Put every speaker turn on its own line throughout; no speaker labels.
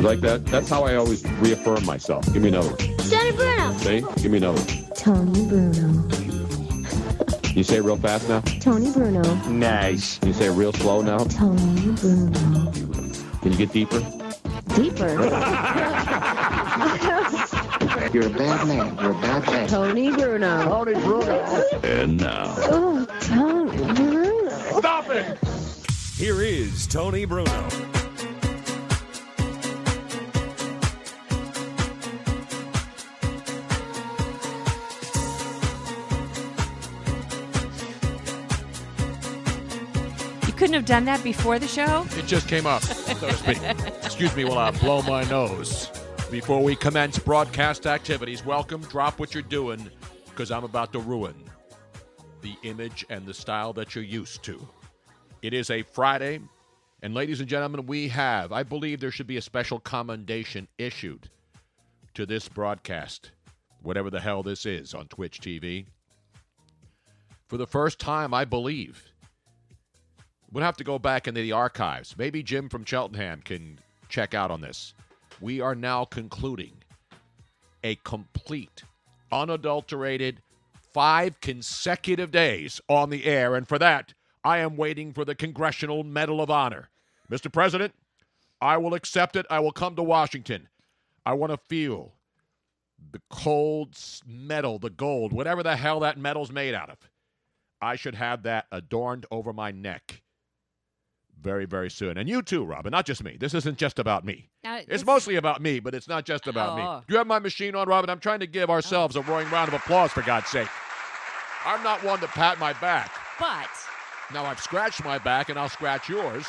like that? That's how I always reaffirm myself. Give me another one.
Tony Bruno.
See? Give me another one.
Tony Bruno.
You say it real fast now?
Tony Bruno.
Nice. You say it real slow now?
Tony Bruno.
Can you get deeper?
Deeper.
You're a bad man. You're a bad man.
Tony Bruno.
Tony Bruno. And now.
Oh, Tony Bruno.
Stop it!
Here is Tony Bruno.
Couldn't have done that before the show?
It just came up, so to speak. Excuse me while I blow my nose. Before we commence broadcast activities, welcome, drop what you're doing, because I'm about to ruin the image and the style that you're used to. It is a Friday, and ladies and gentlemen, I believe there should be a special commendation issued to this broadcast, whatever the hell this is on Twitch TV. For the first time, I believe, we'll have to go back into the archives. Maybe Jim from Cheltenham can check out on this. We are now concluding a complete, unadulterated 5 consecutive days on the air. And for that, I am waiting for the Congressional Medal of Honor. Mr. President, I will accept it. I will come to Washington. I want to feel the cold metal, the gold, whatever the hell that metal's made out of. I should have that adorned over my neck very, very soon. And you too, Robin, not just me. This isn't just about me. It's mostly about me, but it's not just about me. Do you have my machine on, Robin? I'm trying to give ourselves a roaring round of applause, for God's sake. I'm not one to pat my back.
But
Now, I've scratched my back, and I'll scratch yours,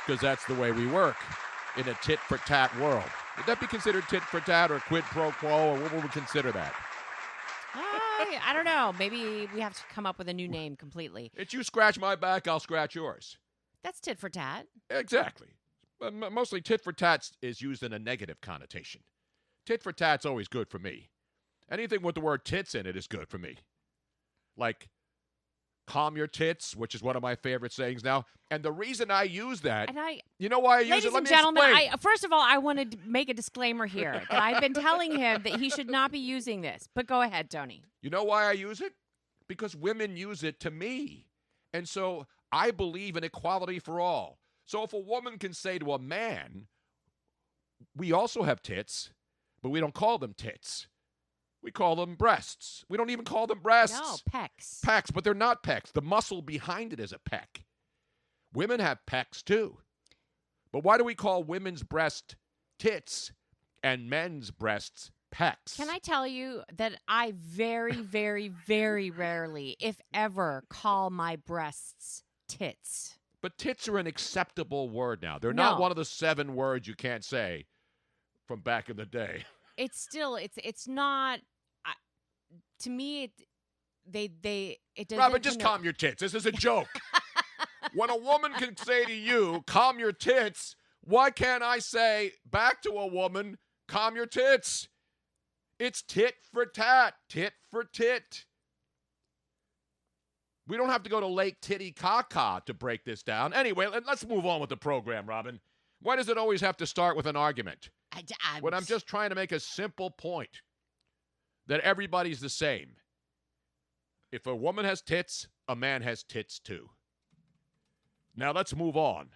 because that's the way we work in a tit-for-tat world. Would that be considered tit-for-tat or quid pro quo, or what would we consider that?
I don't know. Maybe we have to come up with a new name completely.
It's you scratch my back, I'll scratch yours.
That's tit for tat.
Exactly. But mostly tit for tat is used in a negative connotation. Tit for tat's always good for me. Anything with the word tits in it is good for me. Like, calm your tits, which is one of my favorite sayings now. And the reason I use that, you know why I use
ladies
it? Let
and
me
gentlemen,
explain.
first of all, I want to make a disclaimer here that I've been telling him that he should not be using this. But go ahead, Tony.
You know why I use it? Because women use it to me. And so I believe in equality for all. So if a woman can say to a man, we also have tits, but we don't call them tits. We call them breasts. We don't even call them breasts.
No, pecs.
Pecs, but they're not pecs. The muscle behind it is a pec. Women have pecs too. But why do we call women's breast tits and men's breasts pecs?
Can I tell you that I very, very, very rarely, if ever, call my breasts tits.
But tits are an acceptable word now. They're not one of the 7 words you can't say from back in the day.
It's still, it's not, to me, it doesn't.
Robin, just calm your tits. This is a joke. When a woman can say to you, calm your tits, why can't I say back to a woman, calm your tits? It's tit for tat, tit for tit. We don't have to go to Lake Titicaca to break this down. Anyway, let's move on with the program, Robin. Why does it always have to start with an argument? When I'm just trying to make a simple point that everybody's the same. If a woman has tits, a man has tits too. Now let's move on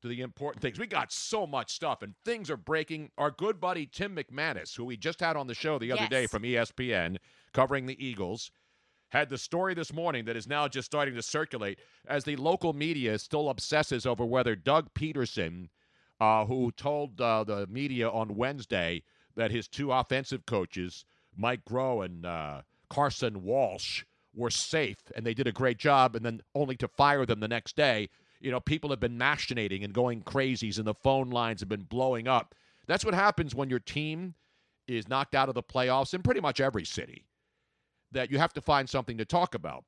to the important things. We got so much stuff, and things are breaking. Our good buddy Tim McManus, who we just had on the show the other day from ESPN, covering the Eagles, had the story this morning that is now just starting to circulate as the local media still obsesses over whether Doug Peterson, who told the media on Wednesday that his 2 offensive coaches, Mike Groh and Carson Walsh, were safe and they did a great job, and then only to fire them the next day. You know, people have been machinating and going crazies, and the phone lines have been blowing up. That's what happens when your team is knocked out of the playoffs in pretty much every city, that you have to find something to talk about.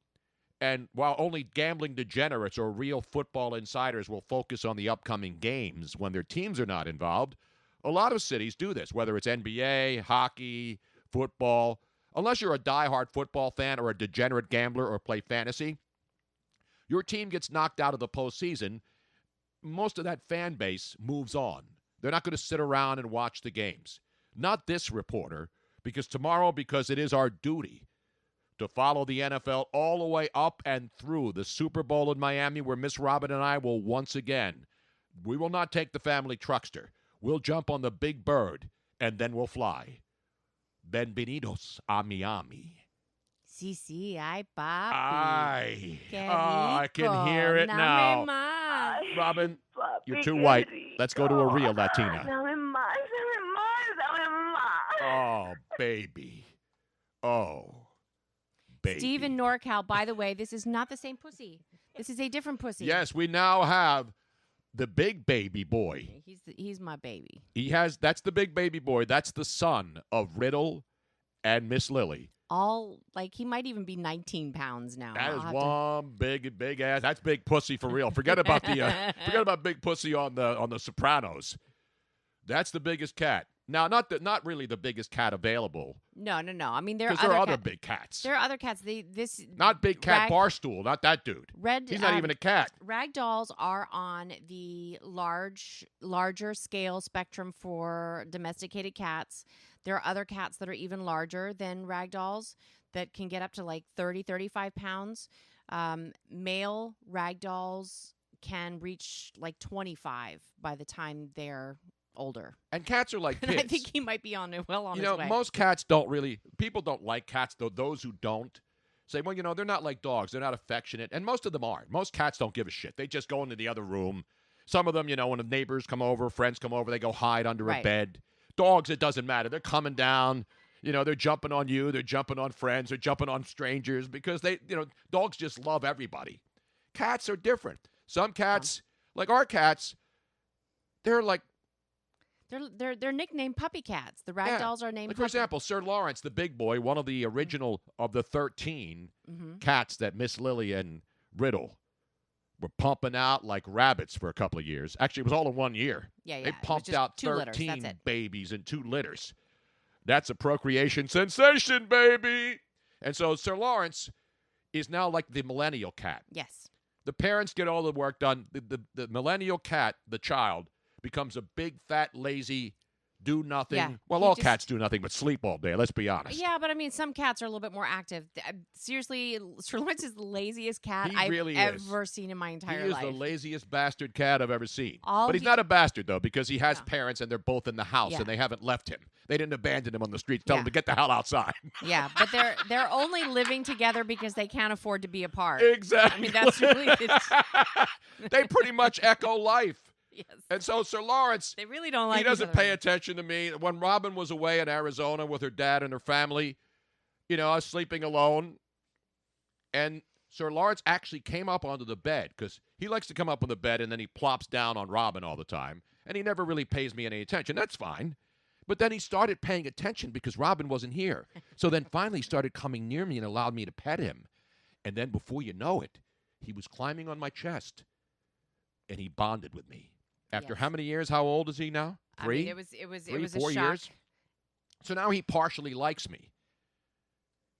And while only gambling degenerates or real football insiders will focus on the upcoming games when their teams are not involved, a lot of cities do this, whether it's NBA, hockey, football. Unless you're a diehard football fan or a degenerate gambler or play fantasy, your team gets knocked out of the postseason, most of that fan base moves on. They're not going to sit around and watch the games. Not this reporter, because it is our duty to follow the NFL all the way up and through the Super Bowl in Miami, where Miss Robin and I will once again, we will not take the family truckster. We'll jump on the big bird, and then we'll fly. Bienvenidos a Miami.
Sí, ay, papi.
Ay.
Qué
I can
rico.
hear it
Dame
now.
más.
Robin,
Papi,
you're too
qué
white.
rico.
Let's go to a real Latina.
Dame más, dame más, dame más.
Oh, baby. Oh, baby.
Steve in NorCal, by the way, this is not the same pussy. This is a different pussy.
Yes, we now have the big baby boy.
He's my baby.
That's the big baby boy. That's the son of Riddle and Miss Lily.
He might even be 19 pounds now.
That is one big ass. That's big pussy for real. Forget about big pussy on the Sopranos. That's the biggest cat. Now, not really the biggest cat available.
No. I mean, there
are
are
other big cats.
There are other cats.
Not Big Cat Barstool. Not that dude. He's not even a cat.
Rag dolls are on the larger scale spectrum for domesticated cats. There are other cats that are even larger than rag dolls that can get up to like 30, 35 pounds. Male rag dolls can reach like 25 by the time they're older.
And cats are like kids.
And I think he might be on his way.
Most cats people don't like cats, though. Those who don't say, well, they're not like dogs. They're not affectionate. And most of them aren't. Most cats don't give a shit. They just go into the other room. Some of them, when the neighbors come over, friends come over, they go hide under a bed. Dogs, it doesn't matter. They're coming down. They're jumping on you. They're jumping on friends. They're jumping on strangers because dogs just love everybody. Cats are different. Some cats, like our cats, they're like,
They're nicknamed puppy cats. The rag dolls are named
like, for example, Sir Lawrence, the big boy, one of the original of the 13 cats that Miss Lily and Riddle were pumping out like rabbits for a couple of years. Actually, it was all in 1 year.
Yeah.
They pumped out 13
litters,
babies in 2 litters. That's a procreation sensation, baby. And so Sir Lawrence is now like the millennial cat.
Yes.
The parents get all the work done. The millennial cat, the child, becomes a big, fat, lazy, do-nothing.
Yeah,
well, all cats do nothing but sleep all day, let's be honest.
Yeah, but I mean, some cats are a little bit more active. Seriously, Sir Lawrence is the laziest cat I've ever seen in my entire life.
He is the laziest bastard cat I've ever seen. But he's
he-
not a bastard, though, because he has parents and they're both in the house and they haven't left him. They didn't abandon him on the streets, tell him to get the hell outside.
Yeah, but they're only living together because they can't afford to be apart.
Exactly.
I mean, that's really
They pretty much echo life.
Yes.
And so Sir Lawrence,
they really don't like
he doesn't pay attention to me. When Robin was away in Arizona with her dad and her family, I was sleeping alone. And Sir Lawrence actually came up onto the bed because he likes to come up on the bed and then he plops down on Robin all the time. And he never really pays me any attention. That's fine. But then he started paying attention because Robin wasn't here. So then finally he started coming near me and allowed me to pet him. And then before you know it, he was climbing on my chest and he bonded with me. After how many years? How old is he now? 3?
I mean, it was
4
a shock.
years. So now he partially likes me.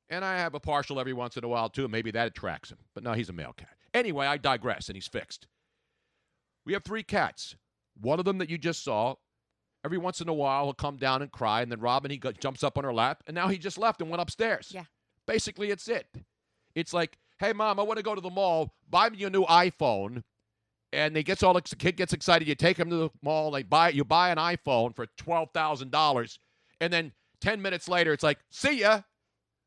And I have a partial every once in a while, too. Maybe that attracts him. But no, he's a male cat. Anyway, I digress, and he's fixed. We have 3 cats. One of them that you just saw, every once in a while, he'll come down and cry, and then Robin, jumps up on her lap, and now he just left and went upstairs.
Yeah.
Basically, it's it. It's like, hey, Mom, I want to go to the mall. Buy me a new iPhone. And the kid gets excited. You take him to the mall. You buy an iPhone for $12,000. And then 10 minutes later, it's like, see ya.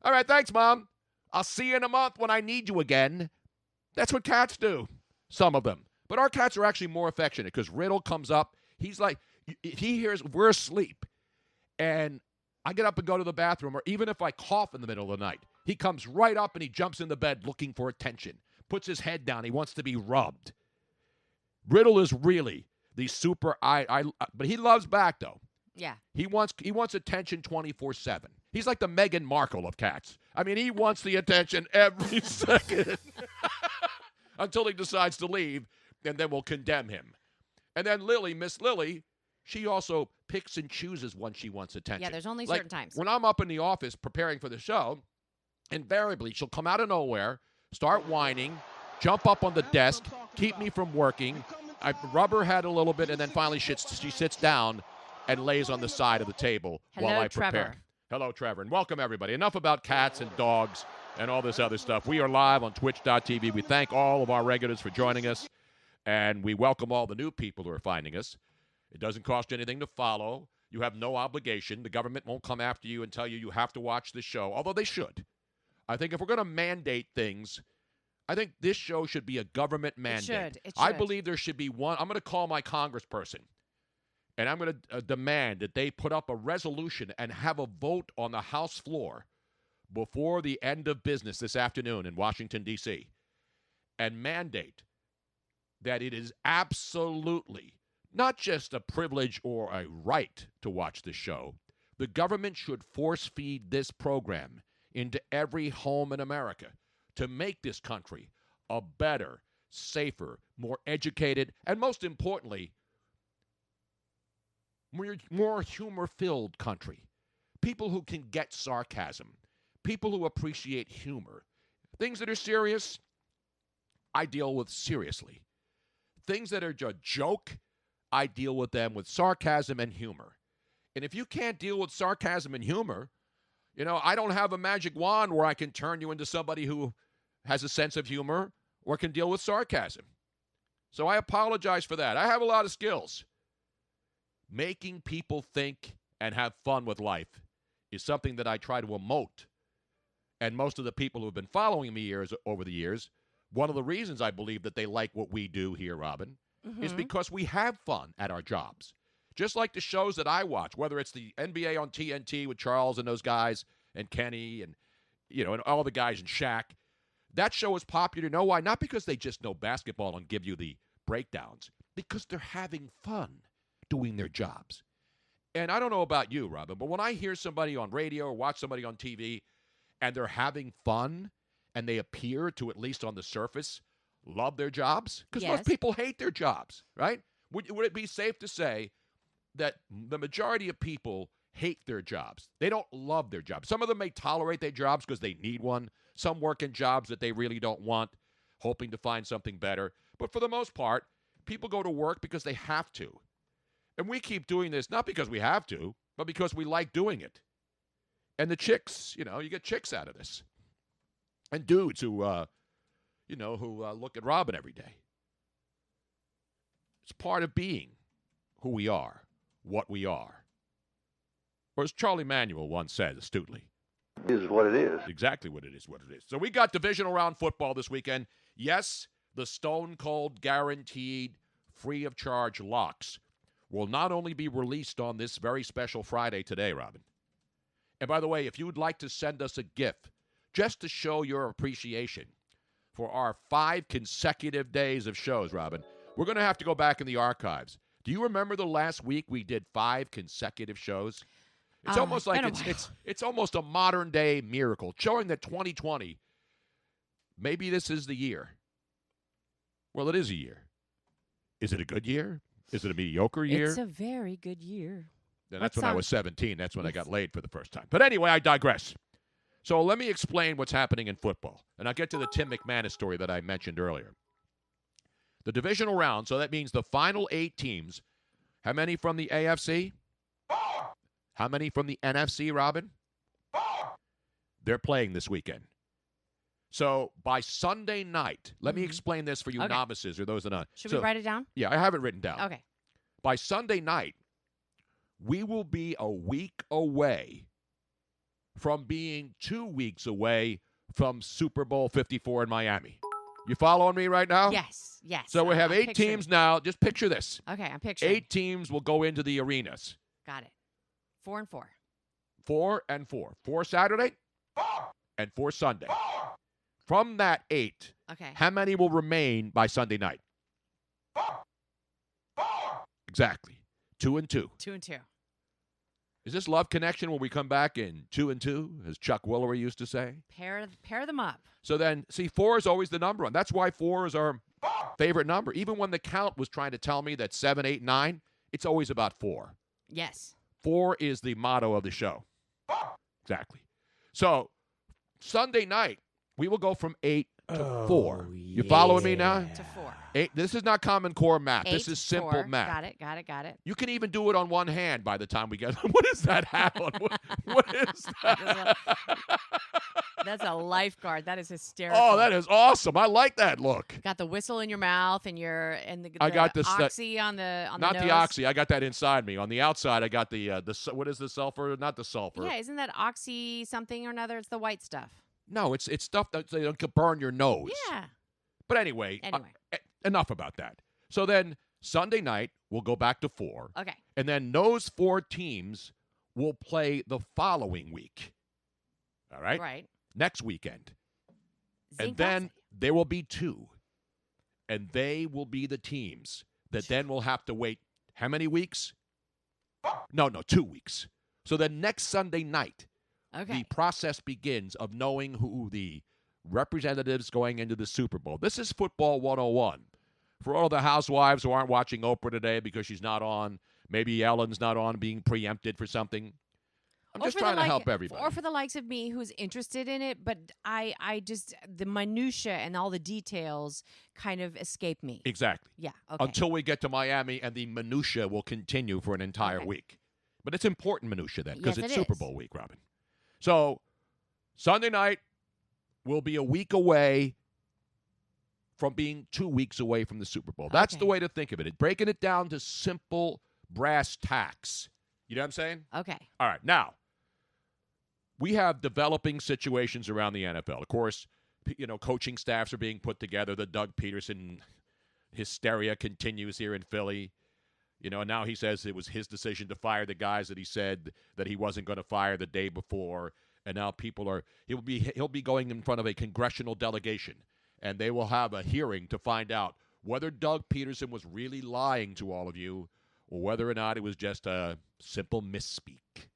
All right, thanks, Mom. I'll see you in a month when I need you again. That's what cats do, some of them. But our cats are actually more affectionate because Riddle comes up. He's like, he hears we're asleep. And I get up and go to the bathroom, or even if I cough in the middle of the night, he comes right up and he jumps in the bed looking for attention, puts his head down. He wants to be rubbed. Riddle is really the super but he loves back though.
Yeah.
He wants attention 24/7. He's like the Meghan Markle of cats. I mean, he wants the attention every second until he decides to leave, and then we'll condemn him. And then Miss Lily, she also picks and chooses when she wants attention.
Yeah, there's only certain times.
When I'm up in the office preparing for the show, invariably she'll come out of nowhere, start whining, jump up on the desk, keep me from working, I rub her head a little bit, and then finally she sits down and lays on the side of the table while I prepare.
Trevor.
Hello, Trevor, and welcome, everybody. Enough about cats and dogs and all this other stuff. We are live on twitch.tv. We thank all of our regulars for joining us, and we welcome all the new people who are finding us. It doesn't cost you anything to follow. You have no obligation. The government won't come after you and tell you have to watch this show, although they should. I think if we're going to mandate things, I think this show should be a government mandate.
It should.
I believe there should be one. I'm going to call my congressperson, and I'm going to demand that they put up a resolution and have a vote on the House floor before the end of business this afternoon in Washington, D.C., and mandate that it is absolutely not just a privilege or a right to watch this show. The government should force feed this program into every home in America to make this country a better, safer, more educated, and most importantly, more humor-filled country. People who can get sarcasm. People who appreciate humor. Things that are serious, I deal with seriously. Things that are a joke, I deal with them with sarcasm and humor. And if you can't deal with sarcasm and humor, I don't have a magic wand where I can turn you into somebody who has a sense of humor or can deal with sarcasm. So I apologize for that. I have a lot of skills. Making people think and have fun with life is something that I try to emote. And most of the people who have been following me over the years, one of the reasons I believe that they like what we do here, Robin, is because we have fun at our jobs. Just like the shows that I watch, whether it's the NBA on TNT with Charles and those guys and Kenny and, and all the guys and Shaq. That show is popular. You know why? Not because they just know basketball and give you the breakdowns. Because they're having fun doing their jobs. And I don't know about you, Robin, but when I hear somebody on radio or watch somebody on TV and they're having fun and they appear to, at least on the surface, love their jobs, because most people hate their jobs, right? Would it be safe to say that the majority of people hate their jobs? They don't love their jobs. Some of them may tolerate their jobs because they need one. Some work in jobs that they really don't want, hoping to find something better. But for the most part, people go to work because they have to. And we keep doing this not because we have to, but because we like doing it. And the chicks, you get chicks out of this. And dudes who, look at Robin every day. It's part of being who we are, what we are. Or as Charlie Manuel once said astutely,
it is what it is.
Exactly what it is, So we got divisional round football this weekend. Yes, the Stone Cold guaranteed free of charge locks will not only be released on this very special Friday today, Robin. And by the way, if you would like to send us a gift just to show your appreciation for our 5 consecutive days of shows, Robin, we're going to have to go back in the archives. Do you remember the last week we did 5 consecutive shows? It's almost like it's almost a modern day miracle, showing that 2020, maybe this is the year. Well, it is a year. Is it a good year? Is it a mediocre year?
It's a very good year.
And that's when I was 17. That's when I got laid for the first time. But anyway, I digress. So let me explain what's happening in football. And I'll get to the Tim McManus story that I mentioned earlier. The divisional round, so that means the final 8 teams. How many from the AFC? How many from the NFC, Robin? They're playing this weekend. So by Sunday night, let me explain this for you novices or those that are not.
Should we write it down?
Yeah, I have it written down.
Okay.
By Sunday night, we will be a week away from being 2 weeks away from Super Bowl 54 in Miami. You following me right now?
Yes.
So we have 8 teams now. Just picture this.
Okay, I'm picturing.
8 teams will go into the arenas.
Got it. 4 and 4.
4 and 4. 4 Saturday and 4 Sunday. From that 8, how many will remain by Sunday night? Exactly. 2 and 2.
2 and 2.
Is this love connection when we come back in 2 and 2, as Chuck Woolery used to say?
Pair them up.
So then, see, 4 is always the number one. That's why 4 is our favorite number. Even when the count was trying to tell me that 7, 8, 9, it's always about 4.
Yes.
4 is the motto of the show. Exactly. So Sunday night, we will go from 8 to 4. You following me now?
To 4.
This is not Common Core math.
8,
This is simple
4.
math.
Got it.
You can even do it on one hand by the time we get. What is that hat on? What is that?
That's a lifeguard. That is hysterical.
Oh, that is awesome. I like that look.
Got the whistle in your mouth and the
I got this
oxy on the
not
nose.
the oxy. I got that inside me. On the outside, I got the what is the sulfur? Not the sulfur.
Yeah, isn't that oxy something or another? It's the white stuff.
No, it's stuff that they don't burn your nose.
Yeah.
But anyway. Enough about that. So then Sunday night we'll go back to 4.
Okay.
And then those 4 teams will play the following week. All right?
Right.
Next weekend.
Zinc
And then
oxide.
there will be 2. And they will be the teams that then will have to wait how many weeks? No, 2 weeks. So then next Sunday night, the process begins of knowing who the representatives going into the Super Bowl. This is football 101. For all the housewives who aren't watching Oprah today because she's not on, maybe Ellen's not on, being preempted for something. I'm just trying to help everybody.
Or for the likes of me who's interested in it, but I just, the minutia and all the details kind of escape me.
Exactly.
Yeah, okay.
Until we get to Miami, and the minutia will continue for an entire week. But it's important minutia then, because it's Super Bowl week, Robin. So Sunday night will be a week away from being 2 weeks away from the Super Bowl. That's the way to think of it. Breaking it down to simple brass tacks. You know what I'm saying?
Okay.
All right. Now, we have developing situations around the NFL. Of course, coaching staffs are being put together. The Doug Peterson hysteria continues here in Philly. And now he says it was his decision to fire the guys that he said that he wasn't going to fire the day before. And now he'll be going in front of a congressional delegation, and they will have a hearing to find out whether Doug Peterson was really lying to all of you or whether or not it was just a simple misspeak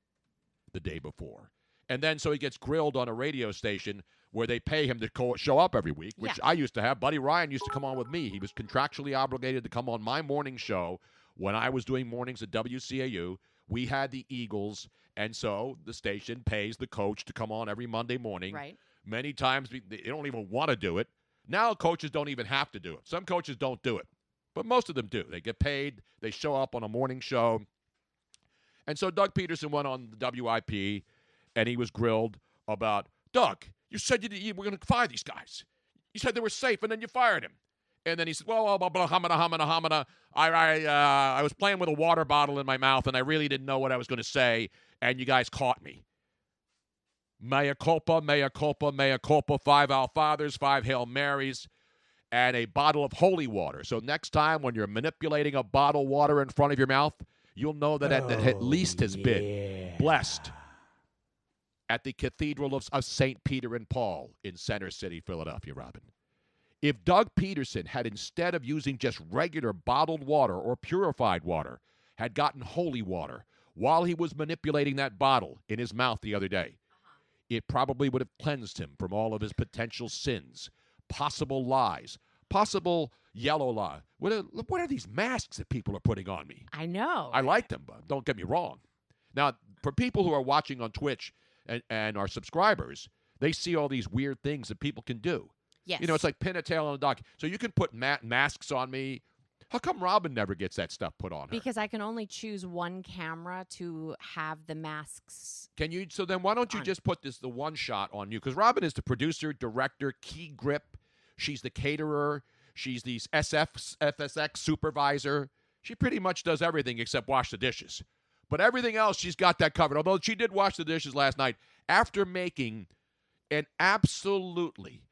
the day before. And then so he gets grilled on a radio station where they pay him to show up every week, which I used to have. Buddy Ryan used to come on with me. He was contractually obligated to come on my morning show when I was doing mornings at WCAU. We had the Eagles, and so the station pays the coach to come on every Monday morning.
Right.
Many times they don't even want to do it. Now coaches don't even have to do it. Some coaches don't do it, but most of them do. They get paid. They show up on a morning show. And so Doug Peterson went on the WIP, and he was grilled about, Doug, you said you were going to fire these guys. You said they were safe, and then you fired him. And then he said, well, blah, blah, hamana. I was playing with a water bottle in my mouth, and I really didn't know what I was going to say, and you guys caught me. Mea culpa, mea culpa, mea culpa, 5 Our Fathers, 5 Hail Marys, and a bottle of holy water. So next time when you're manipulating a bottle of water in front of your mouth, you'll know that at least has been blessed at the Cathedral of St. Peter and Paul in Center City, Philadelphia, Robin. If Doug Peterson had, instead of using just regular bottled water or purified water, had gotten holy water while he was manipulating that bottle in his mouth the other day, it probably would have cleansed him from all of his potential sins, possible lies, possible yellow lie. What are these masks that people are putting on me?
I know.
I like them, but don't get me wrong. Now, for people who are watching on Twitch and are subscribers, they see all these weird things that people can do.
Yes.
It's like pin a tail on a dog. So you can put masks on me. How come Robin never gets that stuff put on her?
Because I can only choose one camera to have the masks.
Can you? So then why don't you just put the one shot on you? Because Robin is the producer, director, key grip. She's the caterer. She's the FSX supervisor. She pretty much does everything except wash the dishes. But everything else, she's got that covered. Although she did wash the dishes last night after making an absolutely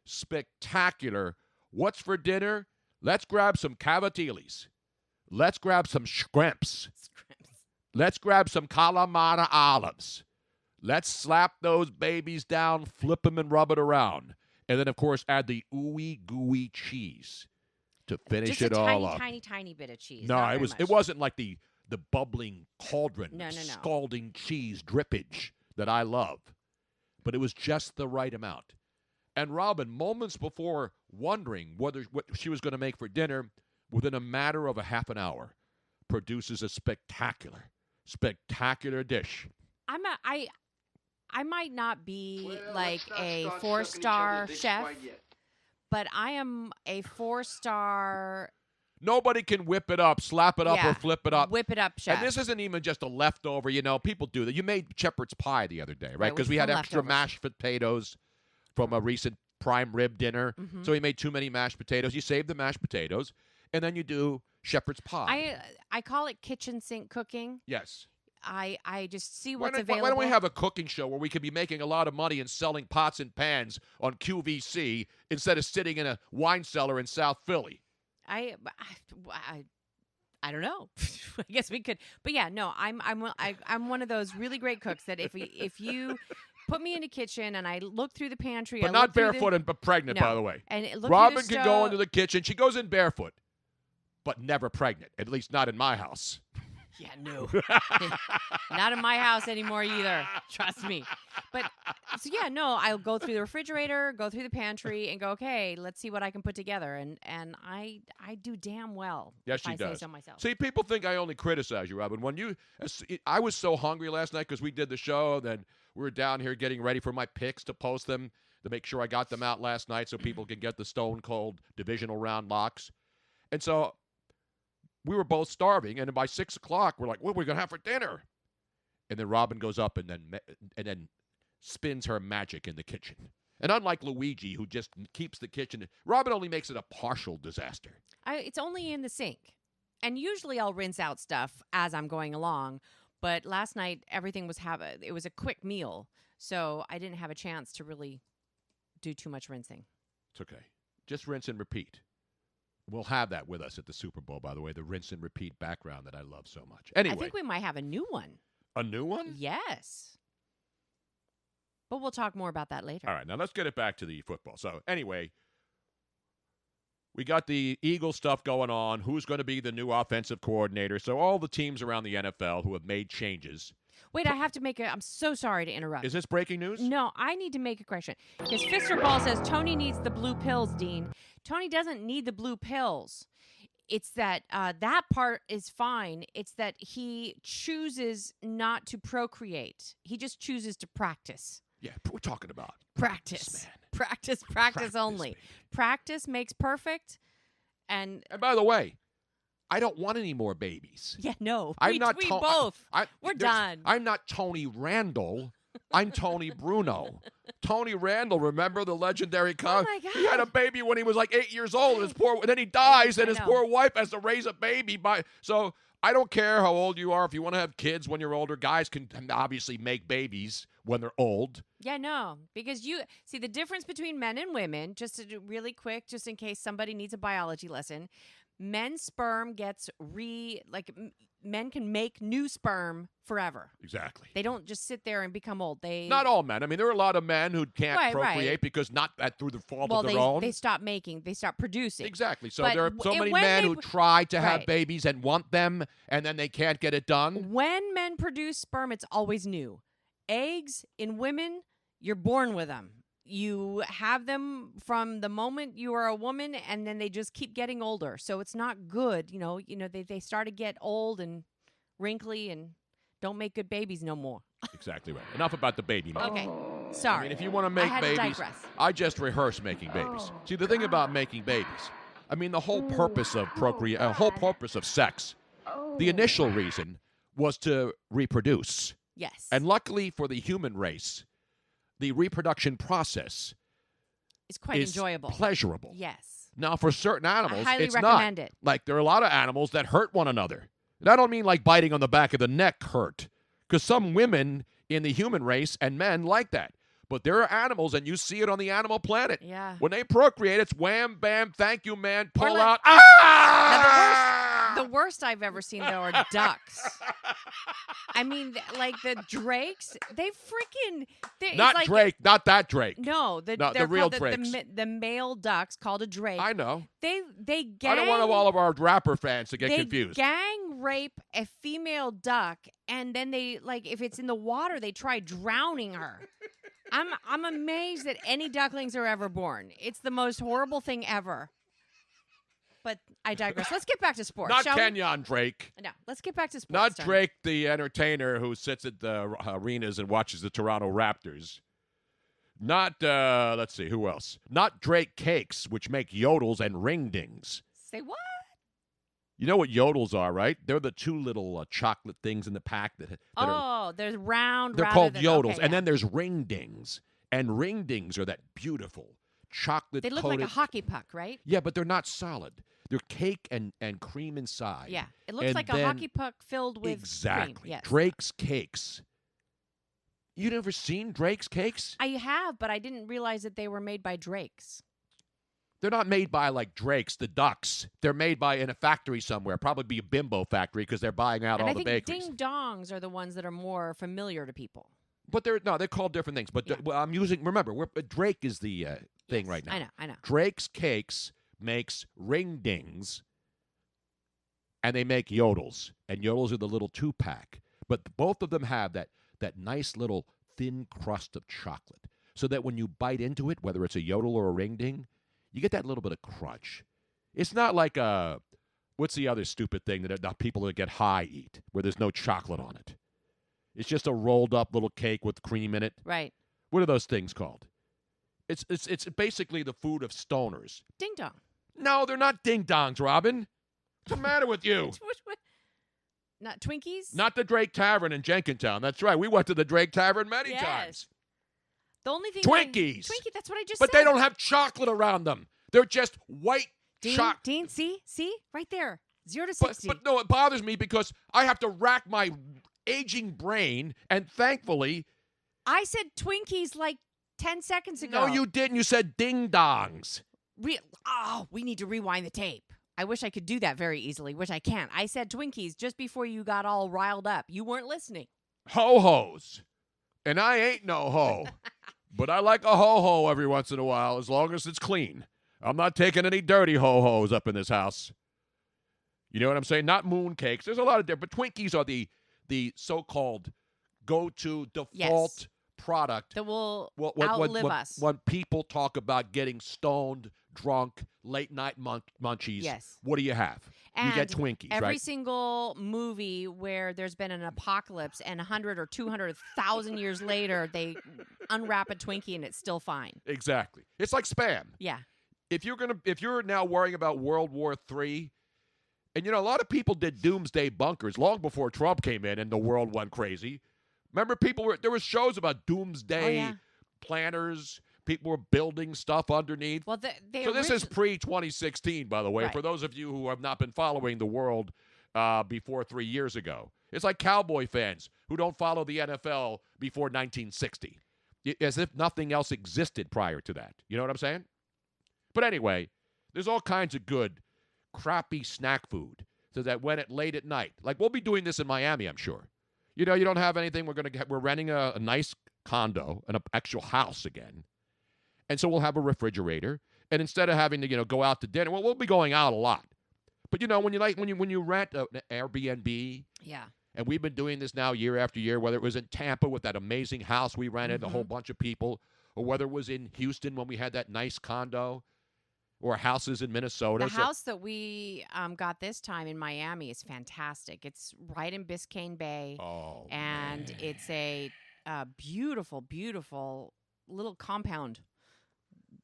spectacular what's for dinner? Let's grab some cavatellis. Let's grab some shrimps. Let's grab some Kalamata olives. Let's slap those babies down, flip them, and rub it around. And then, of course, add the ooey gooey cheese to finish it all up.
Just a tiny bit of cheese.
No, it wasn't like the bubbling cauldron,
No.
scalding cheese drippage that I love. But it was just the right amount. And Robin, moments before wondering what she was going to make for dinner, within a matter of a half an hour, produces a spectacular dish.
I might not be like a 4-star chef, but I am a 4-star.
Nobody can whip it up, slap it up, or flip it up.
Whip it up, chef.
And this isn't even just a leftover. People do that. You made shepherd's pie the other day, right? Because
which
we had
from
extra
leftovers.
mashed potatoes from a recent prime rib dinner.
Mm-hmm.
So we made too many mashed potatoes. You save the mashed potatoes, and then you do shepherd's pie.
I call it kitchen sink cooking.
Yes.
I just see what's available.
Why don't we have a cooking show where we could be making a lot of money and selling pots and pans on QVC instead of sitting in a wine cellar in South Philly?
I don't know. I guess we could, but yeah, no. I'm one of those really great cooks that if you put me in the kitchen and I look through the pantry,
but not barefoot but pregnant, by the way.
And
Robin can go into the kitchen. She goes in barefoot, but never pregnant. At least not in my house.
Yeah, no. Not in my house anymore either. Trust me. But, so yeah, no, I'll go through the refrigerator, go through the pantry, and go, okay, let's see what I can put together. And I do damn well.
Yes,
if
she
I
does.
say so myself.
See, people think I only criticize you, Robin. I was so hungry last night because we did the show, then we were down here getting ready for my picks to post them to make sure I got them out last night so people can get the Stone Cold divisional round locks. And so we were both starving, and by 6 o'clock, we're like, what are we going to have for dinner? And then Robin goes up and then spins her magic in the kitchen. And unlike Luigi, who just keeps the kitchen, Robin only makes it a partial disaster.
It's only in the sink. And usually I'll rinse out stuff as I'm going along. But last night, everything it was a quick meal. So I didn't have a chance to really do too much rinsing.
It's okay. Just rinse and repeat. We'll have that with us at the Super Bowl, by the way, the rinse and repeat background that I love so much. Anyway.
I think we might have a new one.
A new one?
Yes. But we'll talk more about that later.
All right, now let's get it back to the football. So anyway, we got the Eagle stuff going on. Who's going to be the new offensive coordinator? So all the teams around the NFL who have made changes.
Wait, I have to I'm so sorry to interrupt.
Is this breaking news?
No, I need to make a correction. Because Fister Ball says Tony needs the blue pills, Dean. Tony doesn't need the blue pills. It's that that part is fine. It's that he chooses not to procreate. He just chooses to practice.
Yeah, we're talking about
practice.
Man.
Practice only.
Baby.
Practice makes perfect. And
by the way, I don't want any more babies.
Yeah, no.
We
both. We're done.
I'm not Tony Randall. I'm Tony Bruno. Tony Randall, remember the legendary
Oh my God.
He had a baby when he was like 8 years old. And then he dies, and his poor wife has to raise a baby. So I don't care how old you are. If you want to have kids when you're older, guys can obviously make babies when they're old.
Yeah, no, because you see the difference between men and women, just to do really quick, just in case somebody needs a biology lesson. Men's sperm gets men can make new sperm forever.
Exactly.
They don't just sit there and become old.
Not all men. I mean, there are a lot of men who can't procreate because not through the fault of their own.
They stop producing.
Exactly. So
But
there are so many men who try to have
Right.
babies and want them, and then they can't get it done.
When men produce sperm, it's always new. Eggs in women, you're born with them. You have them from the moment you are a woman, and then they just keep getting older. So it's not good. They start to get old and wrinkly and don't make good babies no more.
Exactly right. Enough about the baby.
Okay. Sorry.
I mean, if you want to make
I had to
babies,
digress.
I just rehearse making babies. See, the thing about making babies, I mean, the whole purpose of whole purpose of sex, the initial reason was to reproduce.
Yes.
And luckily for the human race, the reproduction process
it's quite enjoyable.
Pleasurable.
Yes.
Now, for certain animals,
I highly
it's
recommend
not.
it.
Like, there are a lot of animals that hurt one another. And I don't mean like biting on the back of the neck hurt, because some women in the human race and men like that. But there are animals, and you see it on the animal planet.
Yeah.
When they procreate, it's wham, bam, thank you, man, pull
Or
out.
Now, the worst I've ever seen, though, are ducks. I mean, like the drakes, they freaking...
Not
like,
Drake, not that Drake.
No,
the
they're
real
called
drakes.
the male ducks called a drake.
I know.
They gang...
I don't want all of our rapper fans to get confused.
They gang rape a female duck, and then they, like, if it's in the water, they try drowning her. I'm amazed that any ducklings are ever born. It's the most horrible thing ever. But I digress. Let's get back to sports.
Not
shall we?
Kenyon Drake.
No, let's get back to sports.
Not
Tony.
Drake, the entertainer who sits at the arenas and watches the Toronto Raptors. Not, let's see, who else? Not Drake cakes, which make yodels and ringdings.
Say what?
You know what yodels are, right? They're the two little chocolate things in the pack that are.
There's round.
They're
rather
called
than,
yodels,
okay,
and
yeah.
then there's ringdings, and ringdings are that beautiful chocolate.
They look
coated.
like a hockey puck, right?
Yeah, but they're not solid. They're cake and cream inside.
Yeah, it looks
And
like a
then-
hockey puck filled with
exactly.
cream. Yes.
Drake's cakes. You never seen Drake's cakes?
I have, but I didn't realize that they were made by Drake's.
They're not made by like Drake's, the Ducks. They're made by in a factory somewhere, probably be a bimbo factory because they're buying out
And
all
I
the
think
bakeries.
ding dongs are the ones that are more familiar to people.
But they're called different things. But well, I'm using. Remember, Drake is the thing
Yes,
right now.
I know.
Drake's Cakes makes ringdings, and they make yodels, and yodels are the little 2-pack. But both of them have that nice little thin crust of chocolate, so that when you bite into it, whether it's a yodel or a ringding, you get that little bit of crunch. It's not like what's the other stupid thing that people that get high eat, where there's no chocolate on it? It's just a rolled up little cake with cream in it.
Right.
What are those things called? It's basically the food of stoners.
Ding dong.
No, they're not ding dongs, Robin. What's the matter with you?
Not Twinkies?
Not the Drake Tavern in Jenkintown. That's right. We went to the Drake Tavern many
Yes.
times.
The only thing
Twinkies.
Twinkie, that's what I just
But
said.
they don't have chocolate around them. They're just white chocolate.
Dean, see? Right there. 0 to 60.
But no, it bothers me because I have to rack my aging brain, and thankfully...
I said Twinkies like 10 seconds ago.
No, you didn't. You said ding dongs.
We need to rewind the tape. I wish I could do that very easily, which I can't. I said Twinkies just before you got all riled up. You weren't listening.
Ho-hos. And I ain't no ho. But I like a ho-ho every once in a while, as long as it's clean. I'm not taking any dirty ho-hos up in this house. You know what I'm saying? Not moon cakes. There's a lot of different. But Twinkies are the so-called go-to default product.
That will
When-
outlive
when-
us.
When people talk about getting stoned, drunk, late-night munchies,
Yes.
what do you have? You get
And
Twinkies,
Every
right?
single movie where there's been an apocalypse and 100 or 200,000 years later, they unwrap a Twinkie and it's still fine.
Exactly. It's like Spam.
Yeah.
If you're now worrying about World War III, and a lot of people did doomsday bunkers long before Trump came in and the world went crazy. Remember, there were shows about doomsday planners. People were building stuff underneath.
Well,
so this is pre-2016, by the way,
Right.
for those of you who have not been following the world before 3 years ago. It's like Cowboy fans who don't follow the NFL before 1960, as if nothing else existed prior to that. You know what I'm saying? But anyway, there's all kinds of good, crappy snack food so that when late at night, like we'll be doing this in Miami, I'm sure. You don't have anything. We're renting a nice condo, an actual house again. And so we'll have a refrigerator. And instead of having to, go out to dinner, we'll be going out a lot. But when you rent an Airbnb, and we've been doing this now year after year, whether it was in Tampa with that amazing house we rented, a whole bunch of people, or whether it was in Houston when we had that nice condo, or houses in Minnesota.
The house that we got this time in Miami is fantastic. It's right in Biscayne Bay.
Oh,
and
man.
it's a beautiful, beautiful little compound.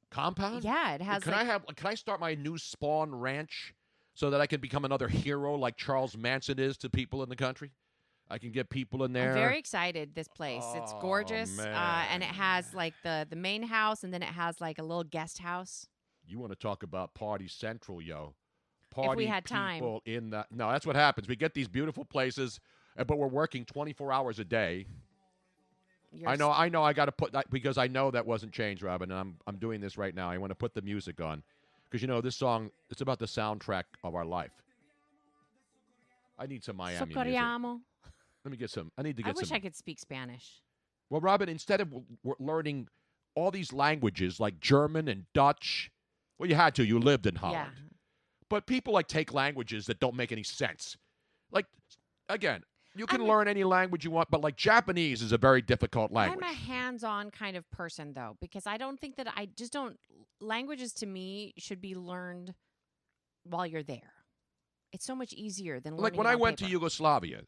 Compound?
Yeah, it has.
Can I start my new Spawn Ranch so that I can become another hero like Charles Manson is to people in the country? I can get people in there.
I'm very excited. This place, it's gorgeous,
man.
and it has like the main house, and then it has like a little guest house.
You want to talk about Party Central, yo? Party
If we had time.
people in the no, that's what happens. We get these beautiful places, but we're working 24 hours a day. I know. I got to put that because I know that wasn't changed, Robin, and I'm doing this right now. I want to put the music on because this song it's about the soundtrack of our life. I need some Miami music.
Socoriamo.
Let me get some. I need to get some.
I wish I could speak Spanish.
Well, Robin, instead of learning all these languages like German and Dutch, well, you had to. You lived in Holland.
Yeah.
But people take languages that don't make any sense. Like, again, you can learn any language you want, but like Japanese is a very difficult language.
I'm a hands-on kind of person, though, because I don't think that I just don't. Languages to me should be learned while you're there. It's so much easier than learning
like when
it
I
on
went to
paper.
Yugoslavia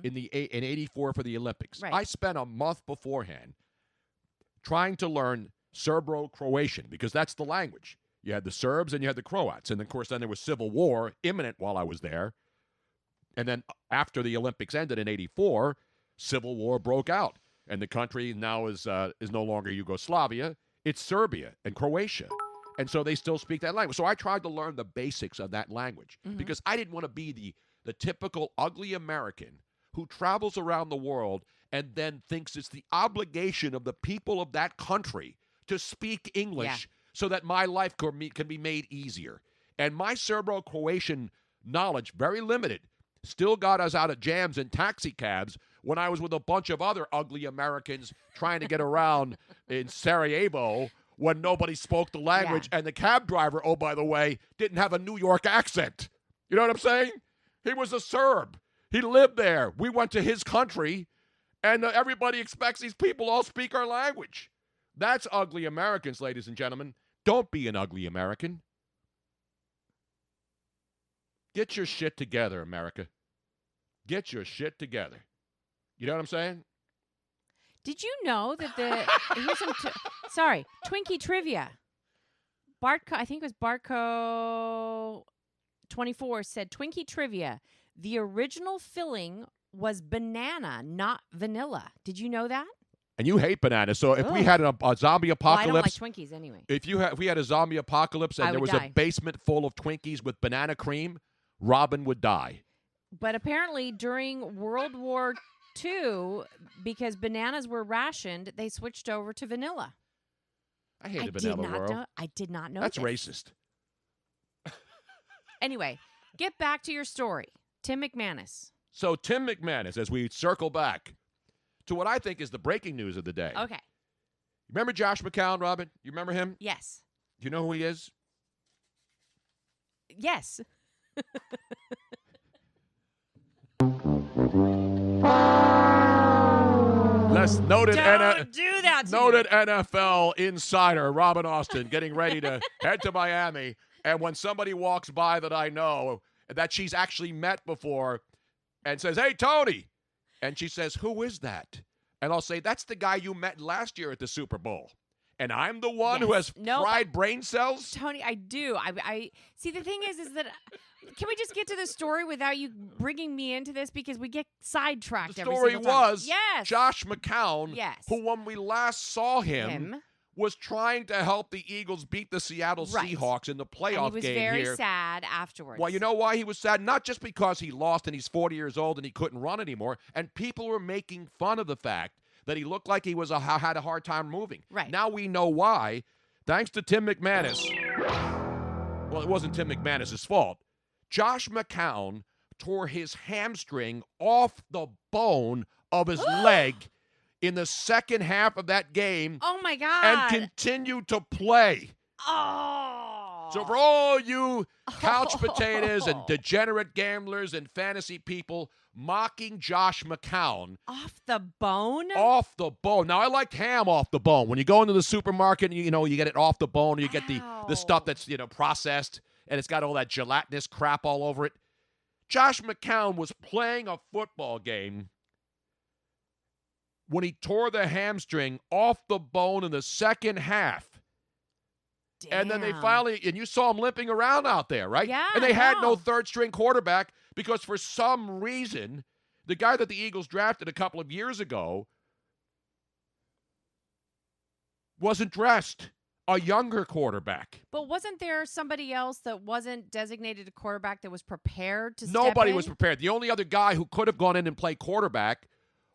in '84 for the Olympics.
Right.
I spent a month beforehand trying to learn Serbo-Croatian because that's the language. You had the Serbs and you had the Croats. And, of course, then there was civil war imminent while I was there. And then after the Olympics ended in 84, civil war broke out. And the country now is no longer Yugoslavia. It's Serbia and Croatia. And so they still speak that language. So I tried to learn the basics of that language because I didn't want to be the typical ugly American who travels around the world and then thinks it's the obligation of the people of that country to speak English so that my life can be made easier. And my Serbo-Croatian knowledge, very limited, still got us out of jams and taxi cabs when I was with a bunch of other ugly Americans trying to get around in Sarajevo when nobody spoke the language and the cab driver, oh, by the way, didn't have a New York accent. You know what I'm saying? He was a Serb. He lived there. We went to his country, and everybody expects these people all speak our language. That's ugly Americans, ladies and gentlemen. Don't be an ugly American. Get your shit together, America. Get your shit together. You know what I'm saying?
Did you know that here's some Twinkie trivia. Bartco, I think it was Bartco 24 said Twinkie trivia. The original filling was banana, not vanilla. Did you know that?
And you hate bananas. So if we had a zombie apocalypse,
well, I don't like Twinkies anyway.
If we had a zombie apocalypse and there was a basement full of Twinkies with banana cream, Robin would die.
But apparently during World War II, because bananas were rationed, they switched over to vanilla.
I hate the vanilla world.
I did not know
That's
this.
racist.
Anyway, get back to your story. Tim McManus.
So Tim McManus, as we circle back to what I think is the breaking news of the day.
Okay.
Remember Josh McCown, Robin? You remember him?
Yes.
Do you know who he is?
Yes.
Let's noted
noted
NFL insider Robin Austin getting ready to head to Miami. And when somebody walks by that I know that she's actually met before and says, "Hey, Tony," and she says, "Who is that?" And I'll say, "That's the guy you met last year at the Super Bowl." And I'm the one who has fried brain cells?
Tony, I do. I see, the thing is that can we just get to the story without you bringing me into this? Because we get sidetracked every single time.
The story was
yes.
Josh McCown,
yes.
who when we last saw him was trying to help the Eagles beat the Seattle Seahawks in the playoff game here.
He was very sad afterwards.
Well, you know why he was sad? Not just because he lost and he's 40 years old and he couldn't run anymore, and people were making fun of the fact that he looked like he was had a hard time moving.
Right.
Now we know why. Thanks to Tim McManus. Well, it wasn't Tim McManus' fault. Josh McCown tore his hamstring off the bone of his leg in the second half of that game.
Oh, my God.
And continued to play.
Oh.
So for all you couch potatoes and degenerate gamblers and fantasy people mocking Josh McCown.
Off the bone?
Off the bone. Now, I like ham off the bone. When you go into the supermarket, you get it off the bone. You get the stuff that's, processed, and it's got all that gelatinous crap all over it. Josh McCown was playing a football game when he tore the hamstring off the bone in the second half.
Damn.
And then they finally, and you saw him limping around out there, right?
Yeah.
And they had no third-string quarterback because for some reason, the guy that the Eagles drafted a couple of years ago wasn't dressed. A younger quarterback.
But wasn't there somebody else that wasn't designated a quarterback that was prepared to
Nobody
step in?
was prepared. The only other guy who could have gone in and played quarterback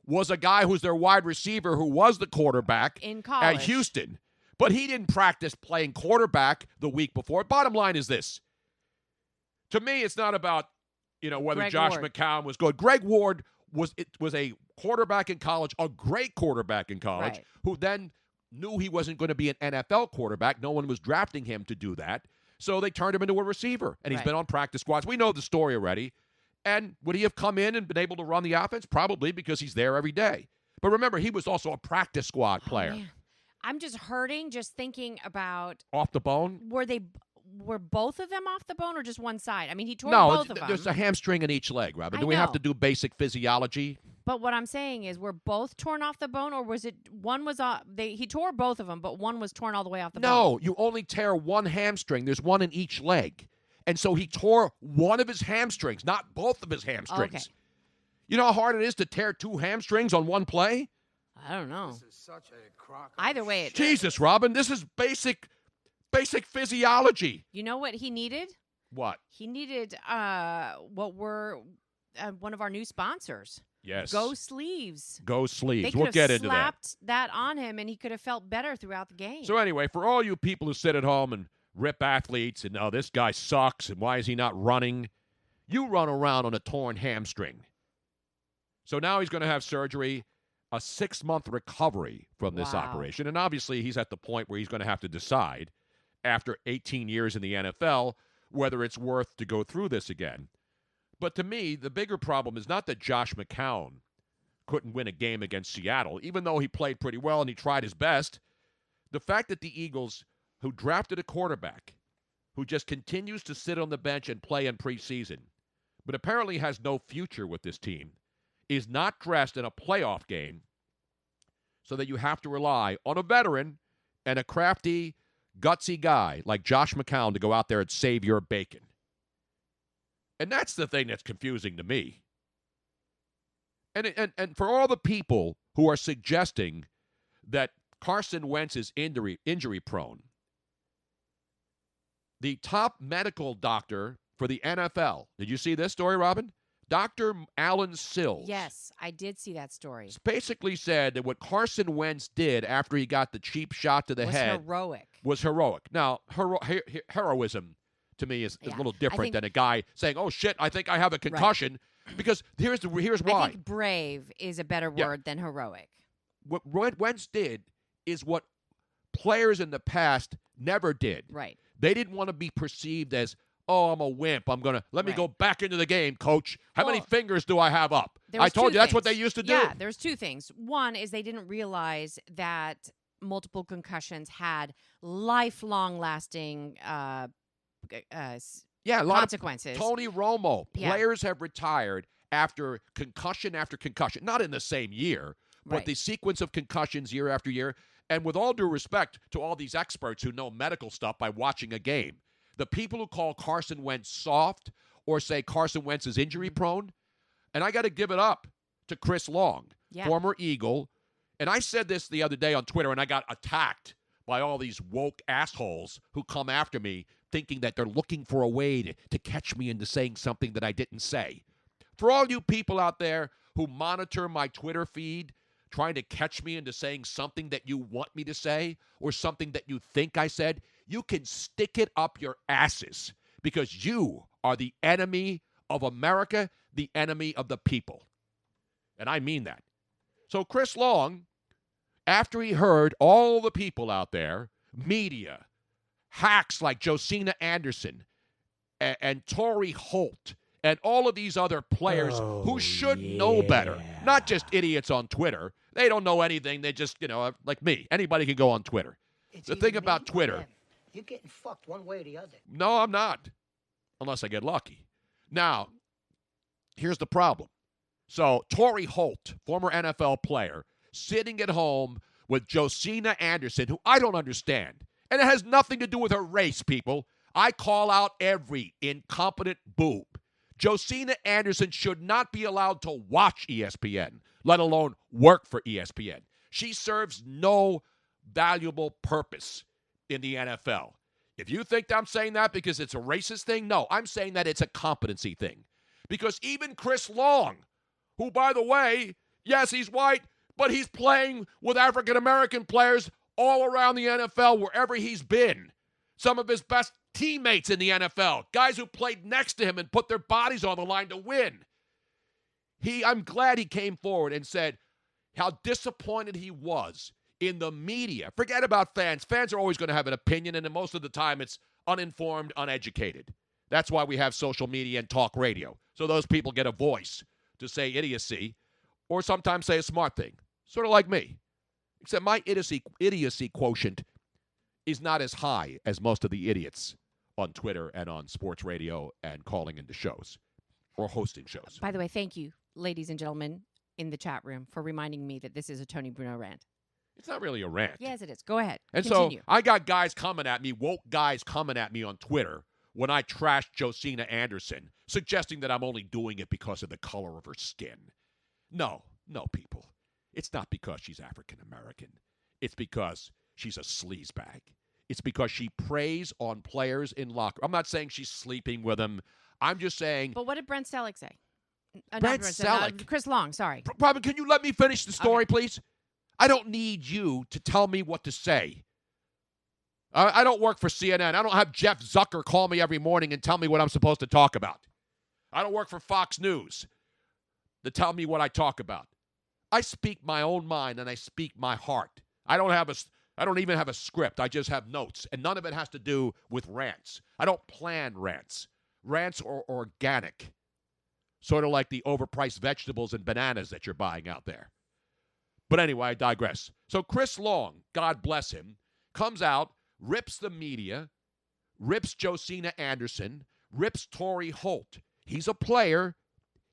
was a guy who's their wide receiver who was the quarterback
in college
at Houston. But he didn't practice playing quarterback the week before. Bottom line is this. To me, it's not about, whether
Greg
Josh
Ward.
McCown was good. Greg Ward was a quarterback in college, a great quarterback in college, who then knew he wasn't going to be an NFL quarterback. No one was drafting him to do that. So they turned him into a receiver, and he's been on practice squads. We know the story already. And would he have come in and been able to run the offense? Probably, because he's there every day. But remember, he was also a practice squad player.
Man. I'm just hurting just thinking about
Off the bone?
Were both of them off the bone or just one side? I mean, he tore both of them.
There's a hamstring in each leg, Robin. Do we have to do basic physiology?
But what I'm saying is, were both torn off the bone, or was it one was he tore both of them, but one was torn all the way off the bone?
No, you only tear one hamstring. There's one in each leg. And so he tore one of his hamstrings, not both of his hamstrings.
Okay.
You know how hard it is to tear two hamstrings on one play?
I don't know.
This is such a crock.
Either way,
Jesus, Robin, this is basic physiology.
You know what he needed?
What?
He needed what were one of our new sponsors.
Yes.
Go Sleeves.
Go Sleeves.
They could
We'll
have
get into that.
slapped that on him, and he could have felt better throughout the game.
So anyway, for all you people who sit at home and rip athletes and, oh, this guy sucks and why is he not running? You run around on a torn hamstring. So now he's going to have surgery, a 6-month recovery from this operation. And obviously he's at the point where he's going to have to decide after 18 years in the NFL whether it's worth to go through this again. But to me, the bigger problem is not that Josh McCown couldn't win a game against Seattle, even though he played pretty well and he tried his best. The fact that the Eagles, who drafted a quarterback who just continues to sit on the bench and play in preseason, but apparently has no future with this team, is not dressed in a playoff game so that you have to rely on a veteran and a crafty, gutsy guy like Josh McCown to go out there and save your bacon. And that's the thing that's confusing to me. And for all the people who are suggesting that Carson Wentz is injury prone, the top medical doctor for the NFL, did you see this story, Robin? Dr. Alan Sills.
Yes, I did see that story.
Basically said that what Carson Wentz did after he got the cheap shot to the head was heroic. Now, heroism to me is a little different than a guy saying, "Oh shit, I think I have a concussion." Right. Because here's why.
I think brave is a better word than heroic.
What Wentz did is what players in the past never did.
Right.
They didn't want to be perceived as, "Oh, I'm a wimp. I'm gonna let me go back into the game, coach. How many fingers do I have up?" I told you that's what they used to do.
Yeah, there's two things. One is they didn't realize that multiple concussions had lifelong lasting consequences.
Tony Romo. Players have retired after concussion, not in the same year, but the sequence of concussions year after year. And with all due respect to all these experts who know medical stuff by watching a game, the people who call Carson Wentz soft or say Carson Wentz is injury prone, and I got to give it up to Chris Long, former Eagle. And I said this the other day on Twitter, and I got attacked by all these woke assholes who come after me thinking that they're looking for a way to catch me into saying something that I didn't say. For all you people out there who monitor my Twitter feed, trying to catch me into saying something that you want me to say or something that you think I said, you can stick it up your asses because you are the enemy of America, the enemy of the people. And I mean that. So Chris Long, after he heard all the people out there, media, hacks like Josina Anderson and Torrey Holt and all of these other players who should know better, not just idiots on Twitter. They don't know anything. They just, like me. Anybody can go on Twitter. The thing about Twitter.
You're getting fucked one way or the other.
No, I'm not. Unless I get lucky. Now, here's the problem. So, Torrey Holt, former NFL player, sitting at home with Josina Anderson, who I don't understand. And it has nothing to do with her race, people. I call out every incompetent boob. Josina Anderson should not be allowed to watch ESPN, let alone work for ESPN. She serves no valuable purpose in the NFL. If you think I'm saying that because it's a racist thing, no, I'm saying that it's a competency thing. Because even Chris Long, who, by the way, yes, he's white, but he's playing with African-American players all around the NFL, wherever he's been. Some of his best teammates in the NFL, guys who played next to him and put their bodies on the line to win. I'm glad he came forward and said how disappointed he was in the media. Forget about fans. Fans are always going to have an opinion, and most of the time it's uninformed, uneducated. That's why we have social media and talk radio. So those people get a voice to say idiocy or sometimes say a smart thing. Sort of like me. Except my idiocy quotient is not as high as most of the idiots on Twitter and on sports radio and calling into shows or hosting shows.
By the way, thank you, ladies and gentlemen. in the chat room for reminding me that this is a Tony Bruno rant.
It's not really a rant.
Yes, it is. Go ahead.
And
Continue.
so I got guys coming at me, woke guys coming at me on Twitter when I trashed Josina Anderson, suggesting that I'm only doing it because of the color of her skin. No, people. It's not because she's African American. It's because she's a sleazebag. It's because she preys on players in locker. I'm not saying she's sleeping with them. I'm just saying.
But what did Brent Selleck say?
Brent Selleck.
Chris Long, sorry.
Robin, can you let me finish the story, please? I don't need you to tell me what to say. I don't work for CNN. I don't have Jeff Zucker call me every morning and tell me what I'm supposed to talk about. I don't work for Fox News to tell me what I talk about. I speak my own mind and I speak my heart. I don't even have a script. I just have notes, and none of it has to do with rants. I don't plan rants. Rants are organic, sort of like the overpriced vegetables and bananas that you're buying out there. But anyway, I digress. So Chris Long, God bless him, comes out, rips the media, rips Josina Anderson, rips Torrey Holt. He's a player.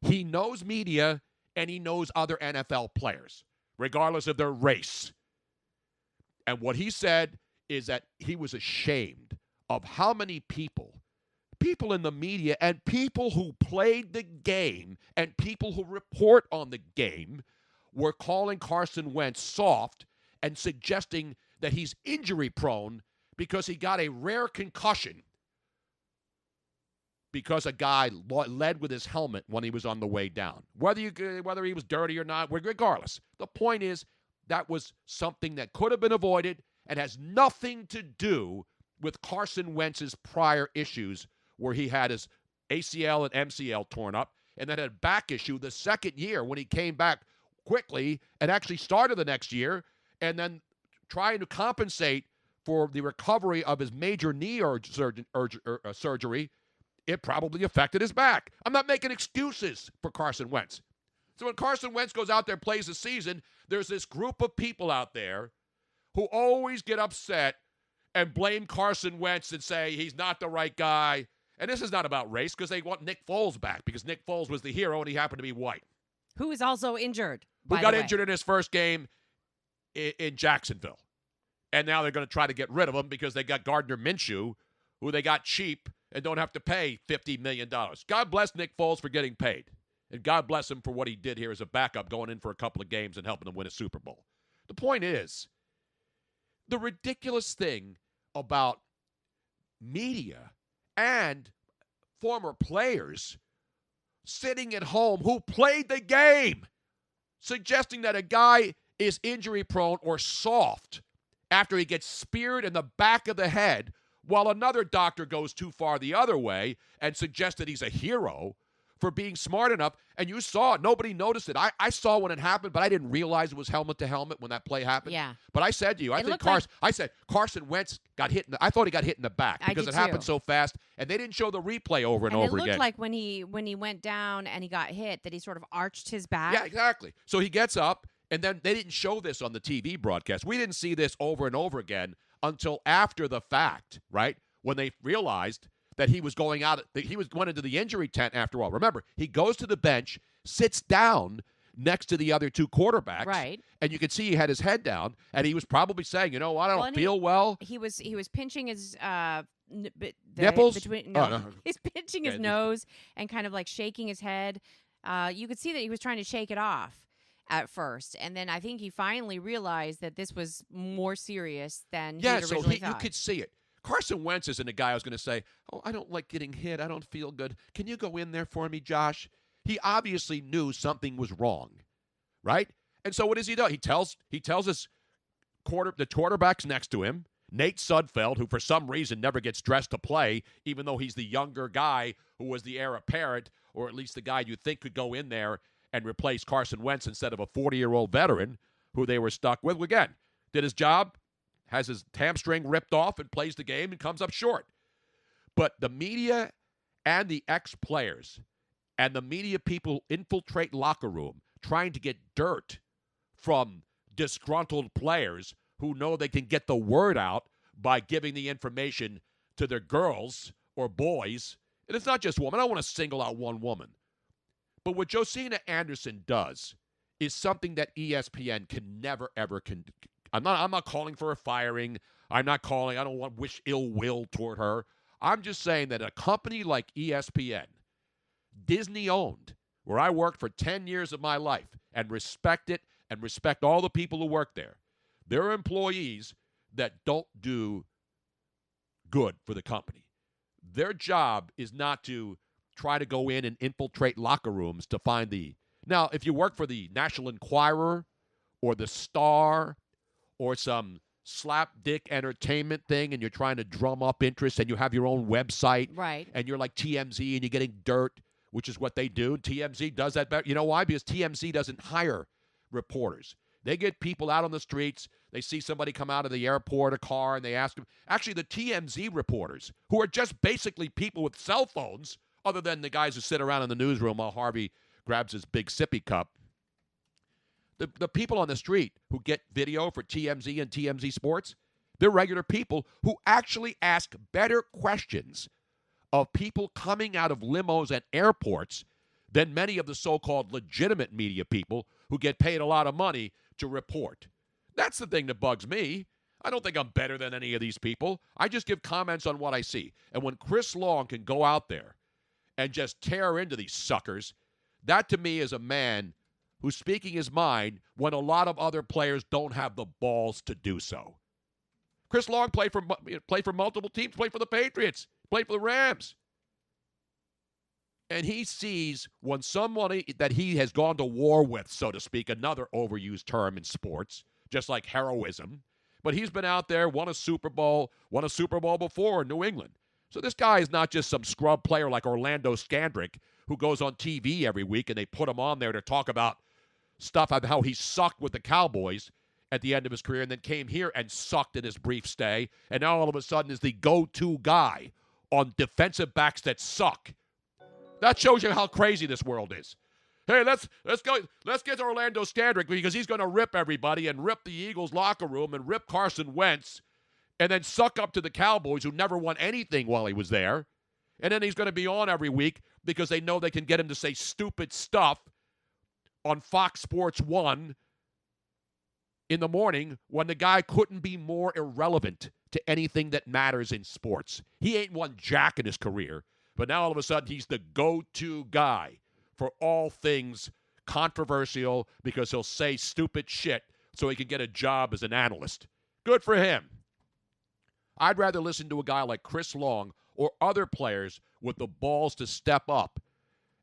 He knows media, and he knows other NFL players, regardless of their race. And what he said is that he was ashamed of how many people in the media and people who played the game and people who report on the game were calling Carson Wentz soft and suggesting that he's injury prone because he got a rare concussion because a guy led with his helmet when he was on the way down. Whether he was dirty or not, regardless. The point is that was something that could have been avoided and has nothing to do with Carson Wentz's prior issues where he had his ACL and MCL torn up and then had a back issue the second year when he came back quickly and actually started the next year, and then trying to compensate for the recovery of his major knee surgery, it probably affected his back. I'm not making excuses for Carson Wentz. So when Carson Wentz goes out there and plays the season, there's this group of people out there who always get upset and blame Carson Wentz and say he's not the right guy. And this is not about race because they want Nick Foles back because Nick Foles was the hero and he happened to be white.
Who is also injured.
Who got injured in his first game in Jacksonville. And now they're going to try to get rid of him because they got Gardner Minshew, who they got cheap and don't have to pay $50 million. God bless Nick Foles for getting paid. And God bless him for what he did here as a backup, going in for a couple of games and helping them win a Super Bowl. The point is, the ridiculous thing about media and former players sitting at home who played the game, suggesting that a guy is injury prone or soft after he gets speared in the back of the head, while another doctor goes too far the other way and suggests that he's a hero for being smart enough. And you saw it. Nobody noticed it. I saw when it happened, but I didn't realize it was helmet to helmet when that play happened.
Yeah.
But I said to you, I said Carson Wentz got hit. I thought he got hit in the back because it happened so fast, and they didn't show the replay over and over again.
It looked like when he went down and he got hit that he sort of arched his back.
Yeah, exactly. So he gets up, and then they didn't show this on the TV broadcast. We didn't see this over and over again until after the fact, right? When they realized that he was going out, that he went into the injury tent after all. Remember, he goes to the bench, sits down next to the other two quarterbacks,
right? And
you could see he had his head down, and he was probably saying, "You know what? I don't feel well."
He was pinching his
nipples.
He's pinching his nose and kind of like shaking his head. You could see that he was trying to shake it off at first, and then I think he finally realized that this was more serious than he originally thought.
You could see it. Carson Wentz isn't a guy who's going to say, "Oh, I don't like getting hit. I don't feel good. Can you go in there for me, Josh?" He obviously knew something was wrong, right? And so what does he do? He tells the quarterbacks next to him, Nate Sudfeld, who for some reason never gets dressed to play, even though he's the younger guy who was the heir apparent, or at least the guy you think could go in there and replace Carson Wentz instead of a 40-year-old veteran who they were stuck with. Again, did his job, has his hamstring ripped off and plays the game and comes up short. But the media and the ex-players and the media people infiltrate locker room trying to get dirt from disgruntled players who know they can get the word out by giving the information to their girls or boys. And it's not just women. I don't want to single out one woman. But what Josina Anderson does is something that ESPN can never, ever. I'm not calling for a firing. I don't want wish ill will toward her. I'm just saying that a company like ESPN, Disney owned, where I worked for 10 years of my life and respect it and respect all the people who work there, there are employees that don't do good for the company. Their job is not to try to go in and infiltrate locker rooms to find the... Now, if you work for the National Enquirer or the Star or some slapdick entertainment thing and you're trying to drum up interest and you have your own website,
right,
and you're like TMZ and you're getting dirt, which is what they do. TMZ does that better. You know why? Because TMZ doesn't hire reporters. They get people out on the streets. They see somebody come out of the airport, a car, and they ask them. Actually, the TMZ reporters, who are just basically people with cell phones, other than the guys who sit around in the newsroom while Harvey grabs his big sippy cup, the people on the street who get video for TMZ and TMZ Sports, they're regular people who actually ask better questions of people coming out of limos at airports than many of the so-called legitimate media people who get paid a lot of money to report. That's the thing that bugs me. I don't think I'm better than any of these people. I just give comments on what I see. And when Chris Long can go out there and just tear into these suckers, that to me is a man who's speaking his mind when a lot of other players don't have the balls to do so. Chris Long played for multiple teams, played for the Patriots, played for the Rams. And he sees when somebody that he has gone to war with, so to speak, another overused term in sports, just like heroism, but he's been out there, won a Super Bowl before in New England. So this guy is not just some scrub player like Orlando Scandrick who goes on TV every week and they put him on there to talk about stuff about how he sucked with the Cowboys at the end of his career and then came here and sucked in his brief stay and now all of a sudden is the go-to guy on defensive backs that suck. That shows you how crazy this world is. Hey, let's get Orlando Scandrick because he's going to rip everybody and rip the Eagles locker room and rip Carson Wentz and then suck up to the Cowboys who never won anything while he was there. And then he's going to be on every week because they know they can get him to say stupid stuff on Fox Sports 1 in the morning when the guy couldn't be more irrelevant to anything that matters in sports. He ain't won jack in his career, but now all of a sudden he's the go-to guy for all things controversial because he'll say stupid shit so he can get a job as an analyst. Good for him. I'd rather listen to a guy like Chris Long or other players with the balls to step up.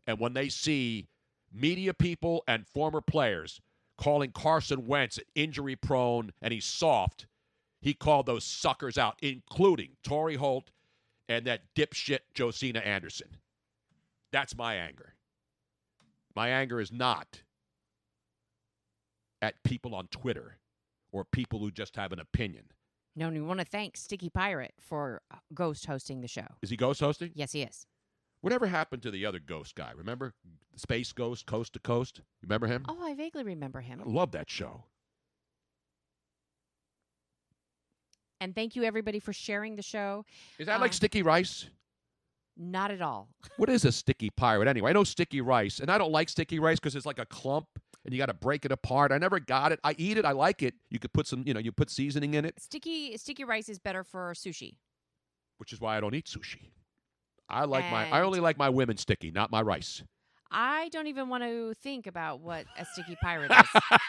And when they see media people and former players calling Carson Wentz injury-prone and he's soft, he called those suckers out, including Torrey Holt and that dipshit Josina Anderson. That's my anger. My anger is not at people on Twitter or people who just have an opinion.
No, and we want to thank Sticky Pirate for ghost hosting the show.
Is he ghost hosting?
Yes, he is.
Whatever happened to the other ghost guy? Remember? Space Ghost, Coast to Coast? You remember him?
Oh, I vaguely remember him.
I love that show.
And thank you, everybody, for sharing the show.
Is that like sticky rice?
Not at all.
What is a sticky pirate anyway? I know sticky rice, and I don't like sticky rice because it's like a clump, and you got to break it apart. I never got it. I eat it. I like it. You could put some, you put seasoning in it.
Sticky rice is better for sushi.
Which is why I don't eat sushi. I only like my women sticky, not my rice.
I don't even want to think about what a sticky pirate is,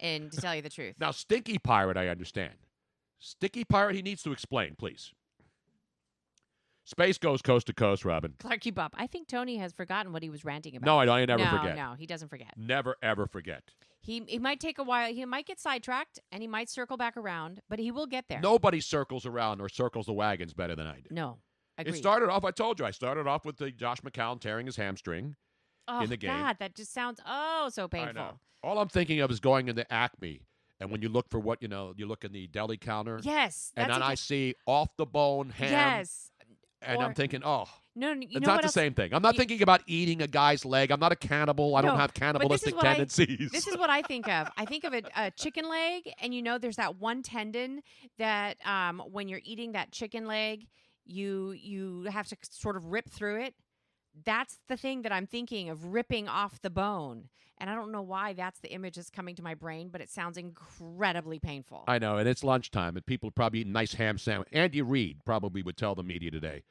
and to tell you the truth.
Now, stinky pirate, I understand. Sticky pirate, he needs to explain, please. Space goes coast to coast, Robin.
Clark, keep up. I think Tony has forgotten what he was ranting about.
No, I never forget.
No, he doesn't forget.
Never, ever forget.
He might take a while. He might get sidetracked, and he might circle back around, but he will get there.
Nobody circles around or circles the wagons better than I do.
No, agreed.
It started off, I told you, with the Josh McCown tearing his hamstring in the game. Oh,
God, that just sounds so painful.
I know. All I'm thinking of is going into Acme, and when you look for what, you look in the deli counter.
Yes.
And then I see off-the-bone ham.
Yes.
And I'm thinking,
no,
it's not the same thing. I'm not thinking about eating a guy's leg. I'm not a cannibal. I don't have cannibalistic tendencies.
This is what I think of. I think of a chicken leg, and there's that one tendon that when you're eating that chicken leg, you have to sort of rip through it. that's the thing that I'm thinking of, ripping off the bone. And I don't know why that's the image that's coming to my brain, but it sounds incredibly painful.
I know, and it's lunchtime, and people are probably eating nice ham sandwich. Andy Reid probably would tell the media today,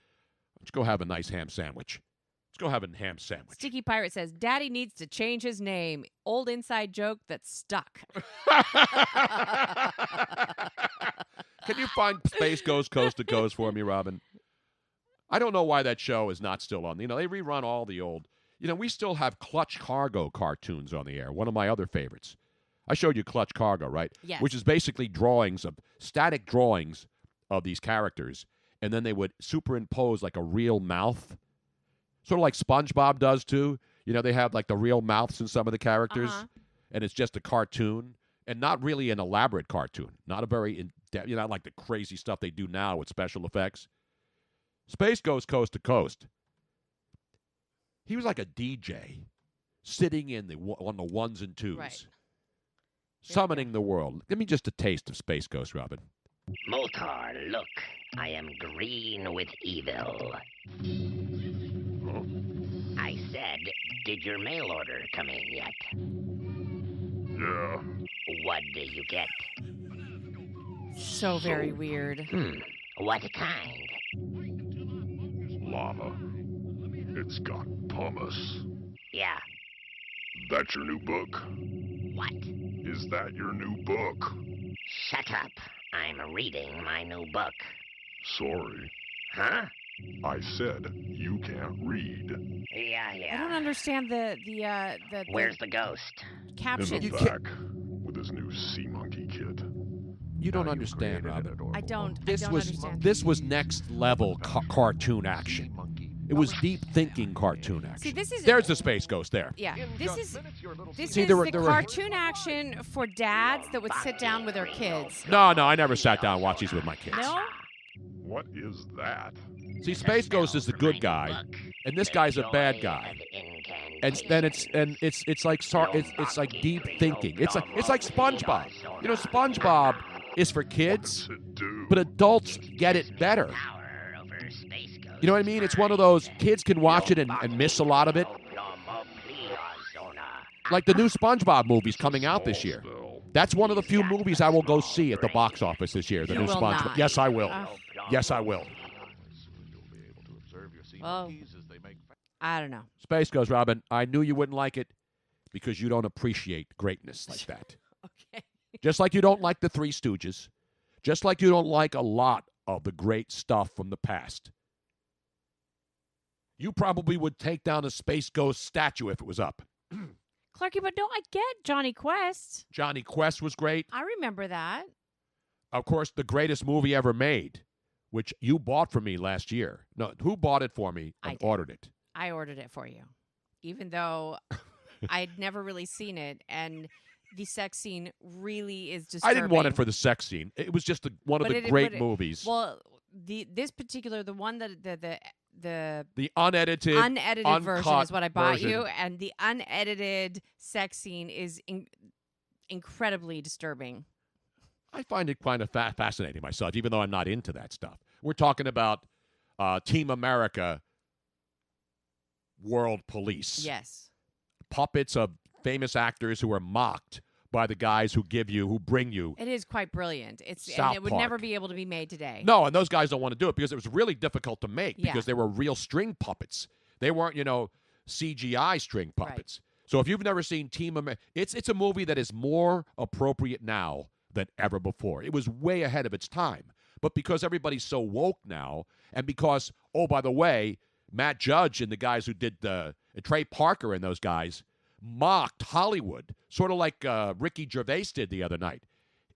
let's go have a nice ham sandwich. Let's go have a ham sandwich.
Sticky Pirate says, Daddy needs to change his name. Old inside joke that's stuck.
Can you find Space Ghost Coast to Coast for me, Robin? I don't know why that show is not still on. They rerun all the old. We still have Clutch Cargo cartoons on the air, one of my other favorites. I showed you Clutch Cargo, right?
Yes.
Which is basically static drawings of these characters, and then they would superimpose like a real mouth, sort of like SpongeBob does too. They have like the real mouths in some of the characters, and it's just a cartoon, and not really an elaborate cartoon, not a very in-depth, not like the crazy stuff they do now with special effects. Space Ghost Coast to Coast. He was like a DJ sitting on the ones and twos,
Right.
summoning the world. Give me just a taste of Space Ghost, Robin.
Moltar, look, I am green with evil. I said, did your mail order come in yet?
Yeah.
What do you get?
So very weird.
What kind?
Lava. It's got pumice.
Yeah.
That's your new book?
What?
Is that your new book?
Shut up. I'm reading my new book.
Sorry.
Huh?
I said you can't read.
Yeah.
I don't understand the
Where's the ghost?
caption.
In the back with his new sea monkey kit.
You don't understand, Robin.
I don't understand.
This was next level cartoon action. It was deep thinking cartoon action.
See, this is
There's the Space Ghost there.
Yeah, this is
See, there were-
cartoon action for dads that would sit down with their kids.
No, I never sat down and watched these with my kids.
No,
What is that?
See, Space Ghost is the good guy, and this guy's a bad guy. And then it's like deep thinking. It's like SpongeBob. SpongeBob is for kids, but adults get it better. You know what I mean? It's one of those kids can watch it and miss a lot of it. Like the new SpongeBob movie's coming out this year. That's one of the few movies I will go see at the box office this year. The
You
new
will
SpongeBob.
not.
Yes, I will. Yes, I will.
well, I don't know.
Space Ghost, Robin. I knew you wouldn't like it because you don't appreciate greatness like that.
Okay.
Just like you don't like the Three Stooges. Just like you don't like a lot of the great stuff from the past. You probably would take down a Space Ghost statue if it was up.
Clarky, but no, I get Johnny Quest.
Johnny Quest was great.
I remember that.
Of course, the greatest movie ever made, which you bought for me last year. No, who bought it for me and ordered it?
I ordered it for you, even though I'd never really seen it, and the sex scene really is disturbing.
I didn't want it for the sex scene. It was just one of the great movies.
Well, the one that the
unedited
version is what I bought
version.
you, and the unedited sex scene is incredibly disturbing.
I find it kind of fascinating myself, even though I'm not into that stuff. We're talking about Team America, World Police.
Yes.
Puppets of famous actors who are mocked by the guys who bring you.
It is quite brilliant. And
South
it would
Park.
never be able to be made today.
No, and those guys don't want to do it because it was really difficult to make
Yeah.
because they were real string puppets. They weren't, CGI string puppets. Right. So if you've never seen Team America, it's a movie that is more appropriate now than ever before. It was way ahead of its time. But because everybody's so woke now, and because, oh, by the way, Matt Judge and the guys who did Trey Parker and those guys mocked Hollywood, sort of like Ricky Gervais did the other night.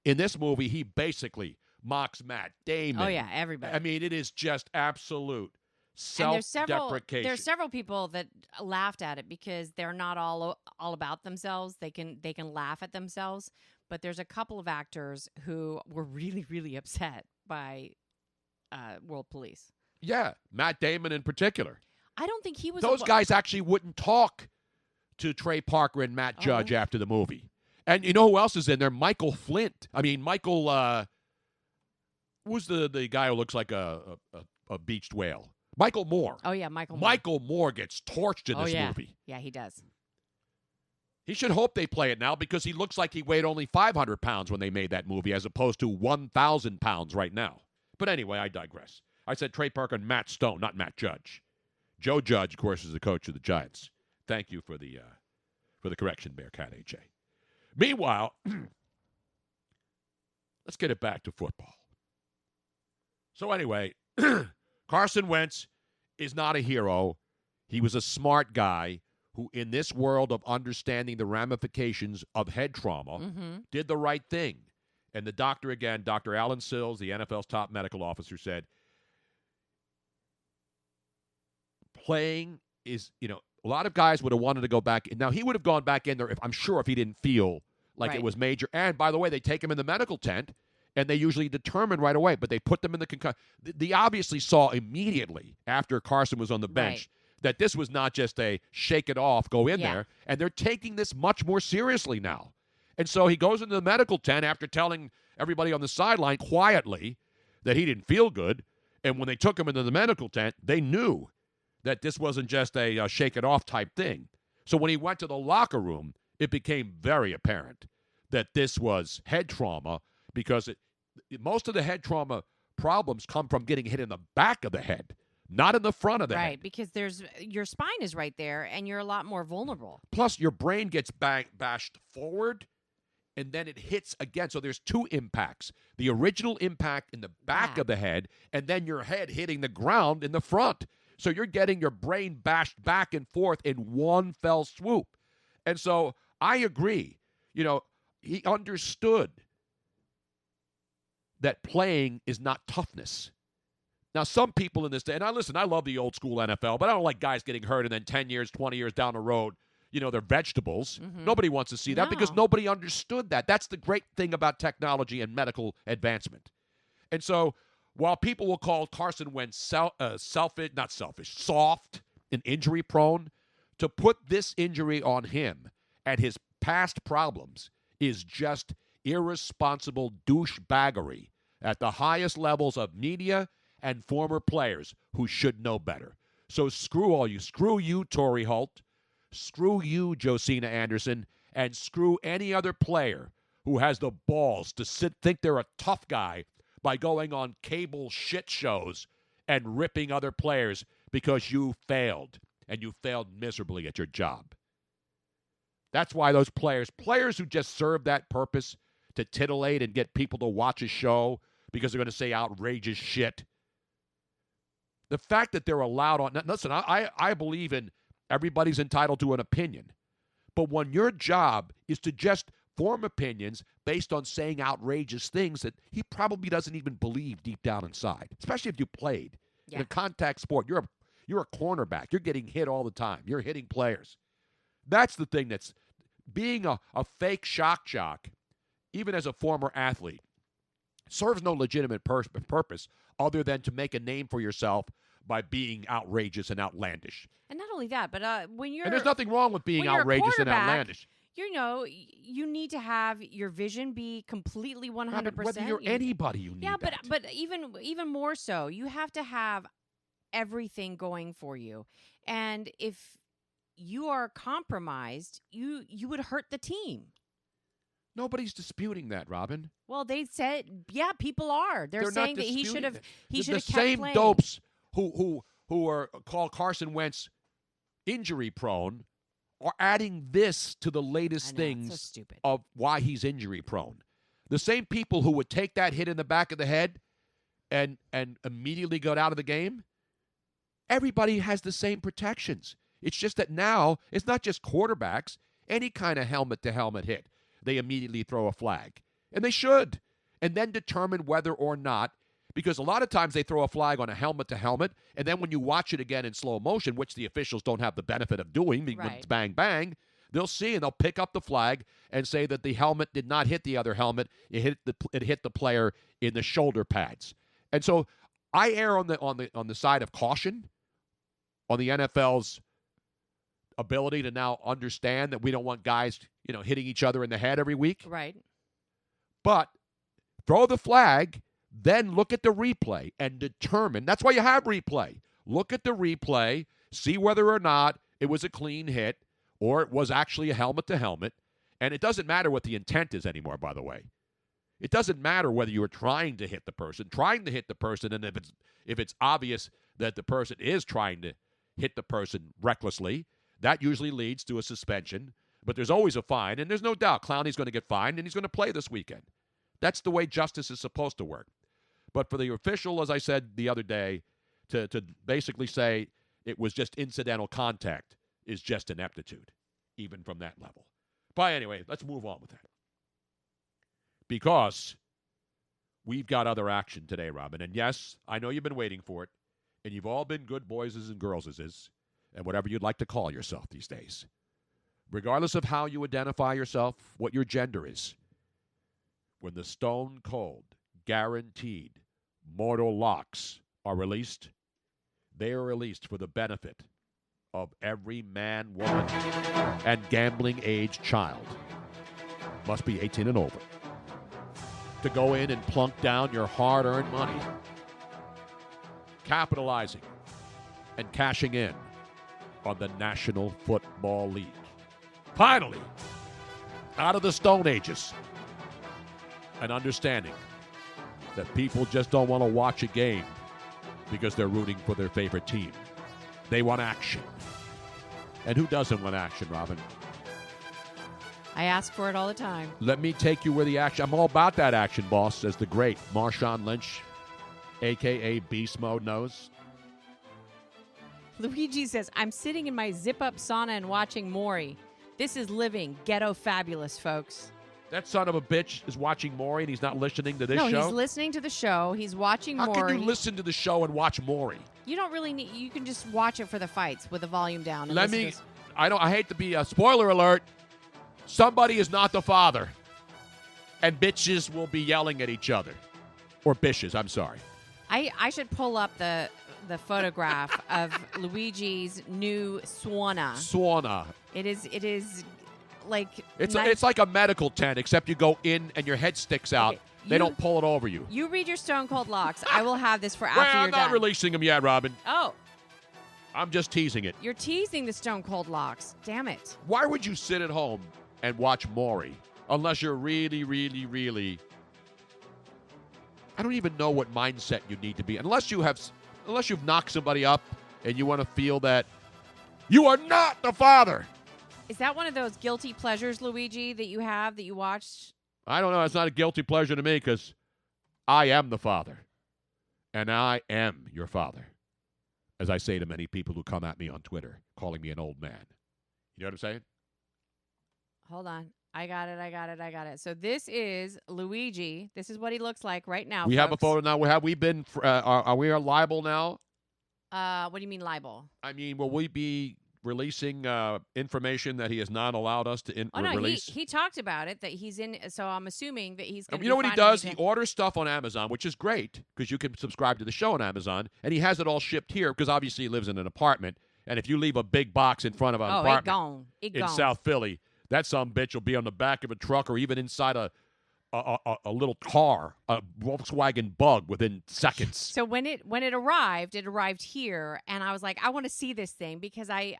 In this movie, he basically mocks Matt Damon.
Oh, yeah, everybody.
I mean, it is just absolute self-deprecation.
There's several people that laughed at it because they're not all about themselves. They can laugh at themselves, but there's a couple of actors who were really, really upset by World Police.
Yeah, Matt Damon in particular.
I don't think he was.
Those guys actually wouldn't talk to Trey Parker and Matt Judge after the movie. And you know who else is in there? Michael Flint. I mean, Michael, who's the guy who looks like a beached whale? Michael Moore.
Oh, yeah, Michael Moore.
Michael Moore gets torched in this movie.
Yeah, he does.
He should hope they play it now because he looks like he weighed only 500 pounds when they made that movie as opposed to 1,000 pounds right now. But anyway, I digress. I said Trey Parker and Matt Stone, not Matt Judge. Joe Judge, of course, is the coach of the Giants. Thank you for the correction, Bearcat AJ. Meanwhile, let's get it back to football. So anyway, Carson Wentz is not a hero. He was a smart guy who, in this world of understanding the ramifications of head trauma, did the right thing. And the doctor, again, Dr. Alan Sills, the NFL's top medical officer, said, playing is, a lot of guys would have wanted to go back. Now, he would have gone back in there, I'm sure, if he didn't feel like it was major. And, by the way, they take him in the medical tent, and they usually determine right away. But they put them in the concussion. They obviously saw immediately after Carson was on the bench that this was not just a shake it off, go in there. And they're taking this much more seriously now. And so he goes into the medical tent after telling everybody on the sideline quietly that he didn't feel good. And when they took him into the medical tent, they knew that this wasn't just a shake it off type thing. So when he went to the locker room, it became very apparent that this was head trauma because most of the head trauma problems come from getting hit in the back of the head, not in the front of the head.
Right, because your spine is right there, and you're a lot more vulnerable.
Plus, your brain gets bashed forward, and then it hits again. So there's two impacts. The original impact in the back of the head, and then your head hitting the ground in the front. So you're getting your brain bashed back and forth in one fell swoop. And so I agree. He understood that playing is not toughness. Now, some people in this day, and I love the old school NFL, but I don't like guys getting hurt and then 10 years, 20 years down the road, they're vegetables. Nobody wants to see that because nobody understood that. That's the great thing about technology and medical advancement. And so while people will call Carson Wentz soft and injury prone, to put this injury on him and his past problems is just irresponsible douchebaggery at the highest levels of media and former players who should know better. So screw all you. Screw you, Torrey Holt. Screw you, Josina Anderson. And screw any other player who has the balls to think they're a tough guy by going on cable shit shows and ripping other players because you failed, and you failed miserably at your job. That's why those players who just serve that purpose to titillate and get people to watch a show because they're going to say outrageous shit. The fact that they're allowed on... Listen, I believe in everybody's entitled to an opinion. But when your job is to just form opinions based on saying outrageous things that he probably doesn't even believe deep down inside, especially if you played in a contact sport. You're a cornerback. You're getting hit all the time. You're hitting players. That's the thing that's... Being a fake shock jock, even as a former athlete, serves no legitimate purpose other than to make a name for yourself by being outrageous and outlandish.
And not only that, but when you're...
And there's nothing wrong with being outrageous and outlandish.
You need to have your vision be completely 100%.
Whether you're anybody, you need that.
Yeah, but even more so, you have to have everything going for you. And if you are compromised, you would hurt the team.
Nobody's disputing that, Robin.
Well, they said, people are. They're saying that he should have kept playing.
The same dopes who are called Carson Wentz injury prone are adding this to the latest things of why he's injury prone. The same people who would take that hit in the back of the head and immediately go out of the game, everybody has the same protections. It's just that now it's not just quarterbacks. Any kind of helmet-to-helmet hit, they immediately throw a flag. And they should. And then determine whether or not, because a lot of times they throw a flag on a helmet-to-helmet, and then when you watch it again in slow motion, which the officials don't have the benefit of doing, when it's bang, bang, they'll see and they'll pick up the flag and say that the helmet did not hit the other helmet. It hit the player in the shoulder pads. And so I err on the side of caution on the NFL's ability to now understand that we don't want guys, hitting each other in the head every week.
Right.
But throw the flag, then look at the replay and determine. That's why you have replay. look at the replay, see whether or not it was a clean hit or it was actually a helmet-to-helmet. And it doesn't matter what the intent is anymore, by the way. It doesn't matter whether you were trying to hit the person. Trying to hit the person, and if it's obvious that the person is trying to hit the person recklessly, that usually leads to a suspension. But there's always a fine, and there's no doubt Clowney's going to get fined, and he's going to play this weekend. That's the way justice is supposed to work. But for the official, as I said the other day, to basically say it was just incidental contact is just ineptitude, even from that level. But anyway, let's move on with that. Because we've got other action today, Robin. And yes, I know you've been waiting for it, and you've all been good boyses and girlses, and whatever you'd like to call yourself these days. Regardless of how you identify yourself, what your gender is, when the stone cold, guaranteed, mortal locks are released, they are released for the benefit of every man, woman, and gambling-age child. Must be 18 and over. To go in and plunk down your hard-earned money, capitalizing and cashing in on the National Football League. Finally, out of the Stone Ages, an understanding that people just don't want to watch a game because they're rooting for their favorite team. They want action. And who doesn't want action, Robin?
I ask for it all the time.
Let me take you where the action. I'm all about that action, boss, as the great Marshawn Lynch, a.k.a. Beast Mode, knows.
Luigi says, I'm sitting in my zip-up sauna and watching Maury. This is living ghetto fabulous, folks.
That son of a bitch is watching Maury and he's not listening to this show?
No, he's listening to the show. He's watching Maury.
How can you listen to the show and watch Maury?
You don't really need. You can just watch it for the fights with the volume down. And
I hate to be a spoiler alert. Somebody is not the father. And bitches will be yelling at each other. Or bishes, I'm sorry.
I should pull up the photograph of Luigi's new sauna.
Sauna.
It is like
it's like a medical tent, except you go in and your head sticks out. Okay, they don't pull it over you.
You read your Stone Cold Locks. I will have this for after you're done.
I'm not releasing them yet, Robin.
Oh.
I'm just teasing it.
You're teasing the Stone Cold Locks. Damn it.
Why would you sit at home and watch Maury unless you're really, really, really... I don't even know what mindset you need to be. Unless you've knocked somebody up and you want to feel that you are not the father.
Is that one of those guilty pleasures, Luigi, that you have, that you watched?
I don't know. It's not a guilty pleasure to me because I am the father. And I am your father. As I say to many people who come at me on Twitter, calling me an old man. You know what I'm saying?
Hold on. I got it. So this is Luigi. This is what he looks like right now,
We
folks.
have a photo now. Have we been, are we liable now?
What do you mean libel?
I mean, will we be releasing information that he has not allowed us to release?
He talked about it, that he's in, so I'm assuming that he's going to
You know what he does? He orders stuff on Amazon, which is great because you can subscribe to the show on Amazon, and he has it all shipped here because obviously he lives in an apartment, and if you leave a big box in front of an apartment in South Philly, that some bitch will be on the back of a truck or even inside a little car, a Volkswagen Bug within seconds.
So when it arrived here, and I was like, I want to see this thing because I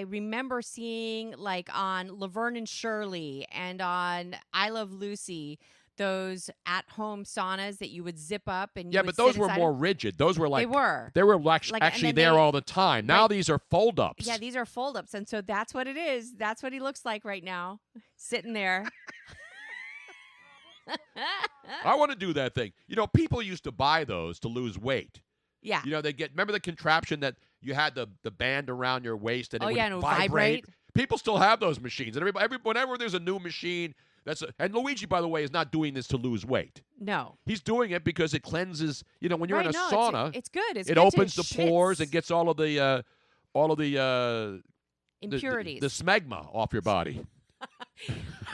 remember seeing like on Laverne and Shirley and on I Love Lucy those at-home saunas that you would zip up and you would
but those
sit
were
inside
more rigid. Those were like
they were
actually there all the time. Now these are fold-ups.
Yeah, these are fold-ups, and so that's what it is. That's what he looks like right now, sitting there.
I want to do that thing. You know, people used to buy those to lose weight.
Yeah.
You know, remember the contraption that you had the band around your waist and it would
vibrate?
People still have those machines. And whenever there's a new machine, and Luigi, by the way, is not doing this to lose weight.
No.
He's doing it because it cleanses, you know, when you're in a sauna.
It's good.
It opens the pores and gets all of the
impurities.
The smegma off your body.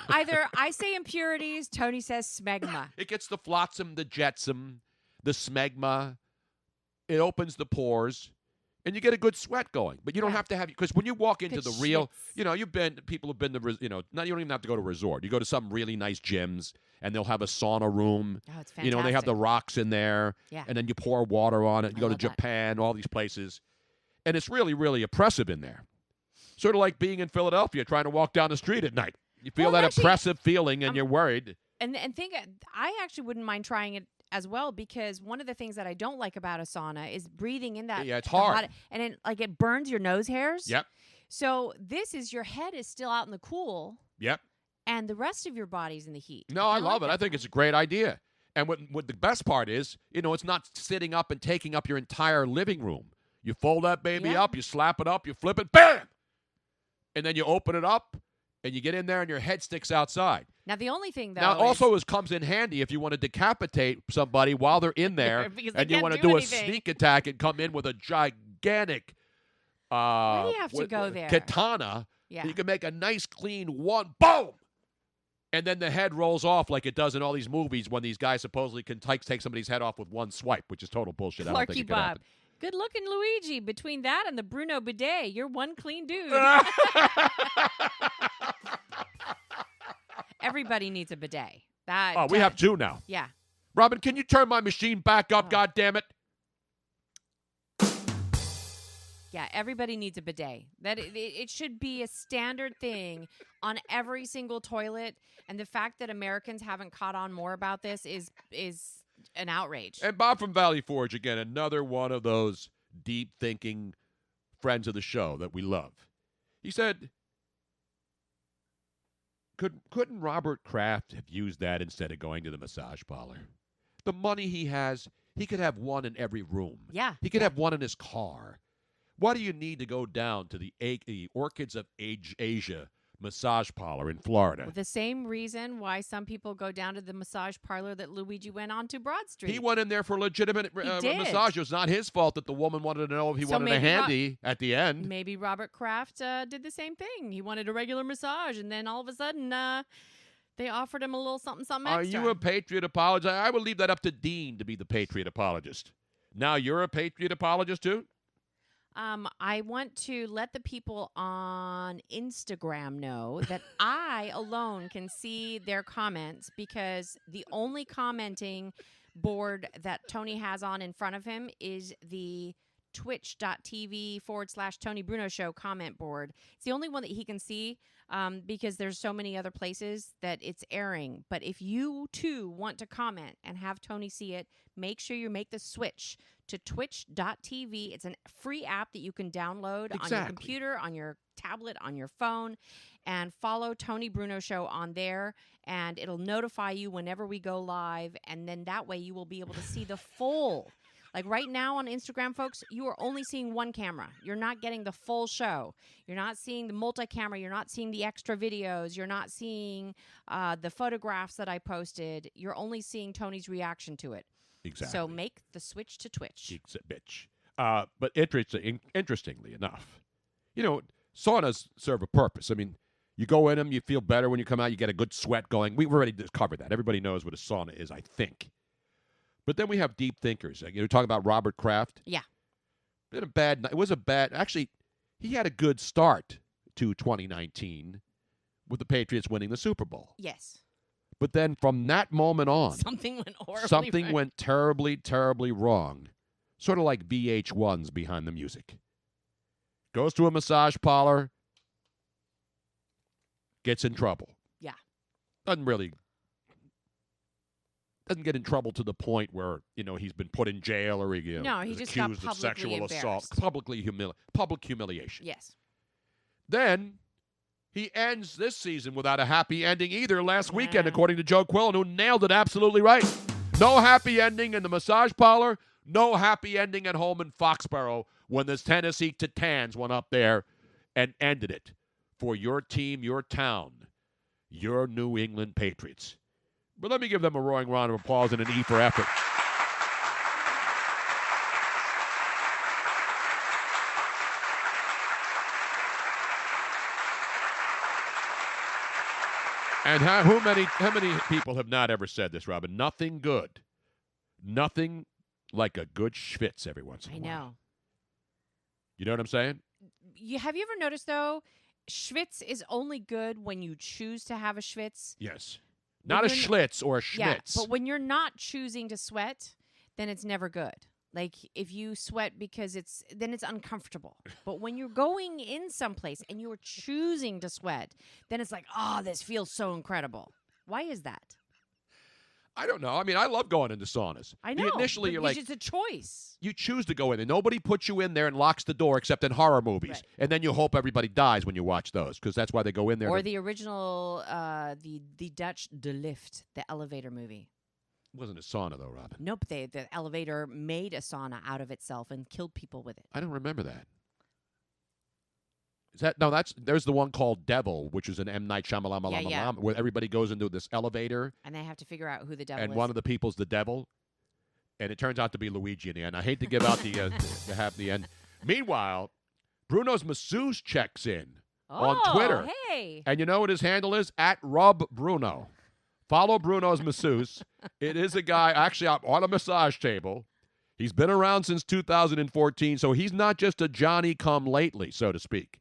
Either I say impurities, Tony says smegma.
It gets the flotsam, the jetsam, the smegma. It opens the pores, and you get a good sweat going. But you don't have to have, because when you walk into the real, you know, people have been to, you know, you don't even have to go to a resort. You go to some really nice gyms, and they'll have a sauna room.
Oh, it's fantastic.
You know, they have the rocks in there.
Yeah.
And then you pour water on it. You go to Japan, all these places. And it's really, really oppressive in there. Sort of like being in Philadelphia trying to walk down the street at night. You feel that actually, oppressive feeling, and you're worried.
And think, I actually wouldn't mind trying it as well, because one of the things that I don't like about a sauna is breathing in that.
Yeah, it's hard.
And it burns your nose hairs.
Yep.
So this is, your head is still out in the cool.
Yep.
And the rest of your body's in the heat.
No, I love it. I think it's a great idea. And what the best part is, it's not sitting up and taking up your entire living room. You fold that baby up, you slap it up, you flip it, bam! And then you open it up, and you get in there, and your head sticks outside.
Now, the only thing, though,
also comes in handy if you want to decapitate somebody while they're in there, and you want to do a sneak attack and come in with a gigantic
why do you have to go there?
Katana.
Yeah.
You can make a nice, clean one, boom! And then the head rolls off like it does in all these movies when these guys supposedly can take somebody's head off with one swipe, which is total bullshit. I don't think it could happen.
Good-looking Luigi. Between that and the Bruno bidet, you're one clean dude. Everybody needs a bidet.
We have two now.
Yeah.
Robin, can you turn my machine back up, goddammit?
Yeah, everybody needs a bidet. It should be a standard thing on every single toilet. And the fact that Americans haven't caught on more about this is an outrage.
And Bob from Valley Forge, again, another one of those deep-thinking friends of the show that we love. He said, couldn't Robert Kraft have used that instead of going to the massage parlor? The money he has, he could have one in every room.
Yeah.
He could have one in his car. Why do you need to go down to the Orchids of Asia massage parlor in Florida?
The same reason why some people go down to the massage parlor that Luigi went on to Broad Street.
He went in there for a legitimate massage. It was not his fault that the woman wanted to know if he wanted a handy at the end.
Maybe Robert Kraft did the same thing. He wanted a regular massage, and then all of a sudden they offered him a little something extra.
Are you a patriot apologist? I would leave that up to Dean to be the patriot apologist. Now you're a patriot apologist too?
I want to let the people on Instagram know that I alone can see their comments, because the only commenting board that Tony has on in front of him is the twitch.tv/Tony Bruno Show comment board. It's the only one that he can see, because there's so many other places that it's airing. But if you too want to comment and have Tony see it, make sure you make the switch to twitch.tv. It's a free app that you can download on your computer, on your tablet, on your phone, and follow Tony Bruno Show on there, and it'll notify you whenever we go live, and then that way you will be able to see the full. Like right now on Instagram, folks, you are only seeing one camera. You're not getting the full show. You're not seeing the multi-camera. You're not seeing the extra videos. You're not seeing the photographs that I posted. You're only seeing Tony's reaction to it.
Exactly.
So make the switch to Twitch.
Bitch. But interestingly enough, saunas serve a purpose. I mean, you go in them, you feel better when you come out, you get a good sweat going. We've already covered that. Everybody knows what a sauna is, I think. But then we have deep thinkers. Talk about Robert Kraft.
Yeah.
It was a bad. Actually, he had a good start to 2019 with the Patriots winning the Super Bowl.
Yes.
But then from that moment on,
something went horribly
Something
wrong.
went terribly, terribly wrong. Sort of like VH1's Behind the Music. Goes to a massage parlor, gets in trouble.
Yeah.
Doesn't get in trouble to the point where, he's been put in jail or
he just
accused
got
of sexual assault. Public humiliation.
Yes.
Then he ends this season without a happy ending either last weekend, according to Joe Quillen, who nailed it absolutely right. No happy ending in the massage parlor. No happy ending at home in Foxborough when the Tennessee Titans went up there and ended it for your team, your town, your New England Patriots. But let me give them a roaring round of applause and an E for effort. And how many people have not ever said this, Robin? Nothing good. Nothing like a good schwitz every once in a while.
I know.
You know what I'm saying?
Have you ever noticed, though, schwitz is only good when you choose to have a schwitz?
Yes. Not a schlitz or a schwitz.
Yeah, but when you're not choosing to sweat, then it's never good. Like if you sweat because it's uncomfortable. But when you're going in someplace and you're choosing to sweat, then it's like, oh, this feels so incredible. Why is that?
I don't know. I mean, I love going into saunas.
I know.
Initially, you're like,
it's a choice.
You choose to go in there. Nobody puts you in there and locks the door except in horror movies.
Right.
And then you hope everybody dies when you watch those because that's why they go in there.
Or the original, the Dutch De Lift, the elevator movie.
It wasn't a sauna, though, Robin.
Nope. The elevator made a sauna out of itself and killed people with it.
I don't remember that. There's the one called Devil, which is an M. Night Shyamalan, where everybody goes into this elevator.
And they have to figure out who the devil is.
And one of the people's the devil. And it turns out to be Luigi in the end. I hate to give out the happy end. Meanwhile, Bruno's masseuse checks in on Twitter.
Hey.
And you know what his handle is? @RubBruno. Follow Bruno's masseuse. It is a guy actually on a massage table. He's been around since 2014, so he's not just a Johnny-come-lately, so to speak.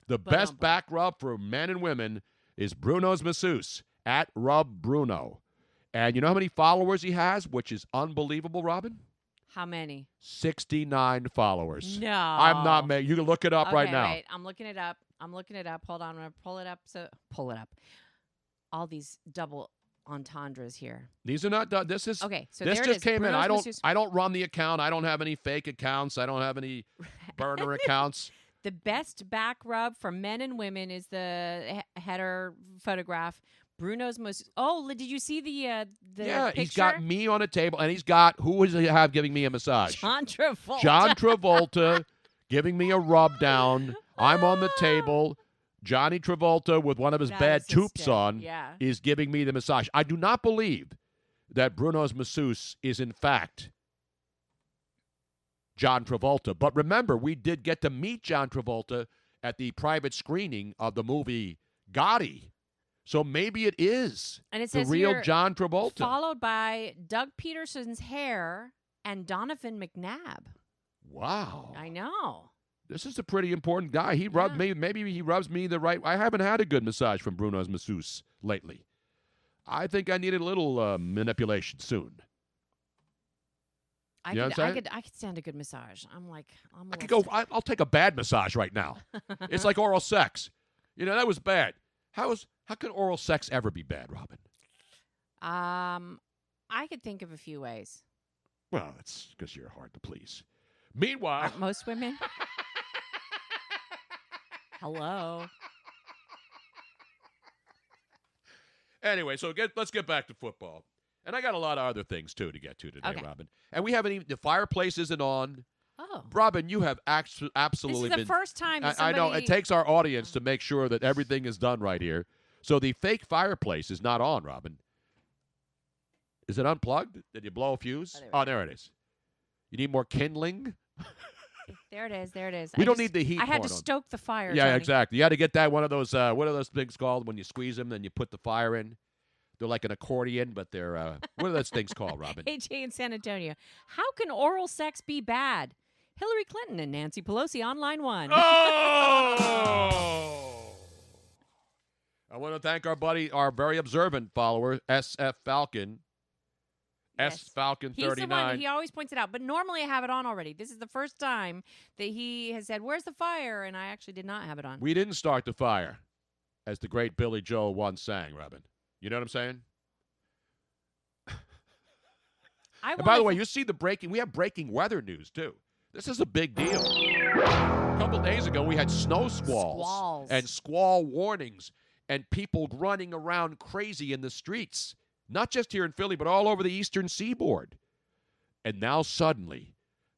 The best back rub for men and women is Bruno's masseuse @RubBruno. And you know how many followers he has, which is unbelievable, Robin?
How many?
69 followers.
No.
I'm not making. You can look it up right now.
Wait. I'm looking it up. Hold on. I'm going to pull it up. Pull it up. All these double entendres here.
These are not done. This is
okay. So
this
there
just
it is.
came
Bruno's
in.
masseuse.
I don't run the account. I don't have any fake accounts. I don't have any burner accounts.
The best back rub for men and women is the header photograph. Bruno's most. Oh, did you see the
Yeah,
picture?
he's got me on a table, and he's got who does he have giving me a massage?
John Travolta.
John Travolta giving me a rub down. I'm on the table. Johnny Travolta with one of his bad tubes on is giving me the massage. I do not believe that Bruno's masseuse is in fact John Travolta. But remember, we did get to meet John Travolta at the private screening of the movie Gotti. So maybe it is
and it
the
says
real
here,
John Travolta.
Followed by Doug Peterson's hair and Donovan McNabb.
Wow.
I know.
This is a pretty important guy. He rubbed me. Maybe he rubs me the right. I haven't had a good massage from Bruno's masseuse lately. I think I needed a little manipulation soon.
I could stand a good massage. I could
go. I'll take a bad massage right now. It's like oral sex. You know, that was bad. How can oral sex ever be bad, Robin?
I could think of a few ways.
Well, it's because you're hard to please. Meanwhile,
aren't most women. Hello.
Anyway, so let's get back to football. And I got a lot of other things, too, to get to today, Robin. And we haven't even, the fireplace isn't on.
Oh.
Robin, you have absolutely
been. This is the first time that somebody...
I know. It takes our audience to make sure that everything is done right here. So the fake fireplace is not on, Robin. Is it unplugged? Did you blow a fuse? Oh, there it is. You need more kindling?
There it is.
We don't need the heat.
I had to stoke the fire.
Yeah,
Tony.
exactly. You had to get that one of those. What are those things called when you squeeze them? Then you put the fire in. They're like an accordion, but they're what are those things called, Robin?
AJ in San Antonio. How can oral sex be bad? Hillary Clinton and Nancy Pelosi on line one.
Oh! I want to thank our very observant follower, SF Falcon.
Yes.
S Falcon 39.
He's the one. He always points it out. But normally I have it on already. This is the first time that he has said, "Where's the fire?" And I actually did not have it on.
We didn't start the fire, as the great Billy Joel once sang, Robin. You know what I'm saying? And by the way, you see the breaking. We have breaking weather news too. This is a big deal. A couple days ago, we had snow squalls and squall warnings, and people running around crazy in the streets. Not just here in Philly, but all over the eastern seaboard. And now suddenly,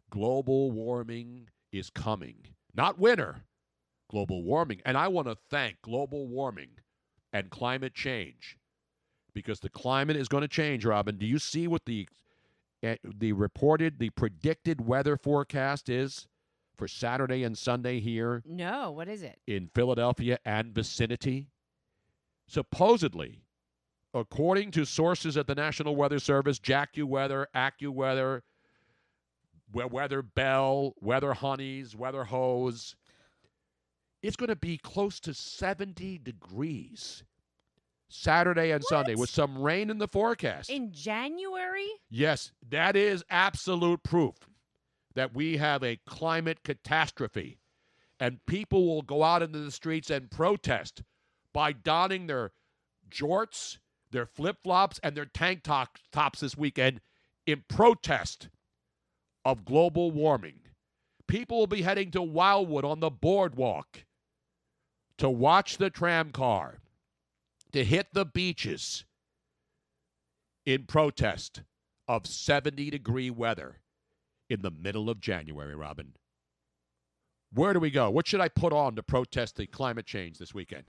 global warming is coming. Not winter, global warming. And I want to thank global warming and climate change because the climate is going to change, Robin. Do you see what the predicted weather forecast is for Saturday and Sunday here?
No, what is it?
In Philadelphia and vicinity? Supposedly, according to sources at the National Weather Service, JACUWeather, AccuWeather, Weather Bell, Weather Honeys, Weather Hose, it's going to be close to 70 degrees Saturday and Sunday with some rain in the forecast.
In January?
Yes, that is absolute proof. that we have a climate catastrophe and people will go out into the streets and protest by donning their jorts, their flip-flops, and their tank tops this weekend in protest of global warming. People will be heading to Wildwood on the boardwalk to watch the tram car, to hit the beaches in protest of 70-degree weather in the middle of January, Robin. Where do we go? What should I put on to protest the climate change this weekend?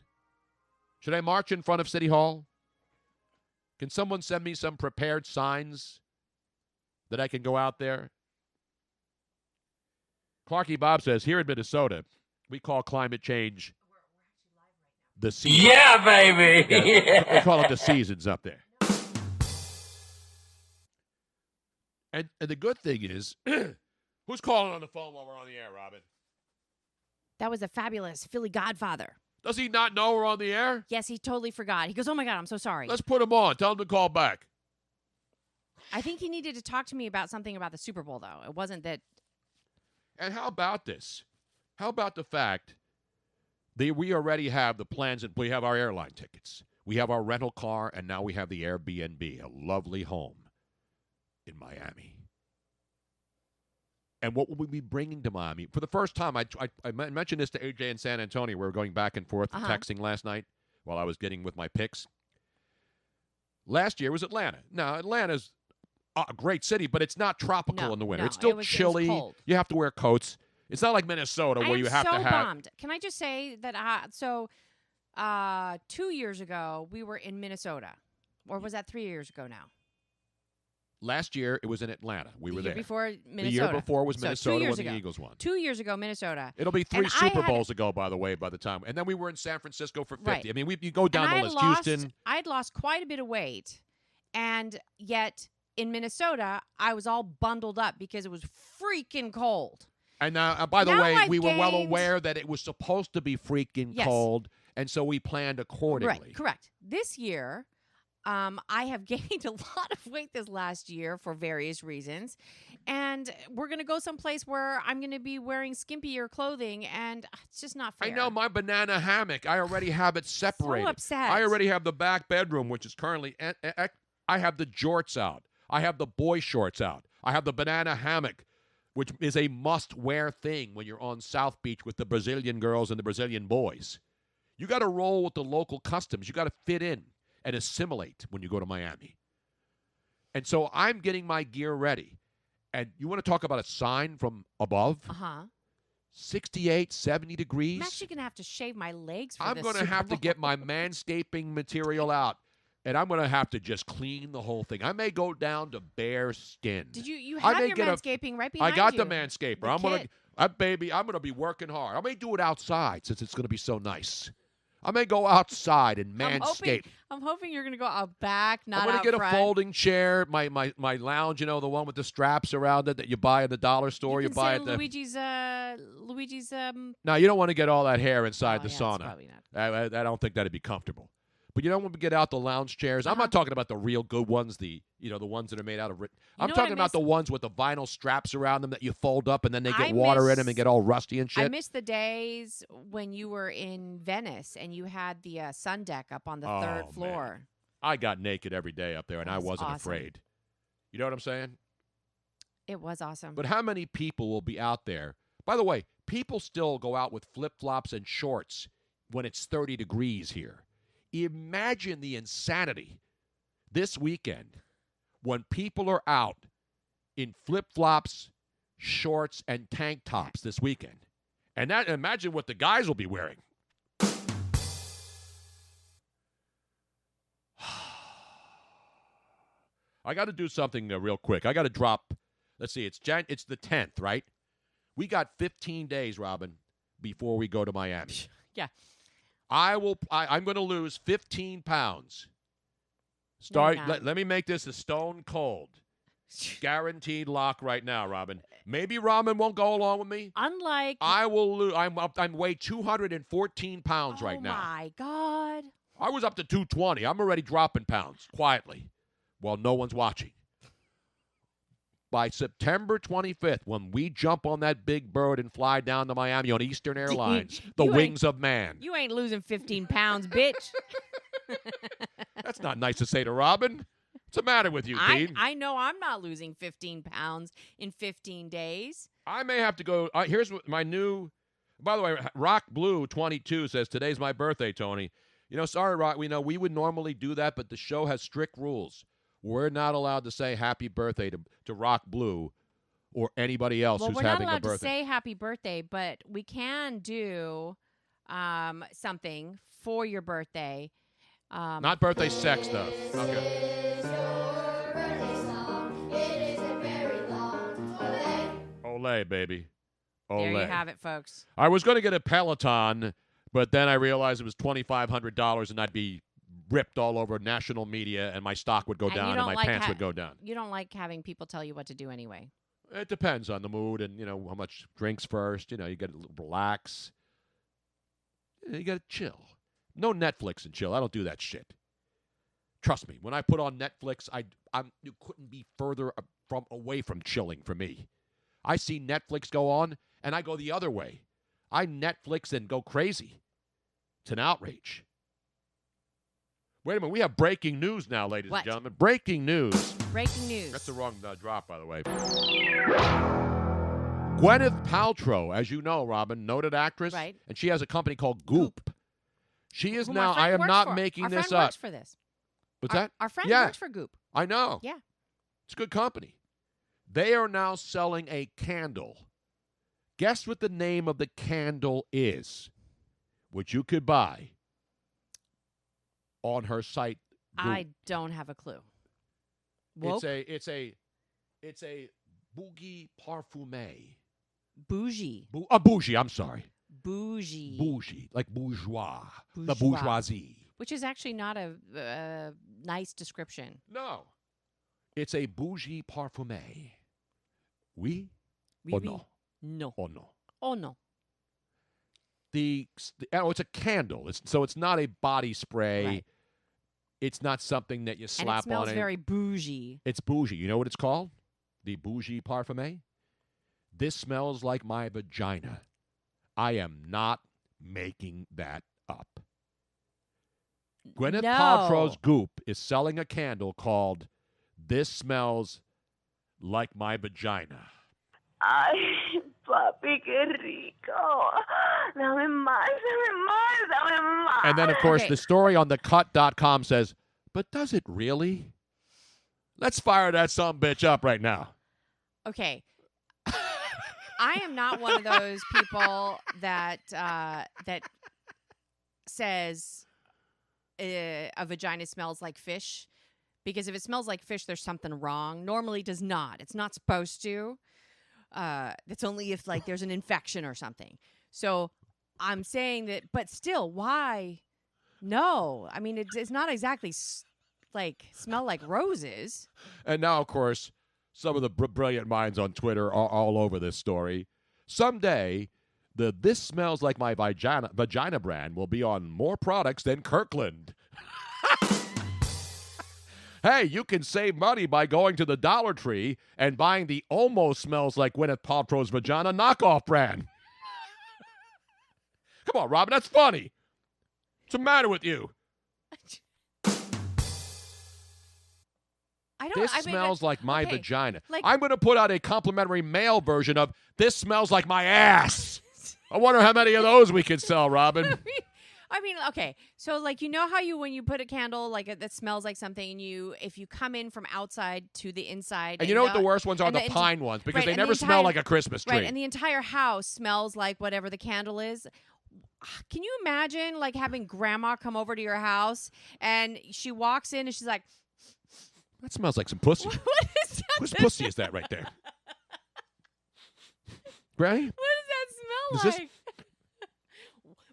Should I march in front of City Hall? Can someone send me some prepared signs that I can go out there? Clarky Bob says, here in Minnesota, we call climate change the seasons.
Yeah, baby.
Yeah, we call it the seasons up there. And the good thing is, who's calling on the phone while we're on the air, Robin?
That was a fabulous Philly Godfather.
Does he not know we're on the air?
Yes, he totally forgot. He goes, oh, my God, I'm so sorry.
Let's put him on. Tell him to call back.
I think he needed to talk to me about something about the Super Bowl, though. It wasn't that.
And how about this? How about the fact that we already have the plans, and we have our airline tickets. We have our rental car, and now we have the Airbnb, a lovely home in Miami. And what will we be bringing to Miami? For the first time, I mentioned this to AJ in San Antonio. We were going back and forth texting last night while I was getting with my picks. Last year was Atlanta. Now, Atlanta's a great city, but it's not tropical in the winter. It's still chilly.
It was cold.
You have to wear coats. It's not like Minnesota where you have to have.
Bummed. Can I just say that? 2 years ago we were in Minnesota, or was that 3 years ago now?
Last year it was in Atlanta. We were there.
Before Minnesota.
The year before was Minnesota when the
ago.
Eagles won.
2 years ago, Minnesota.
It'll be three Super Bowls ago, by the way, by the time. And then we were in San Francisco for 50.
Right.
I mean, you go down the list. Houston.
I had lost quite a bit of weight, and yet in Minnesota I was all bundled up because it was freaking cold.
And by the way, we were well aware that it was supposed to be freaking cold, and so we planned accordingly.
Right, correct. This year, I have gained a lot of weight this last year for various reasons, and we're going to go someplace where I'm going to be wearing skimpier clothing, and it's just not fair.
I know my banana hammock. I already have it separated.
So upset.
I already have the back bedroom, which is currently. I have the jorts out. I have the boy shorts out. I have the banana hammock, which is a must-wear thing when you're on South Beach with the Brazilian girls and the Brazilian boys. You got to roll with the local customs. You got to fit in and assimilate when you go to Miami. And so I'm getting my gear ready. And you want to talk about a sign from above? 68, 70 degrees.
I'm actually going to have to shave my legs for
I'm
this
going to
Super
have to
Bowl.
get my manscaping material out. And I'm going to have to just clean the whole thing. I may go down to bare skin.
Did you have your manscaping right behind
you? I got
you?
the manscaper. I'm going to be working hard. I may do it outside since it's going to be so nice. I may go outside and manscape.
I'm hoping you're going to go out back, not
I'm
out
going to get
front.
a folding chair, my lounge, the one with the straps around it that you buy at the dollar store.
You
buy
can
at the
Luigi's.
No, you don't want to get all that hair inside the
yeah,
sauna.
probably not.
I don't think that'd be comfortable. But you don't want to get out the lounge chairs. I'm not talking about the real good ones, the ones that are made out of. I'm talking about the ones with the vinyl straps around them that you fold up and then they get water in them and get all rusty and shit.
I miss the days when you were in Venice and you had the sun deck up on the third floor.
Man. I got naked every day up there and I wasn't afraid. You know what I'm saying?
It was awesome.
But how many people will be out there? By the way, people still go out with flip-flops and shorts when it's 30 degrees here. Imagine the insanity this weekend when people are out in flip-flops, shorts, and tank tops this weekend. And imagine what the guys will be wearing. I got to do something real quick. I got to drop, let's see, it's the 10th, right? We got 15 days, Robin, before we go to Miami.
Yeah.
I'm going to lose 15 pounds. Let me make this a stone cold, guaranteed lock right now, Robin. Maybe Robin won't go along with me. I will lose. I'm weigh 214 pounds right now.
Oh my God!
I was up to 220. I'm already dropping pounds quietly, while no one's watching. by September 25th, when we jump on that big bird and fly down to Miami on Eastern Airlines, the wings of man.
You ain't losing 15 pounds, bitch.
That's not nice to say to Robin. What's the matter with you, Dean?
I know I'm not losing 15 pounds in 15 days.
I may have to go. Here's my new. By the way, Rock Blue 22 says, today's my birthday, Tony. Sorry, Rock. We know we would normally do that, but the show has strict rules. We're not allowed to say happy birthday to Rock Blue or anybody else who's having a birthday.
We're not allowed to say happy birthday, but we can do something for your birthday.
Not birthday sex, though. Okay. Olé, baby. Olé.
There you have it, folks.
I was going to get a Peloton, but then I realized it was $2,500 and I'd be ripped all over national media and my stock would go down and my pants would go down.
You don't like having people tell you what to do anyway.
It depends on the mood and, how much drinks first. You got to relax. You got to chill. No Netflix and chill. I don't do that shit. Trust me. When I put on Netflix, you couldn't be further away from chilling for me. I see Netflix go on, and I go the other way. I Netflix and go crazy. It's an outrage. Wait a minute. We have breaking news now, ladies and gentlemen. Breaking news.
Breaking news.
That's the wrong drop, by the way. Gwyneth Paltrow, as you know, Robin, noted actress.
Right.
And she has a company called Goop. She is now, I am not making this up.
Our friend works for this.
What's that?
Our friend works for Goop.
I know.
Yeah.
It's a good company. They are now selling a candle. Guess what the name of the candle is, which you could buy on her site. Goop.
I don't have a clue. Woke?
It's a bougie parfumé.
Bougie.
Bougie, I'm sorry.
Bougie.
Bougie, like bourgeois. The bourgeoisie.
Which is actually not a nice description.
No. It's a bougie parfumé. Oui?
Or
no?
No.
Or no?
Oh, no.
It's a candle. So it's not a body spray.
Right.
It's not something that you slap on.
And it smells very bougie.
It's bougie. You know what it's called? The bougie parfumé? This smells like my vagina. I am not making that up. Gwyneth Paltrow's Goop is selling a candle called This Smells Like My Vagina.
Ay, papi, qué rico. Dame más, dame más.
And then, of course, the story on thecut.com says, but does it really? Let's fire that sumbitch up right now.
Okay. I am not one of those people that says a vagina smells like fish. Because if it smells like fish, there's something wrong. Normally it does not. It's not supposed to. It's only if there's an infection or something. So I'm saying that, but still, why? No. I mean, it's not exactly smell like roses.
And now, of course, some of the brilliant minds on Twitter are all over this story. Someday, the This Smells Like My Vagina brand will be on more products than Kirkland. Hey, you can save money by going to the Dollar Tree and buying the Almost Smells Like Gwyneth Paltrow's Vagina knockoff brand. Come on, Robin, that's funny. What's the matter with you? This smells like my vagina. I'm going to put out a complimentary male version of This Smells Like My Ass. I wonder how many of those we could sell, Robin.
I mean, okay. So, you know how when you put a candle, that smells like something, and if you come in from outside to the inside.
And you know what the worst ones are? The pine ones, because they never smell like a Christmas tree.
Right, and the entire house smells like whatever the candle is. Can you imagine, having grandma come over to your house, and she walks in, and she's like,
that smells like some pussy.
What is that?
Whose pussy is that right there? Right?
What does that smell like?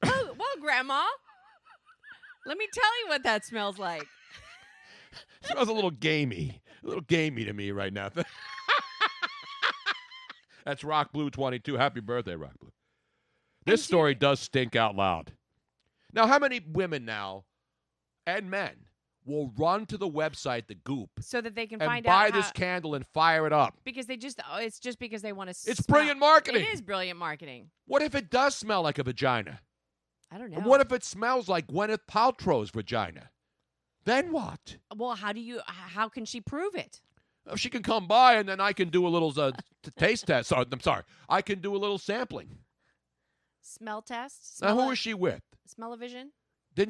Well, Grandma, let me tell you what that smells like.
It smells a little gamey. A little gamey to me right now. That's Rock Blue 22. Happy birthday, Rock Blue. This story does stink out loud. Now, how many women now and men will run to the website, the Goop,
so that they can
and
find
buy
out
this candle and fire it up.
because it's just because they want to.
It's brilliant marketing.
It is brilliant marketing.
What if it does smell like a vagina?
I don't know.
And what if it smells like Gwyneth Paltrow's vagina? Then what?
Well, how can she prove it?
She can come by, and then I can do a little taste test. Sorry, I'm sorry. I can do a little sampling.
Smell test?
Now, who is she with?
Smell-o-vision?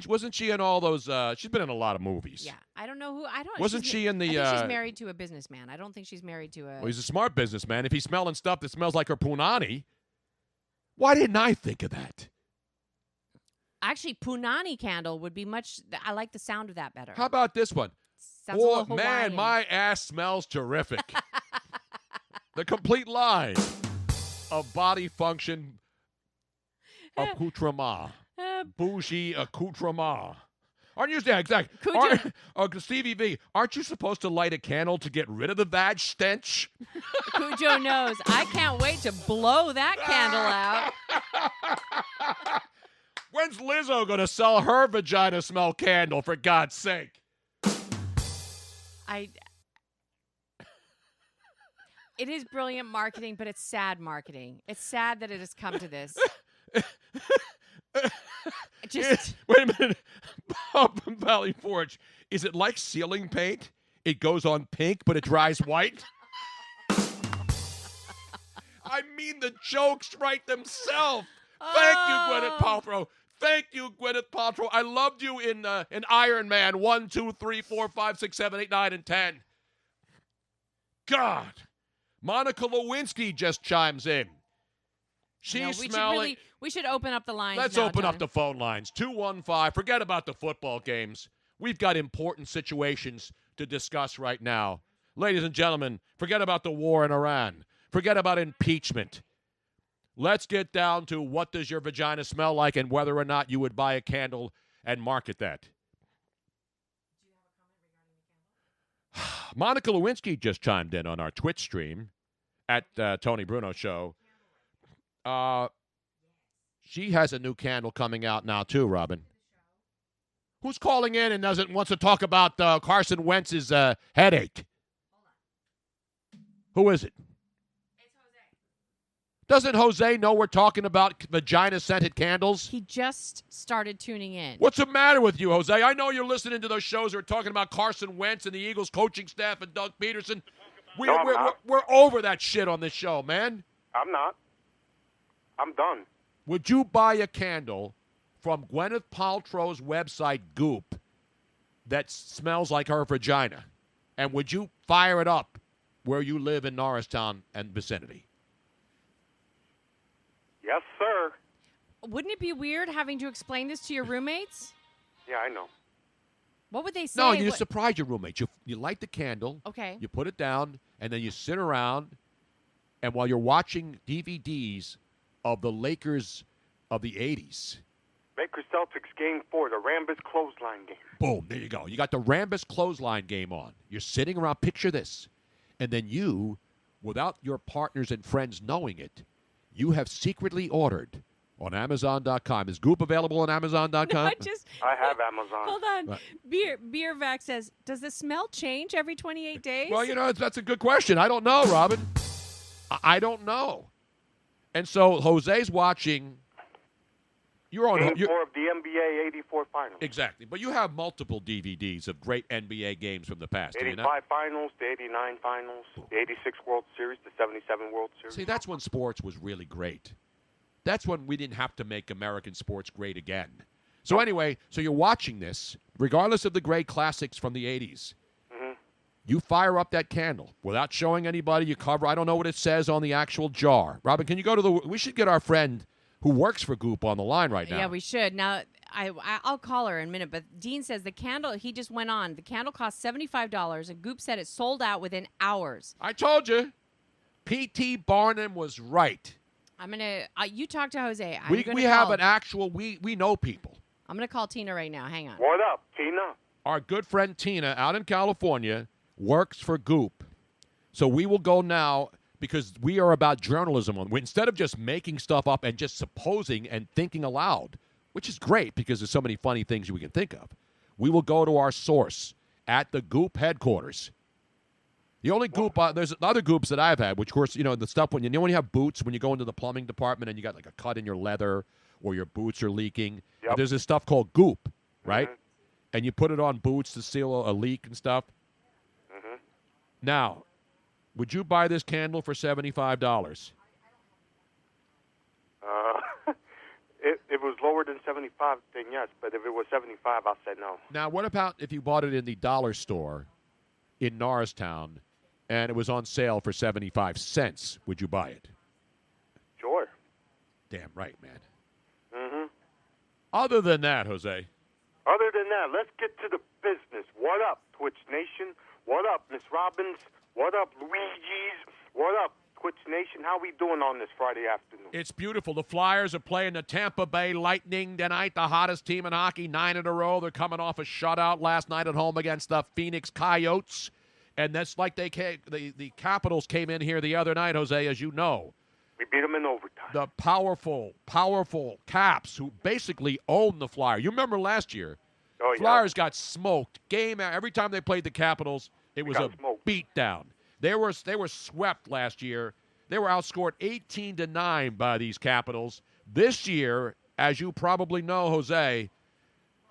Wasn't she in all those? She's been in a lot of movies.
Yeah, I don't know who. I don't.
Wasn't she in the?
I think she's married to a businessman. I don't think she's married to a.
Well, he's a smart businessman. If he's smelling stuff that smells like her punani, why didn't I think of that?
Actually, punani candle would be much. I like the sound of that better.
How about this one?
Sounds a little
man,
Hawaiian.
my ass smells terrific. The complete line of body function accoutrement. Bougie accoutrement. Aren't you exactly? Stevie V, aren't you supposed to light a candle to get rid of the vag stench?
Cujo knows. I can't wait to blow that candle out.
When's Lizzo going to sell her vagina smell candle, for God's sake?
It is brilliant marketing, but it's sad marketing. It's sad that it has come to this.
Wait a minute. Bob from Valley Forge. Is it like ceiling paint? It goes on pink, but it dries white? I mean, the jokes write themselves. Thank you, Gwyneth Paltrow. Thank you, Gwyneth Paltrow. I loved you in Iron Man 1, 2, 3, 4, 5, 6, 7, 8, 9, and 10. God. Monica Lewinsky just chimes in.
We should open up the lines.
Let's open up the phone lines. 215. Forget about the football games. We've got important situations to discuss right now. Ladies and gentlemen, forget about the war in Iran. Forget about impeachment. Let's get down to what does your vagina smell like and whether or not you would buy a candle and market that. Monica Lewinsky just chimed in on our Twitch stream at Tony Bruno Show. She has a new candle coming out now, too, Robin. Who's calling in and wants to talk about Carson Wentz's headache? Who is it?
It's Jose.
Doesn't Jose know we're talking about vagina-scented candles?
He just started tuning in.
What's the matter with you, Jose? I know you're listening to those shows that are talking about Carson Wentz and the Eagles coaching staff and Doug Peterson. We're over that shit on this show, man.
I'm not. I'm done.
Would you buy a candle from Gwyneth Paltrow's website, Goop, that smells like her vagina? And would you fire it up where you live in Norristown and vicinity?
Yes, sir.
Wouldn't it be weird having to explain this to your roommates?
Yeah, I know.
What would they say?
No, you surprise your roommates. You light the candle.
Okay.
You put it down, and then you sit around, and while you're watching DVDs of the Lakers of the 80s.
Lakers Celtics game 4, the Rambus clothesline game.
Boom, there you go. You got the Rambus clothesline game on. You're sitting around, picture this. And then you, without your partners and friends knowing it, you have secretly ordered on Amazon.com. Is Goop available on Amazon.com?
No,
I have Amazon.
Hold on. Right. Beer Vac says, does the smell change every 28 days?
Well, that's a good question. I don't know, Robin. I don't know. And so Jose's watching. You're on
Game 4 of the NBA 84 Finals.
Exactly. But you have multiple DVDs of great NBA games from the past.
85 Finals, the 89 Finals, the 86 World Series, the 77 World Series.
See, that's when sports was really great. That's when we didn't have to make American sports great again. So anyway, so you're watching this, regardless of the great classics from the 80s.
Mm-hmm.
You fire up that candle without showing anybody. You cover. I don't know what it says on the actual jar. Robin, can you go to the? We should get our friend who works for Goop on the line right now.
Yeah, we should. Now, I'll call her in a minute, but Dean says the candle, he just went on. The candle cost $75, and Goop said it sold out within hours.
I told you. P.T. Barnum was right.
I'm going to, you talk to Jose.
We have an actual, we know people.
I'm going to call Tina right now. Hang on.
What up, Tina?
Our good friend Tina out in California works for Goop. So we will go now because we are about journalism. Instead of just making stuff up and just supposing and thinking aloud, which is great because there's so many funny things we can think of, we will go to our source at the Goop headquarters. The only Goop, there's other Goops that I've had, which, of course, the stuff when when you have boots, when you go into the plumbing department and you got like a cut in your leather or your boots are leaking, there's this stuff called Goop, right?
Mm-hmm.
And you put it on boots to seal a leak and stuff.
Mm-hmm.
Now, would you buy this candle for $75?
If it was lower than 75, then yes. But if it was 75, I'll say no.
Now, what about if you bought it in the dollar store in Norristown and it was on sale for 75 cents? Would you buy it?
Sure.
Damn right, man.
Mm-hmm.
Other than that, Jose.
Other than that, let's get to the business. What up, Twitch Nation? What up, Miss Robbins? What up, Luigi's? What up, Twitch Nation? How we doing on this Friday afternoon?
It's beautiful. The Flyers are playing the Tampa Bay Lightning tonight, the hottest team in hockey, 9 in a row. They're coming off a shutout last night at home against the Phoenix Coyotes. And that's like the Capitals came in here the other night, Jose, as you know.
We beat them in overtime.
The powerful Caps, who basically own the Flyers. You remember last year, Flyers got smoked. Every time they played the Capitals, it was a beatdown. They were swept last year. They were outscored 18-9 by these Capitals. This year, as you probably know, Jose,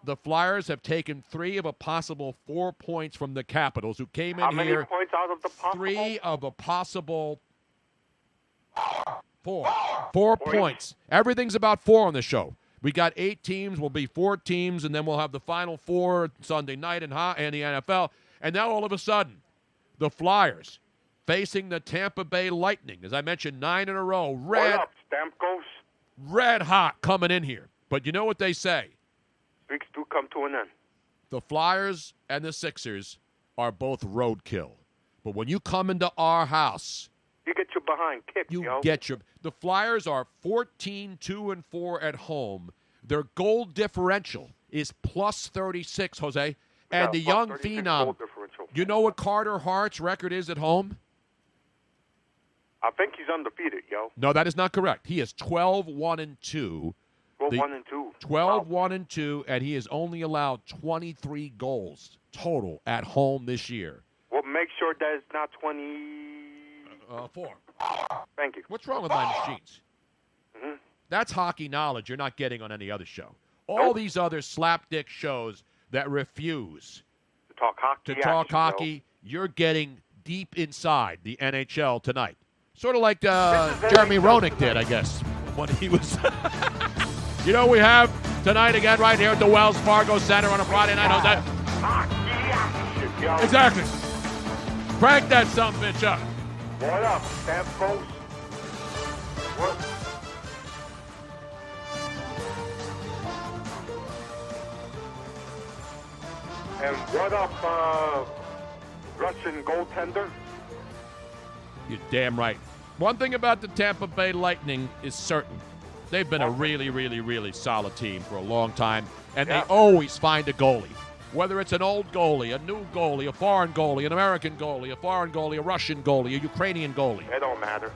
the Flyers have taken 3 of a possible 4 points from the Capitals, who came in here.
How many points out of the possible?
3 of a possible 4. 4 points. Everything's about 4 on the show. We got 8 teams. We'll be 4 teams, and then we'll have the final 4 Sunday night in the NFL. And now all of a sudden, the Flyers facing the Tampa Bay Lightning. As I mentioned, 9 in a row.
What up, Stamkos?
Red hot coming in here. But you know what they say?
Streaks do come to an end.
The Flyers and the Sixers are both roadkill. But when you come into our house,
you get your behind kicked,
The Flyers are 14-2-4 at home. Their goal differential is plus 36, Jose. And the young phenom, you know what Carter Hart's record is at home?
I think he's undefeated,
No, that is not correct. He is 12-1-2.
12-1-2.
12-1-2, and he has only allowed 23 goals total at home this year.
Well, make sure that it's not 24. Thank you.
What's wrong with my machines?
Mm-hmm.
That's hockey knowledge you're not getting on any other show. All these other slapdick shows that refuse
to talk hockey,
you're getting deep inside the NHL tonight. Sort of like Jeremy Roenick did, I guess, when he was... we have tonight again right here at the Wells Fargo Center on a Friday night. Exactly. Crank that sumbitch up.
What up, Stamkos? What? And what up, Russian goaltender?
You're damn right. One thing about the Tampa Bay Lightning is certain. They've been a really, really, really solid team for a long time, and they always find a goalie. Whether it's an old goalie, a new goalie, a foreign goalie, an American goalie, a foreign goalie, a Russian goalie, a Ukrainian goalie.
It don't matter.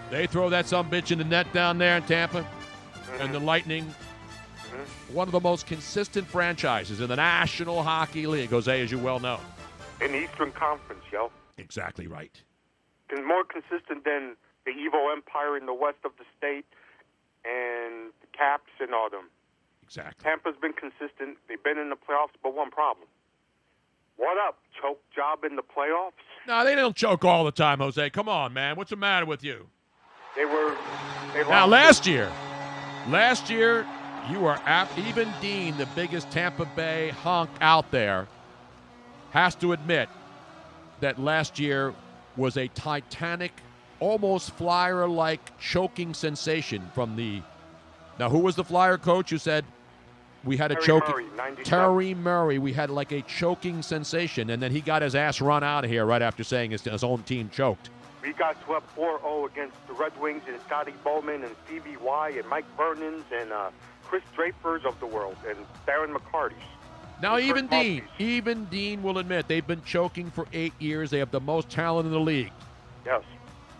They throw that sumbitch in the net down there in Tampa, and the Lightning, one of the most consistent franchises in the National Hockey League, Jose, as you well know.
In the Eastern Conference,
Exactly right.
It's more consistent than the evil empire in the west of the state and the Caps and all them.
Exactly.
Tampa's been consistent. They've been in the playoffs, but one problem. What up, choke job in the playoffs?
No, they don't choke all the time, Jose. Come on, man. What's the matter with you?
Now,
last year, you are even Dean, the biggest Tampa Bay hunk out there, has to admit that last year was a titanic, almost Flyer-like choking sensation from the... Now, who was the Flyer coach who said we had a choking... Terry Murray. We had like a choking sensation, and then he got his ass run out of here right after saying his own team choked.
We got swept 4-0 against the Red Wings and Scotty Bowman and Stevie Y and Mike Vernon's and Chris Draper's of the world and Darren McCarty's.
Now, even Dean will admit they've been choking for 8 years. They have the most talent in the league.
Yes.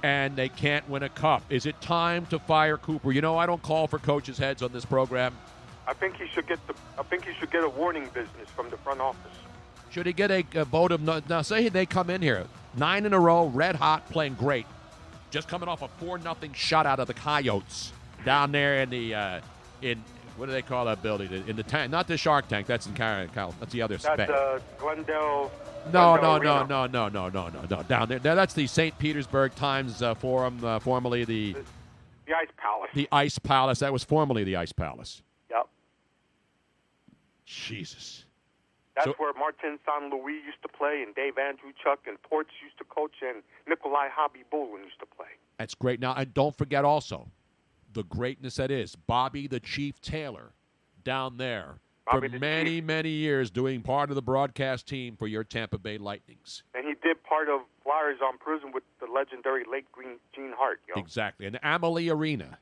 And they can't win a cup. Is it time to fire Cooper? I don't call for coaches' heads on this program.
I think he should get a warning business from the front office.
Should he get a vote of now? Say they come in here 9 in a row, red hot, playing great, just coming off a 4-0 shutout of the Coyotes down there in the in what do they call that building? In the tank, not the Shark Tank. That's in Cal. That's the other space.
That's Glendale.
No. Down there. That's the St. Petersburg Times Forum, formerly the
Ice Palace.
The Ice Palace. That was formerly the Ice Palace.
Yep.
Jesus.
That's where Martin St. Louis used to play, and Dave Andrewchuk and Ports used to coach, and Nikolai Habibulin used to play.
That's great. Now, and don't forget also the greatness that is Bobby the Chief Taylor down there for many years doing part of the broadcast team for your Tampa Bay Lightnings.
And he did part of Flyers on Prison with the legendary late Gene Hart. Yo.
Exactly. And Amalie Arena.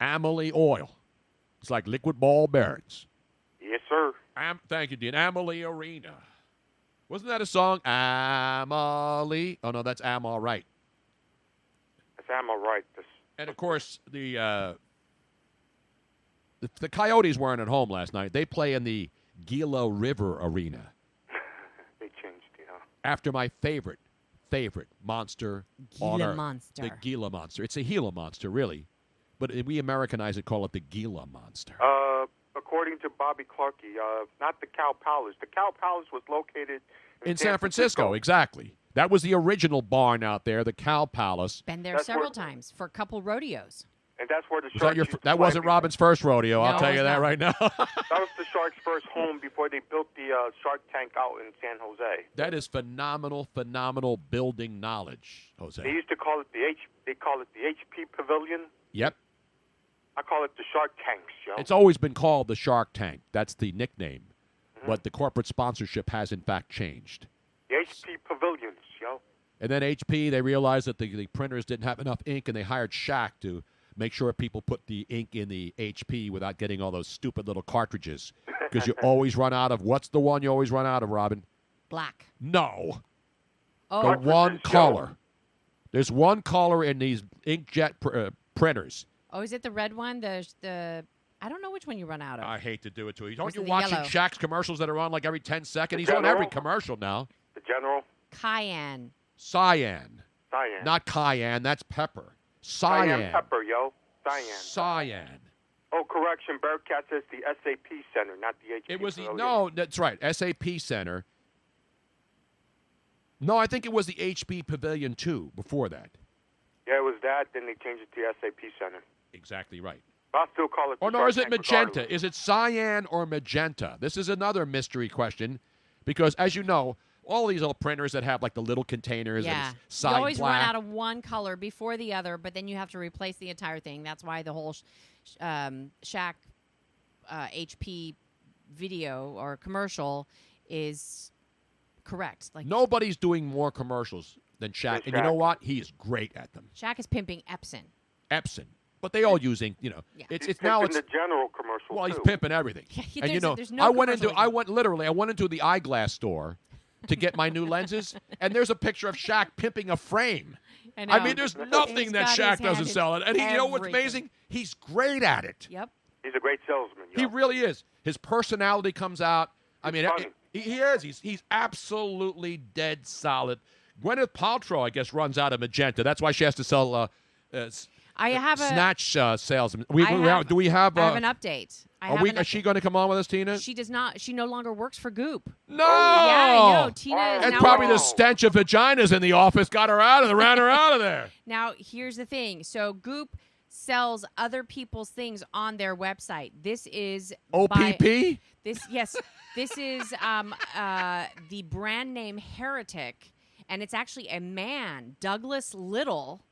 Amalie Oil. It's like liquid ball bearings.
Yes, sir.
Thank you, Dean. Amalie Arena. Wasn't that a song? Amalie. Oh, no, that's Am All Right.
That's Am All Right.
And, of course, the Coyotes weren't at home last night. They play in the Gila River Arena.
They changed,
After my favorite monster.
Gila monster.
The Gila monster. It's a Gila monster, really. But we Americanize it, call it the Gila monster.
According to Bobby Clarkey, not the Cow Palace. The Cow Palace was located
in San Francisco. Exactly. That was the original barn out there, the Cow Palace.
Been there several times for a couple rodeos.
And that's where the Sharks
that wasn't Robin's first rodeo, I'll tell you that right now.
That was the Sharks' first home before they built the Shark Tank out in San Jose.
That is phenomenal building knowledge, Jose.
They used to call it the HP Pavilion.
Yep.
I call it the Shark Tanks, yo.
It's always been called the Shark Tank. That's the nickname. Mm-hmm. But the corporate sponsorship has, in fact, changed.
The HP Pavilions, yo.
And then HP, they realized that the printers didn't have enough ink, and they hired Shaq to make sure people put the ink in the HP without getting all those stupid little cartridges. Because you always run out of, what's the one you always run out of, Robin?
Black.
No.
Oh.
The one color. There's one color in these inkjet printers.
Oh, is it the red one? The I don't know which one you run out of.
I hate to do it to you. Don't you
the
watching
yellow?
Shaq's commercials that are on like every 10 seconds? He's on every commercial now.
The General?
Cayenne.
Cyan.
Cyan.
Not cayenne. That's pepper. Cyan.
Cayenne pepper, yo. Cyan.
Cyan.
Oh, correction. Bearcat says the SAP Center, not the HP.
It was
Pavilion.
no, that's right. SAP Center. No, I think it was the HP Pavilion 2 before that.
Yeah, it was that. Then they changed it to SAP Center.
Exactly right.
But I'll still call it.
Or no, is it magenta? Regardless. Is it cyan or magenta? This is another mystery question, because as you know, all these old printers that have like the little containers and side
you always
black.
run out of one color before the other, but then you have to replace the entire thing. That's why the whole Shaq HP video or commercial is correct. Like
nobody's doing more commercials than Shaq, and you know what? He is great at them.
Shaq is pimping Epson.
Epson. But they all using,
Yeah.
It's now it's
the General commercial.
Well,
too.
he's pimping everything.
Yeah,
and you know,
there's no
I went into the eyeglass store to get my new lenses, and there's a picture of Shaq pimping a frame.
I
mean, there's nothing that Shaq doesn't sell it. And you know what's amazing? He's great at it.
Yep.
He's a great salesman. Yo.
He really is. His personality comes out. I mean,
funny.
he is. He's absolutely dead solid. Gwyneth Paltrow, I guess, runs out of magenta. That's why she has to sell
I have a
snatch sales.
do we have?
I have
an update.
Is she going to come on with us, Tina?
She does not. She no longer works for Goop.
No.
Yeah, I know. Tina is
and
now
probably the stench of vaginas in the office got her ran her out of there.
Now, here's the thing. So Goop sells other people's things on their website. This is
OPP?
This is the brand name Heretic, and it's actually a man, Douglas Little.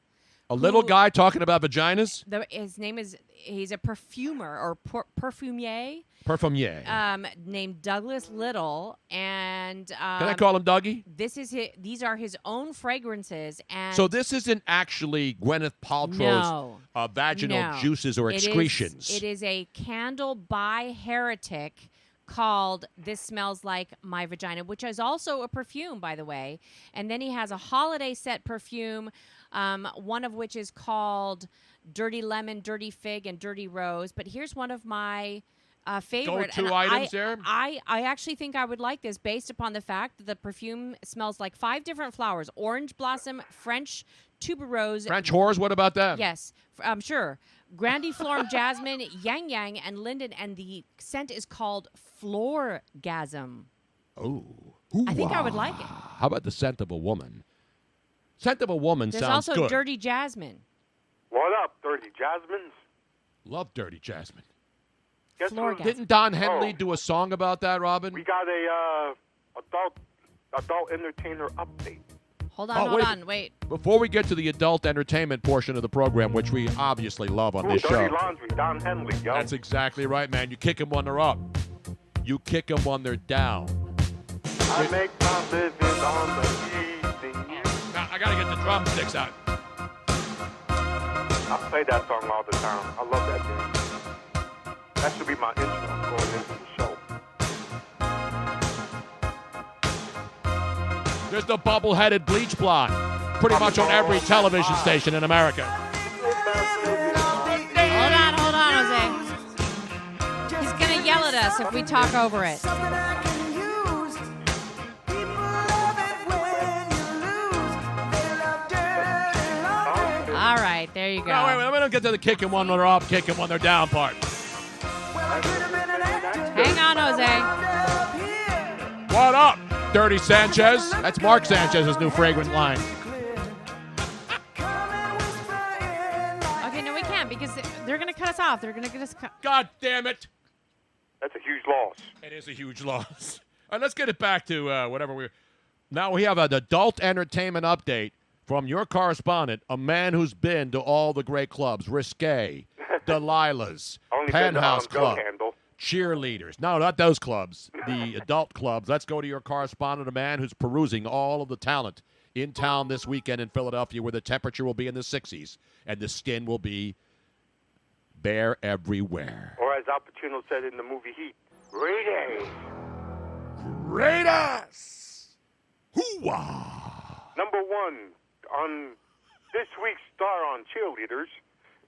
A little guy talking about vaginas?
His name is, he's a perfumer or perfumier.
Perfumier.
Named Douglas Little, and
can I call him Dougie?
These are his own fragrances, and
so this isn't actually Gwyneth Paltrow's vaginal juices or excretions.
It is a candle by Heretic called This Smells Like My Vagina, which is also a perfume, by the way. And then he has a holiday set perfume, one of which is called Dirty Lemon, Dirty Fig, and Dirty Rose. But here's one of my favorite.
Go-to
And
items there?
I actually think I would like this based upon the fact that the perfume smells like 5 different flowers: orange blossom, French tuberose.
French whores, what about that?
Yes, sure. Grandiflorum, jasmine, yang yang, and linden, and the scent is called Floorgasm.
Oh.
I think I would like it.
How about the scent of a woman? Scent of a woman
There's
sounds
also
good.
Dirty Jasmine.
What up, Dirty Jasmines?
Love Dirty Jasmine.
Guess who?
Floorgasm.
Didn't Don Henley do a song about that, Robin?
We got a adult entertainer update.
Hold on, wait.
Before we get to the adult entertainment portion of the program, which we obviously love on this
Dirty
show.
Laundry, Don Henley, yo.
That's exactly right, man. You kick them when they're up. You kick them when they're down.
I make my living on the evening.
Now, I got to get the drumsticks out.
I play that song all the time. I love that game. That should be my intro going into the show.
There's the bubble-headed bleach blonde. Pretty much on every television station in America.
Hold on, Jose. He's going to yell at us if we talk over it. All right, there you go.
No, wait, we don't get to the kick 'em when they're up, kick 'em when they're down part.
Hang on, Jose.
What up, Dirty Sanchez? That's Mark Sanchez's new fragrant line.
Okay, no, we can't because they're going to cut us off. They're going to get us cut.
God damn it.
That's a huge loss.
It is a huge loss. All right, let's get it back to whatever we're... Now we have an adult entertainment update from your correspondent, a man who's been to all the great clubs, Risque, Delilah's,
Only
Penthouse
been to,
Club,
Handle.
Cheerleaders. No, not those clubs, the adult clubs. Let's go to your correspondent, a man who's perusing all of the talent in town this weekend in Philadelphia, where the temperature will be in the 60s and the skin will be bare everywhere.
Or as Al Pacino said in the movie Heat, Raiders.
Raiders! Hoo-wah!
Number one on this week's Star on Cheerleaders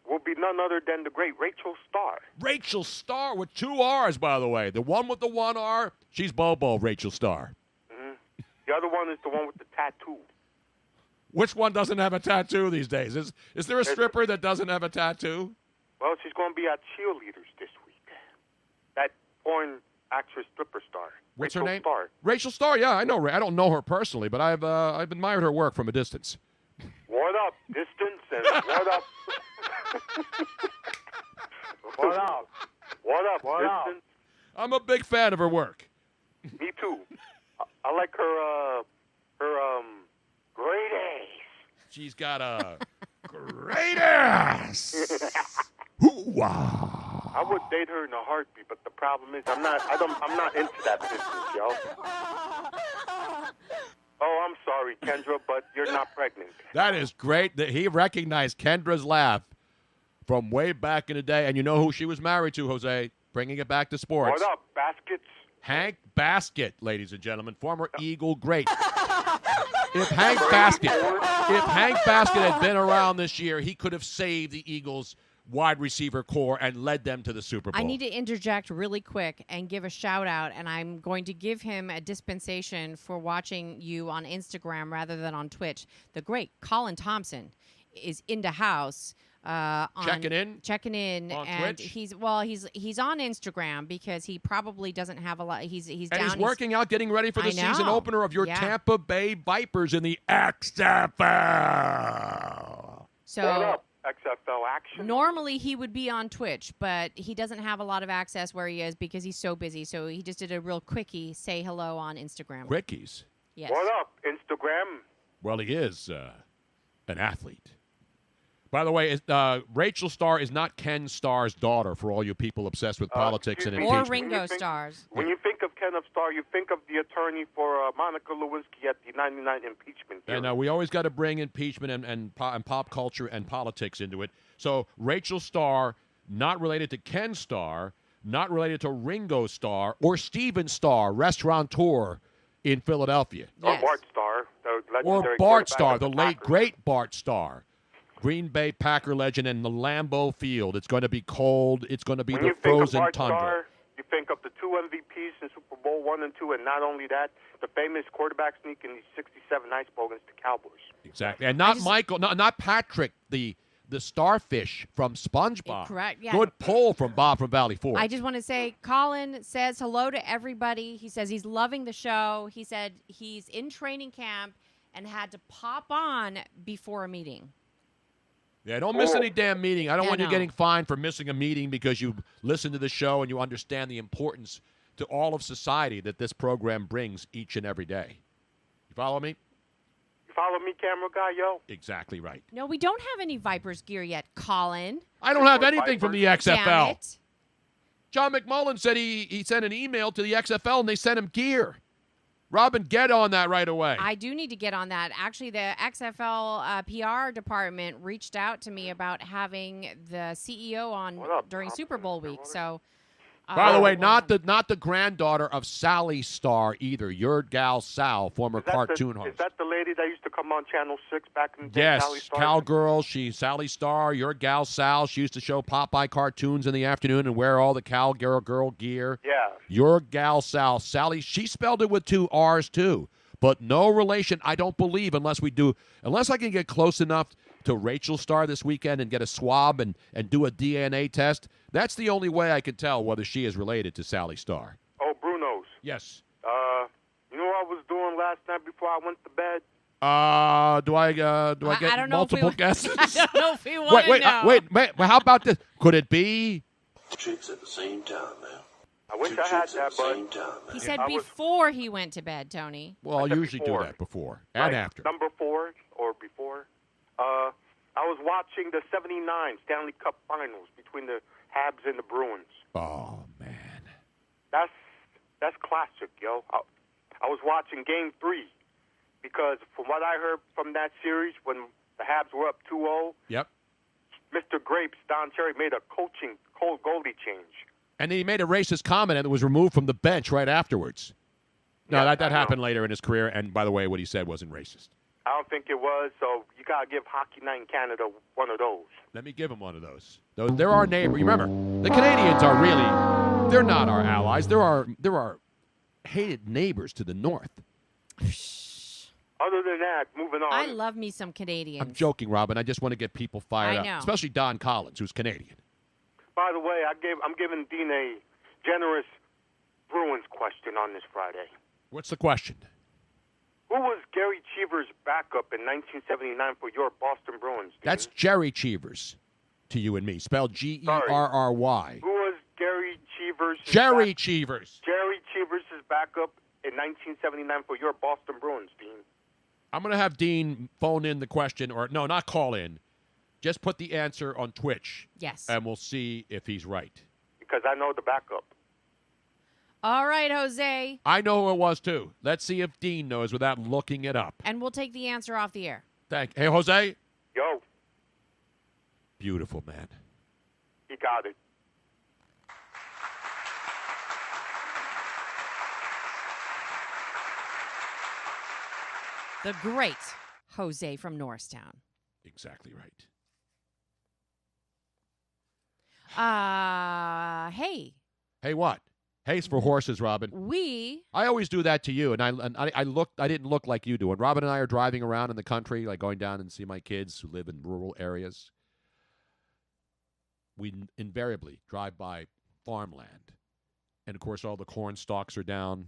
will be none other than the great Rachel Starr.
Rachel Starr with 2 R's, by the way. The one with the 1 R, she's Bobo, Rachel Starr.
Mm-hmm. The other one is the one with the tattoo.
Which one doesn't have a tattoo these days? Is there a stripper that doesn't have a tattoo?
Well, she's going to be at Cheerleaders this week. That porn actress stripper star.
What's
Rachel
her name?
Starr.
Rachel Starr, yeah, I know. I don't know her personally, but I've admired her work from a distance.
What up, distance, and what up? What up? What up, distance?
I'm a big fan of her work.
Me too. I like her great ass.
She's got a great ass. Hoo-wah.
I would date her in a heartbeat, but the problem is I'm not into that business, yo. Oh, I'm sorry, Kendra, but you're not pregnant.
That is great that he recognized Kendra's laugh from way back in the day. And you know who she was married to, Jose? Bringing it back to sports.
What up, Baskets?
Hank Baskett, ladies and gentlemen, former Eagle great. If Hank Baskett had been around this year, he could have saved the Eagles' wide receiver core and led them to the Super Bowl.
I need to interject really quick and give a shout out, and I'm going to give him a dispensation for watching you on Instagram rather than on Twitch. The great Colin Thompson is in the house. Checking in
on
and
Twitch?
he's on Instagram because he probably doesn't have a lot. He's
and
down.
he's working out, getting ready for the
I know.
season opener of your
Yeah.
Tampa Bay Vipers in the XFL.
So
What up, XFL action?
normally he would be on Twitch, but he doesn't have a lot of access where he is because he's so busy. So he just did a real quickie say hello on Instagram.
Quickies.
Yes.
What up, Instagram?
Well, he is an athlete. By the way, Rachel Starr is not Ken Starr's daughter, for all you people obsessed with politics and
excuse me.
Or
impeachment.
Ringo Stars.
When you think of Kenneth Starr, you think of the attorney for Monica Lewinsky at the 99 impeachment hearing.
And we always got to bring impeachment and pop culture and politics into it. So Rachel Starr, not related to Ken Starr, not related to Ringo Starr, or Steven Starr, restaurateur in Philadelphia.
Or Bart Starr, the legendary
Or Bart
quarterback
Starr,
of
the late,
Packers.
great Bart Starr. Green Bay Packer legend in the Lambeau Field. It's going to be cold. It's going to be
When
the
you think of
frozen
Bart
tundra.
Starr, You think of the two MVPs in Super Bowl 1 and 2, and not only that, the famous quarterback sneak in the 67 Ice Bowl against the Cowboys.
Exactly. And not Michael, not Patrick, the starfish from SpongeBob.
Correct, yeah.
Good pull from Bob from Valley Forge.
I just want to say, Colin says hello to everybody. He says he's loving the show. He said he's in training camp and had to pop on before a meeting.
Yeah, don't miss any damn meeting. I don't want you
no.
getting fined for missing a meeting because you listen to the show and you understand the importance to all of society that this program brings each and every day. You follow me?
You follow me, camera guy, yo?
Exactly right.
No, we don't have any Vipers gear yet, Colin.
I don't have anything from the XFL.
Damn it.
John McMullen said he sent an email to the XFL and they sent him gear. Robin, get on that right away.
I do need to get on that. Actually, the XFL PR department reached out to me about having the CEO on during Super Bowl week. So,
by the way, not the granddaughter of Sally Star either. Your gal Sal, former cartoon host.
Is that the lady that used to come on Channel 6 back in the day?
Yes,
Sally Star?
cowgirl. She's Sally Star. Your gal Sal. She used to show Popeye cartoons in the afternoon and wear all the cowgirl girl gear.
Yeah.
Your gal Sal. Sally, she spelled it with 2 R's too. But no relation, I don't believe, unless I can get close enough to Rachel Star this weekend and get a swab and do a DNA test. That's the only way I can tell whether she is related to Sally Star.
Oh, Bruno's.
Yes.
You know what I was doing last night before I went to bed?
Do I get
I don't know
multiple
if we,
guesses?
I don't know if we want to know.
Wait. How about this? Could it be?
Chicks at the same time, man.
I wish I had that, but
He said before he went to bed, Tony.
Well, I'll usually do that before and after.
Number 4 or before. I was watching the 79 Stanley Cup Finals between the Habs and the Bruins.
Oh, man.
That's classic, yo. I was watching Game 3 because from what I heard from that series, when the Habs were up 2-0,
yep,
Mr. Grapes, Don Cherry, made a cold goalie change.
And he made a racist comment and was removed from the bench right afterwards. No, that happened later in his career, and by the way, what he said wasn't racist.
I don't think it was, so you got to give Hockey Night in Canada one of those.
Let me give him one of those. They're our neighbor. Remember, the Canadians are really, they're not our allies. They're our hated neighbors to the north.
Other than that, moving on.
I love me some Canadians.
I'm joking, Robin. I just want to get people fired
I know.
up, especially Don Collins, who's Canadian.
By the way, I'm giving Dean a generous Bruins question on this Friday.
What's the question?
Who was Gary Cheever's backup in 1979 for your Boston Bruins, Dean?
That's Jerry Cheevers to you and me, spelled Gerry.
Who was Gary Cheever's
Jerry Cheevers.
Jerry Cheever's backup in 1979 for your Boston Bruins, Dean?
I'm going to have Dean phone in the question, or no, not call in. Just put the answer on Twitch.
Yes.
And we'll see if he's right.
Because I know the backup.
All right, Jose.
I know who it was, too. Let's see if Dean knows without looking it up.
And we'll take the answer off the air.
Hey, Jose?
Yo.
Beautiful, man.
He got it.
The great Jose from Norristown.
Exactly right.
Hey.
Hey, what? Hey's for horses, Robin. I always do that to you, and I didn't look like you do. And Robin and I are driving around in the country, like going down and see my kids who live in rural areas. We invariably drive by farmland, and of course all the corn stalks are down.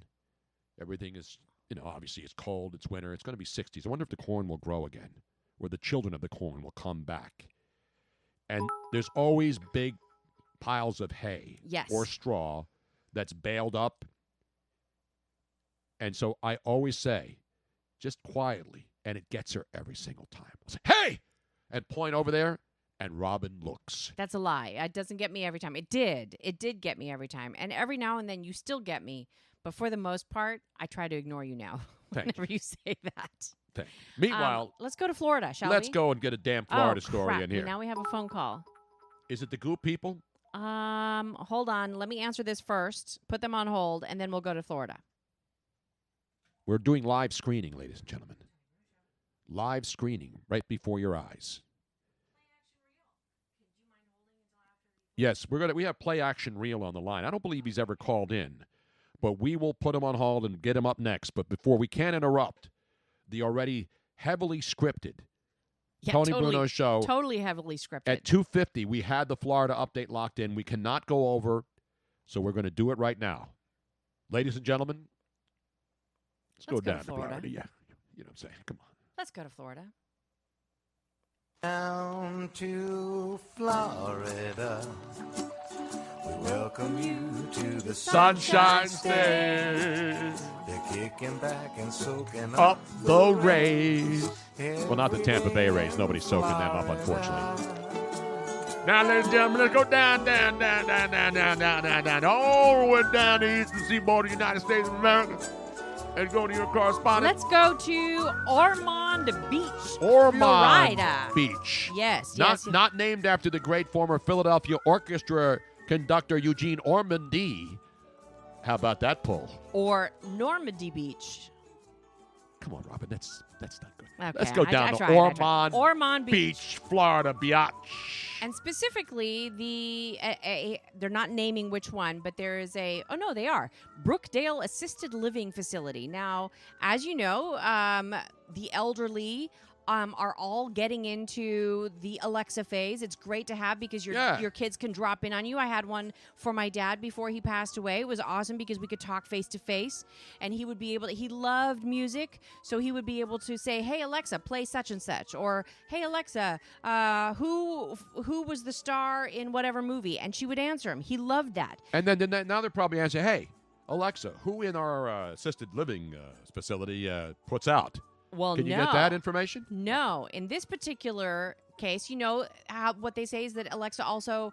Everything is, obviously it's cold, it's winter, it's going to be 60s. I wonder if the corn will grow again, or the children of the corn will come back. And there's always big piles of hay or straw that's baled up. And so I always say, just quietly, and it gets her every single time. I'll say, hey! And point over there, and Robin looks.
That's a lie. It doesn't get me every time. It did. It did get me every time. And every now and then you still get me. But for the most part, I try to ignore you now whenever you say that.
Thank you. Meanwhile,
let's go to Florida, shall we?
Let's go and get a damn Florida story in here.
Now we have a phone call.
Is it the Goop people?
Hold on. Let me answer this first. Put them on hold, and then we'll go to Florida.
We're doing live screening, ladies and gentlemen. Live screening right before your eyes. Yes, we have play action reel on the line. I don't believe he's ever called in, but we will put him on hold and get him up next. But before we can interrupt the already heavily scripted Tony Bruno Show.
Totally heavily scripted.
At 2:50, we had the Florida update locked in. We cannot go over, so we're going to do it right now. Ladies and gentlemen, let's go down to Florida. Yeah, you know what I'm saying? Come on.
Let's go to Florida.
Down to Florida. We welcome you to the
Sunshine State.
They're kicking back and soaking
up the Rays. Well, not the Tampa Bay Rays. Nobody's soaking them up, unfortunately. Now, ladies and gentlemen, let's go down, all the way down the eastern seaboard of the United States of America. And go to your correspondent.
Let's go to Ormond Beach,
Ormond
Florida.
Beach.
Yes,
Not named after the great former Philadelphia Orchestra conductor Eugene Ormandy. How about that pull?
Or Normandy Beach.
Come on, Robin. That's not good.
Okay,
Let's go down to Ormond Beach, Florida, biatch.
And specifically, they're not naming which one, but there is they are. Brookdale Assisted Living Facility. Now, as you know, the elderly are all getting into the Alexa phase. It's great to have because your kids can drop in on you. I had one for my dad before he passed away. It was awesome because we could talk face to face, and he would be able to, he loved music, so he would be able to say, "Hey Alexa, play such and such," or "Hey Alexa, who was the star in whatever movie?" And she would answer him. He loved that.
And then now they're probably answering, "Hey Alexa, who in our assisted living facility puts out?"
Well,
Can you get that information?
No. In this particular case, you know what they say is that Alexa also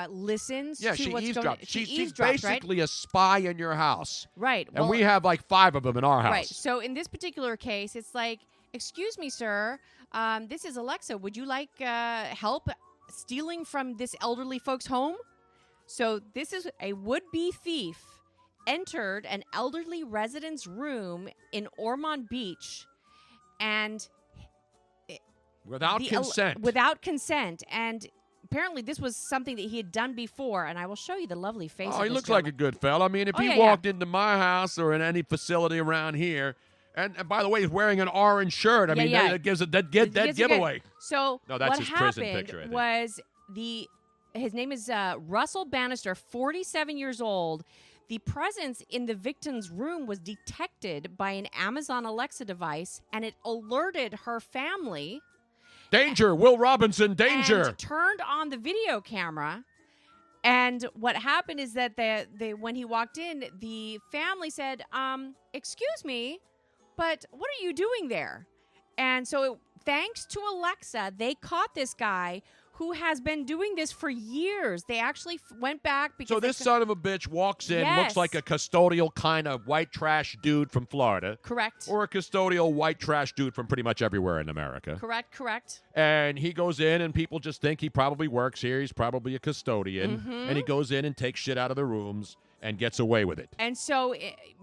listens to
she
what's
eavesdrops.
going on.
She's basically a spy in your house.
Right.
And we have like 5 of them in our house.
Right. So in this particular case, it's like, "Excuse me, sir, this is Alexa. Would you like help stealing from this elderly folks' home?" So this is a would-be thief entered an elderly resident's room in Ormond Beach. And
without consent.
And apparently this was something that he had done before. And I will show you the lovely face.
Oh, he looks like a good fella. I mean, if he walked into my house or in any facility around here, and by the way, he's wearing an orange shirt. I mean, that gives a dead giveaway.
So
no, that's
what
his
happened
prison picture, I think.
was his name is Russell Bannister, 47 years old. The presence in the victim's room was detected by an Amazon Alexa device, and it alerted her family.
Danger, Will Robinson, danger.
And turned on the video camera. And what happened is that when he walked in, the family said, "Excuse me, but what are you doing there?" And so thanks to Alexa, they caught this guy who has been doing this for years. They actually went back because...
So this son of a bitch walks in, looks like a custodial kind of white trash dude from Florida.
Correct.
Or a custodial white trash dude from pretty much everywhere in America.
Correct.
And he goes in, and people just think he probably works here. He's probably a custodian.
Mm-hmm.
And he goes in and takes shit out of the rooms and gets away with it.
And so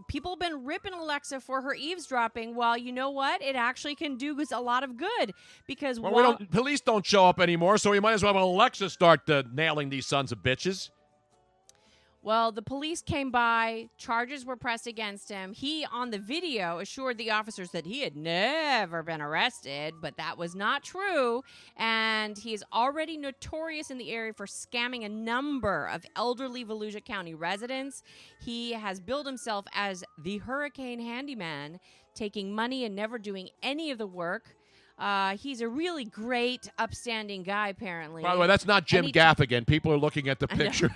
people have been ripping Alexa for her eavesdropping. Well, you know what? It actually can do a lot of good because
police don't show up anymore, so we might as well have Alexa start nailing these sons of bitches.
Well, the police came by. Charges were pressed against him. He, on the video, assured the officers that he had never been arrested, but that was not true. And he is already notorious in the area for scamming a number of elderly Volusia County residents. He has billed himself as the hurricane handyman, taking money and never doing any of the work. He's a really great, upstanding guy, apparently.
By the way, that's not Jim Gaffigan. People are looking at the picture.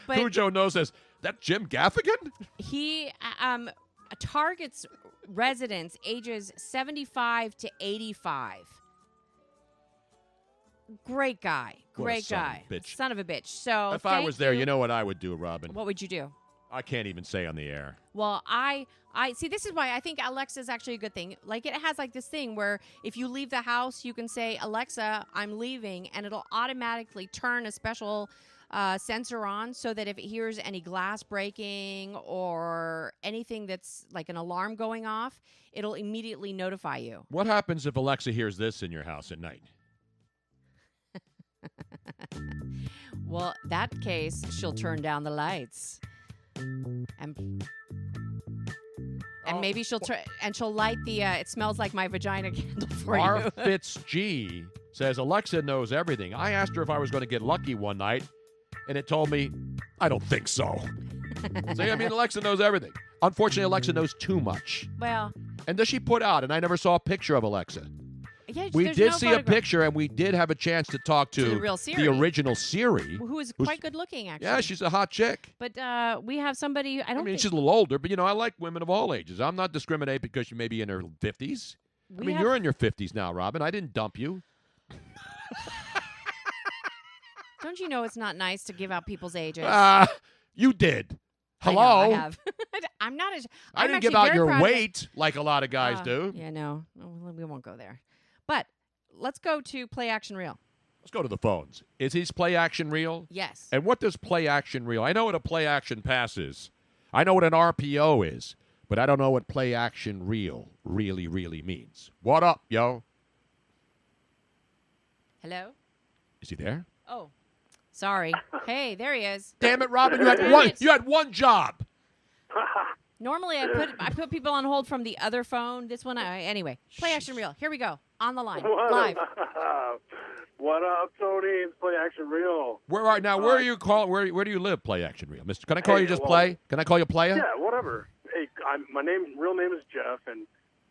Cujo knows this. That Jim Gaffigan?
He targets residents ages 75 to 85. Great guy. Great guy. Son of a bitch. So
if I was there, you know what I would do, Robin?
What would you do?
I can't even say on the air.
Well, I see, this is why I think Alexa is actually a good thing. Like, it has like this thing where if you leave the house, you can say, "Alexa, I'm leaving," and it'll automatically turn a special sensor on so that if it hears any glass breaking or anything that's like an alarm going off, it'll immediately notify you.
What happens if Alexa hears this in your house at night?
Well, that case, she'll turn down the lights. And maybe she'll light the it smells like my vagina candle for
R.
you.
Fitz G says Alexa knows everything. I asked her if I was going to get lucky one night, and it told me, I don't think so. See, I mean, Alexa knows everything. Unfortunately, Alexa knows too much.
Well.
And does she put out? And I never saw a picture of Alexa.
Yeah,
we did see a picture, and we did have a chance to talk to
the real Siri.
the original Siri.
Who is quite good looking, actually.
Yeah, she's a hot chick.
But we have somebody, I mean,
she's a little older, but, I like women of all ages. I'm not discriminating because she may be in her 50s. You're in your 50s now, Robin. I didn't dump you.
Don't you know it's not nice to give out people's ages?
You did. Hello?
I have. I'm not.
I didn't give out your weight like a lot of guys do.
Yeah, no. We won't go there. But let's go to Play Action Reel.
Let's go to the phones. Is his Play Action Reel?
Yes.
And what does Play Action Reel? I know what a Play Action Pass is. I know what an RPO is. But I don't know what Play Action Reel really, really means. What up, yo?
Hello?
Is he there?
Oh, sorry. Hey, there he is.
Damn it, Robin! You had one job.
Normally, I put people on hold from the other phone. This one, anyway. Play Action Reel. Here we go. On the line, live.
What up, Tony? It's Play Action Reel.
Where are you calling? Where do you live? Play Action Reel, Mister. Can I call you just Play? Can I call you Playa?
Yeah, whatever. Hey, my real name is Jeff, and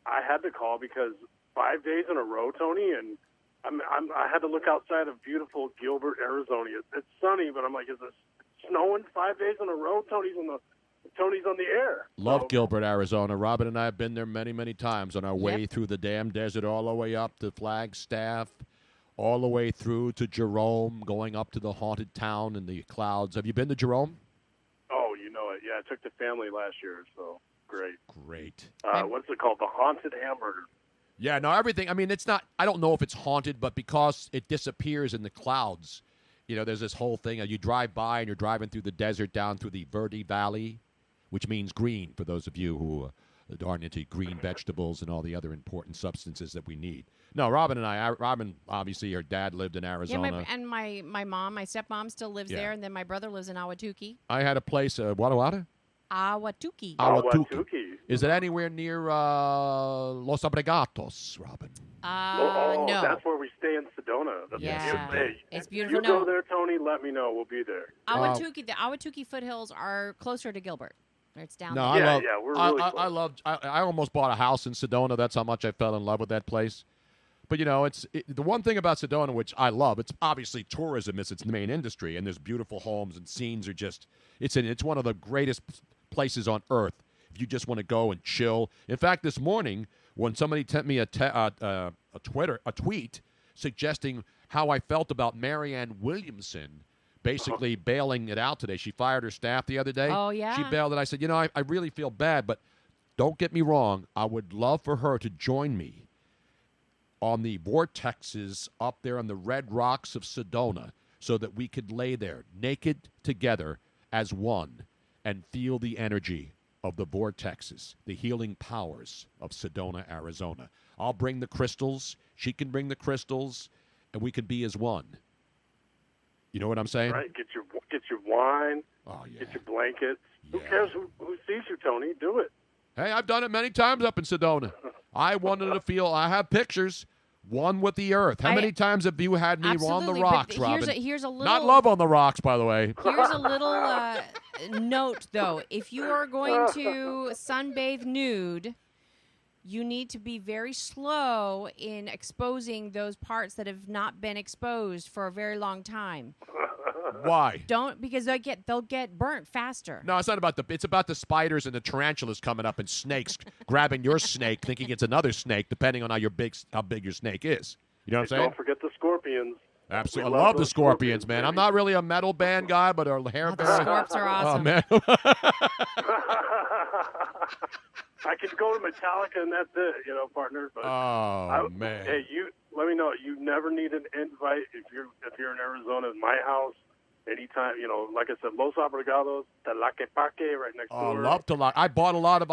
I had to call because 5 days in a row, Tony, and I had to look outside of beautiful Gilbert, Arizona. It's sunny, but I'm like, is it snowing 5 days in a row? Tony's on the air.
Love Gilbert, Arizona. Robin and I have been there many, many times on our way through the damn desert, all the way up to Flagstaff, all the way through to Jerome, going up to the haunted town in the clouds. Have you been to Jerome?
Oh, you know it. Yeah, I took the family last year, so great.
Great.
What's it called? The Haunted Hamburger.
Yeah, no, everything. I mean, it's not, I don't know if it's haunted, but because it disappears in the clouds, there's this whole thing. You drive by and you're driving through the desert down through the Verde Valley, which means green for those of you who aren't into green vegetables and all the other important substances that we need. No, Robin and I, Robin, obviously, her dad lived in Arizona.
Yeah, my mom, my stepmom still lives there, and then my brother lives in Awatuki.
I had a place, Awatuki. Is it anywhere near Los Abregatos, Robin?
No.
That's where we stay in Sedona.
It's beautiful.
You go there, Tony, let me know. We'll be there.
The Awatuki foothills are closer to Gilbert. It's down there.
We're really close.
I almost bought a house in Sedona. That's how much I fell in love with that place. But, the one thing about Sedona, which I love, it's obviously tourism is its main industry, and there's beautiful homes and scenes are just, it's one of the greatest places on earth if you just want to go and chill. In fact, this morning, when somebody sent me a tweet suggesting how I felt about Marianne Williamson basically bailing it out today. She fired her staff the other day.
Oh, yeah?
She bailed it. I said, I really feel bad, but don't get me wrong. I would love for her to join me on the vortexes up there on the red rocks of Sedona so that we could lay there naked together as one and feel the energy of the vortexes, the healing powers of Sedona, Arizona. I'll bring the crystals. She can bring the crystals, and we can be as one. You know what I'm saying?
Right. Get your wine.
Oh, yeah.
Get your blankets. Who cares who sees you, Tony? Do it.
Hey, I've done it many times up in Sedona. I wanted to feel, I have pictures, one with the earth. How many times have you had me on the rocks, Robin?
Here's a little,
not love on the rocks, by the way.
Here's a little note, though. If you are going to sunbathe nude, you need to be very slow in exposing those parts that have not been exposed for a very long time.
Why?
Because they'll get burnt faster.
No, it's not about it's about the spiders and the tarantulas coming up and snakes grabbing your snake, thinking it's another snake, depending on how big your snake is. You know what I'm saying?
Don't forget the scorpions.
Absolutely. I love the Scorpions, man. I'm not really a metal band guy, but our hair
the Scorps are awesome.
Oh, man.
I can go to Metallica and that's it, partner. But
man.
Hey, let me know. You never need an invite if you're in Arizona. My house, anytime. Like I said, Los Abregados, Tlaquepaque, right next door.
I love Tlaquepaque. I bought a lot of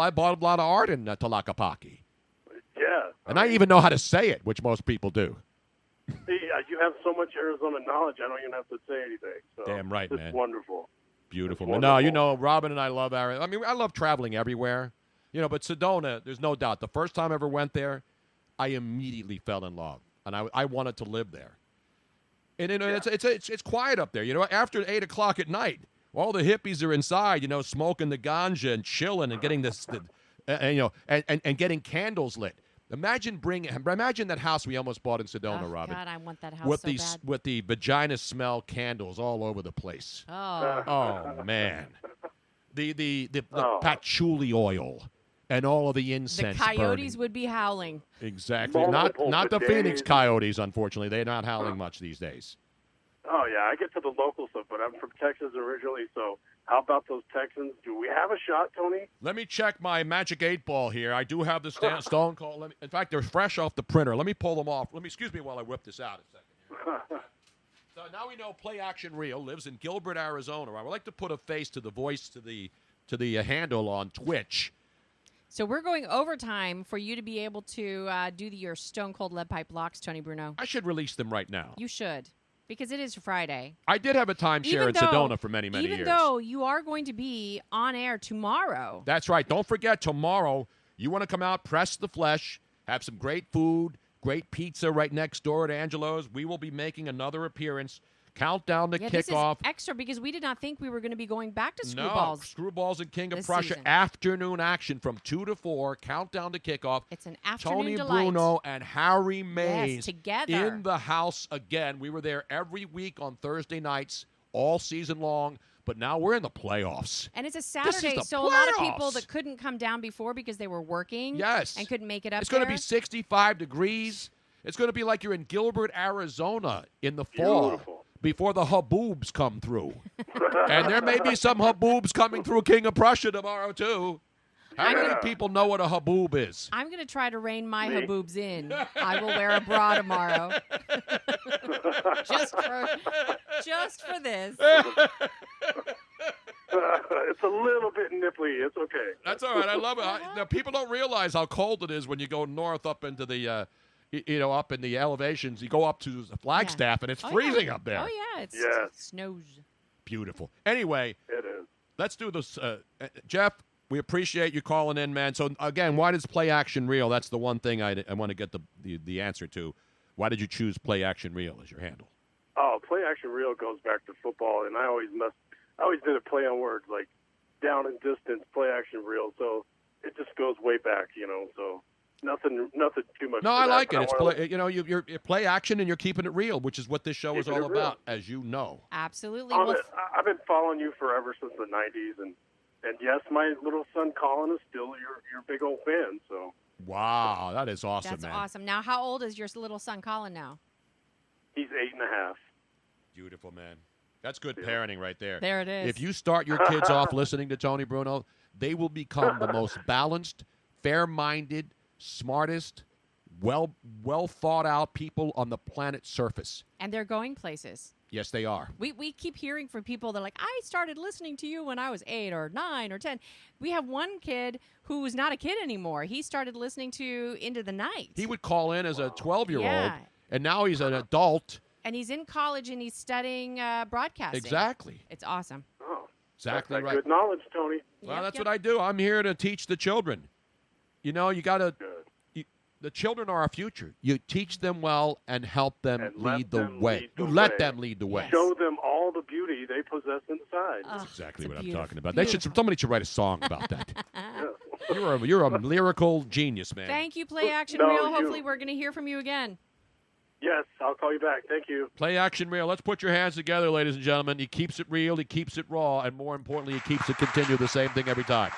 art in Tlaquepaque.
Yeah.
And I even know how to say it, which most people do.
See, you have so much Arizona knowledge, I don't even have to say anything. So
Damn right,
it's
man.
wonderful.
Beautiful.
It's
Man. No,
wonderful.
Robin and I love Arizona. I mean, I love traveling everywhere. But Sedona, there's no doubt. The first time I ever went there, I immediately fell in love, and I wanted to live there. And it's quiet up there. After 8 o'clock at night, all the hippies are inside. Smoking the ganja and chilling and getting and getting candles lit. Imagine that house we almost bought in Sedona, Robin.
God, I want that house
with
so
the
bad.
with the vagina smell candles all over the place. Oh man, the patchouli oil and all of the
The
incense.
coyotes
burning.
would be howling.
Exactly.
Multiple
Not the
bidets.
Phoenix Coyotes, unfortunately. They're not howling much these days.
Oh, yeah, I get to the local stuff, but I'm from Texas originally, so how about those Texans? Do we have a shot, Tony?
Let me check my Magic 8 Ball here. I do have the Stone Cold. In fact, they're fresh off the printer. Let me pull them off. Excuse me while I whip this out a second here. So now we know Play Action Real lives in Gilbert, Arizona. I would like to put a face to the voice to the handle on Twitch.
So we're going overtime for you to be able to do your Stone Cold Lead Pipe locks, Tony Bruno.
I should release them right now.
You should, because it is Friday.
I did have a timeshare in Sedona for many, many years.
Even though you are going to be on air tomorrow.
That's right. Don't forget, tomorrow, you want to come out, press the flesh, have some great food, great pizza right next door at Angelo's. We will be making another appearance. Countdown to
This is
kickoff.
extra because we did not think we were going to be going back to
No,
Screwballs.
Screwballs and King of
this
Prussia.
season.
Afternoon action from 2 to 4. Countdown to kickoff.
It's an afternoon
Tony
delight.
Bruno and Harry Mays
together.
in the house again. We were there every week on Thursday nights all season long, but now we're in the playoffs.
And it's a
This is
Saturday,
the
so a lot of people
playoffs.
that couldn't come down before because they were working
Yes.
and couldn't make it up
It's going to
there.
be 65 degrees. It's going to be like you're in Gilbert, Arizona in the fall.
Beautiful.
Before the haboobs come through. And there may be some haboobs coming through King of Prussia tomorrow, too. How many people know what a haboob is?
I'm going to try to rein my haboobs in. I will wear a bra tomorrow. just for this.
It's a little bit nipply. It's okay.
That's all right. I love it. Now, people don't realize how cold it is when you go north up into the, up in the elevations. You go up to Flagstaff, and it's freezing up there.
Oh, yeah. It snows.
Beautiful. Anyway,
it is.
Let's do this. Jeff, we appreciate you calling in, man. So, again, why does Play Action Real? That's the one thing I want to get the answer to. Why did you choose Play Action Real as your handle?
Oh, Play Action Real goes back to football, and I always did a play on words like down and distance, Play Action Real. So it just goes way back, so nothing too much.
No,
for
I
that,
like
but
it. It's you're play action and you're keeping it real, which is what this show is
Keeping
all
it real.
about, as you know.
Absolutely.
I've been following you forever since the '90s, and yes, my little son Colin is still your big old fan. So
wow, that is awesome,
That's
man.
awesome. Now, how old is your little son Colin now?
he's 8.5.
Beautiful, man. That's good parenting right there.
There it is.
If you start your kids off listening to Tony Bruno, they will become the most balanced, fair-minded, smartest, well thought out people on the planet's surface.
And they're going places.
Yes, they are.
We keep hearing from people that are like, I started listening to you when I was 8 or 9 or 10. We have one kid who's not a kid anymore. He started listening to Into the Night.
He would call in as a 12-year-old,
Yeah.
and now he's an adult.
And he's in college and he's studying broadcasting.
Exactly.
It's awesome.
Oh,
Exactly
that's
right.
good knowledge, Tony.
Well, that's what I do. I'm here to teach the children. You got to. The children are our future. You teach them well and help them lead the way. You let them lead the way.
Show them all the beauty they possess inside.
That's exactly what I'm talking about. Somebody should write a song about that. You're a lyrical genius, man.
Thank you, Play Action
No,
Real.
you-
Hopefully we're going to hear from you again.
Yes, I'll call you back. Thank you.
Play Action Real. Let's put your hands together, ladies and gentlemen. He keeps it real. He keeps it raw. And more importantly, he keeps it continue the same thing every time.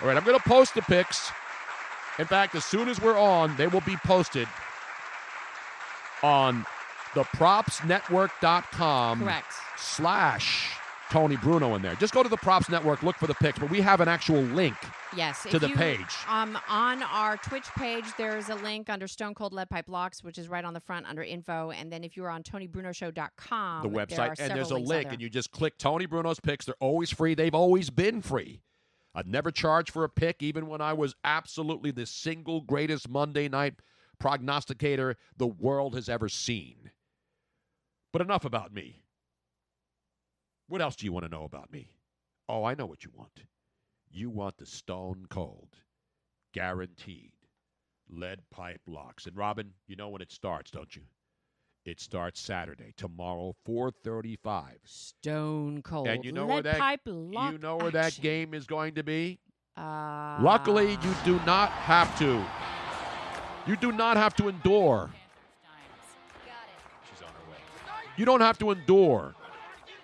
All right, I'm going to post the pics. In fact, as soon as we're on, they will be posted on thepropsnetwork.com / Tony Bruno in there. Just go to the Props Network, look for the pics, but we have an actual link
Yes.
to the page.
On our Twitch page, there's a link under Stone Cold Lead Pipe Locks, which is right on the front under info. And then if you're on TonyBrunoShow.com,
The
there are
website, and
several
there's a
links
link,
under.
and you just click Tony Bruno's picks. They're always free. They've always been free. I've never charged for a pick, even when I was absolutely the single greatest Monday night prognosticator the world has ever seen. But enough about me. What else do you want to know about me? Oh, I know what you want. You want the stone cold, guaranteed, lead pipe locks. And, Robin, you know when it starts, don't you? It starts Saturday, tomorrow, 4:35.
Stone cold.
And you know
lead
where that
pipe lock
you know where that
action.
game is going to be? Luckily, you do not have to. You do not have to endure. She's on her way. You don't have to endure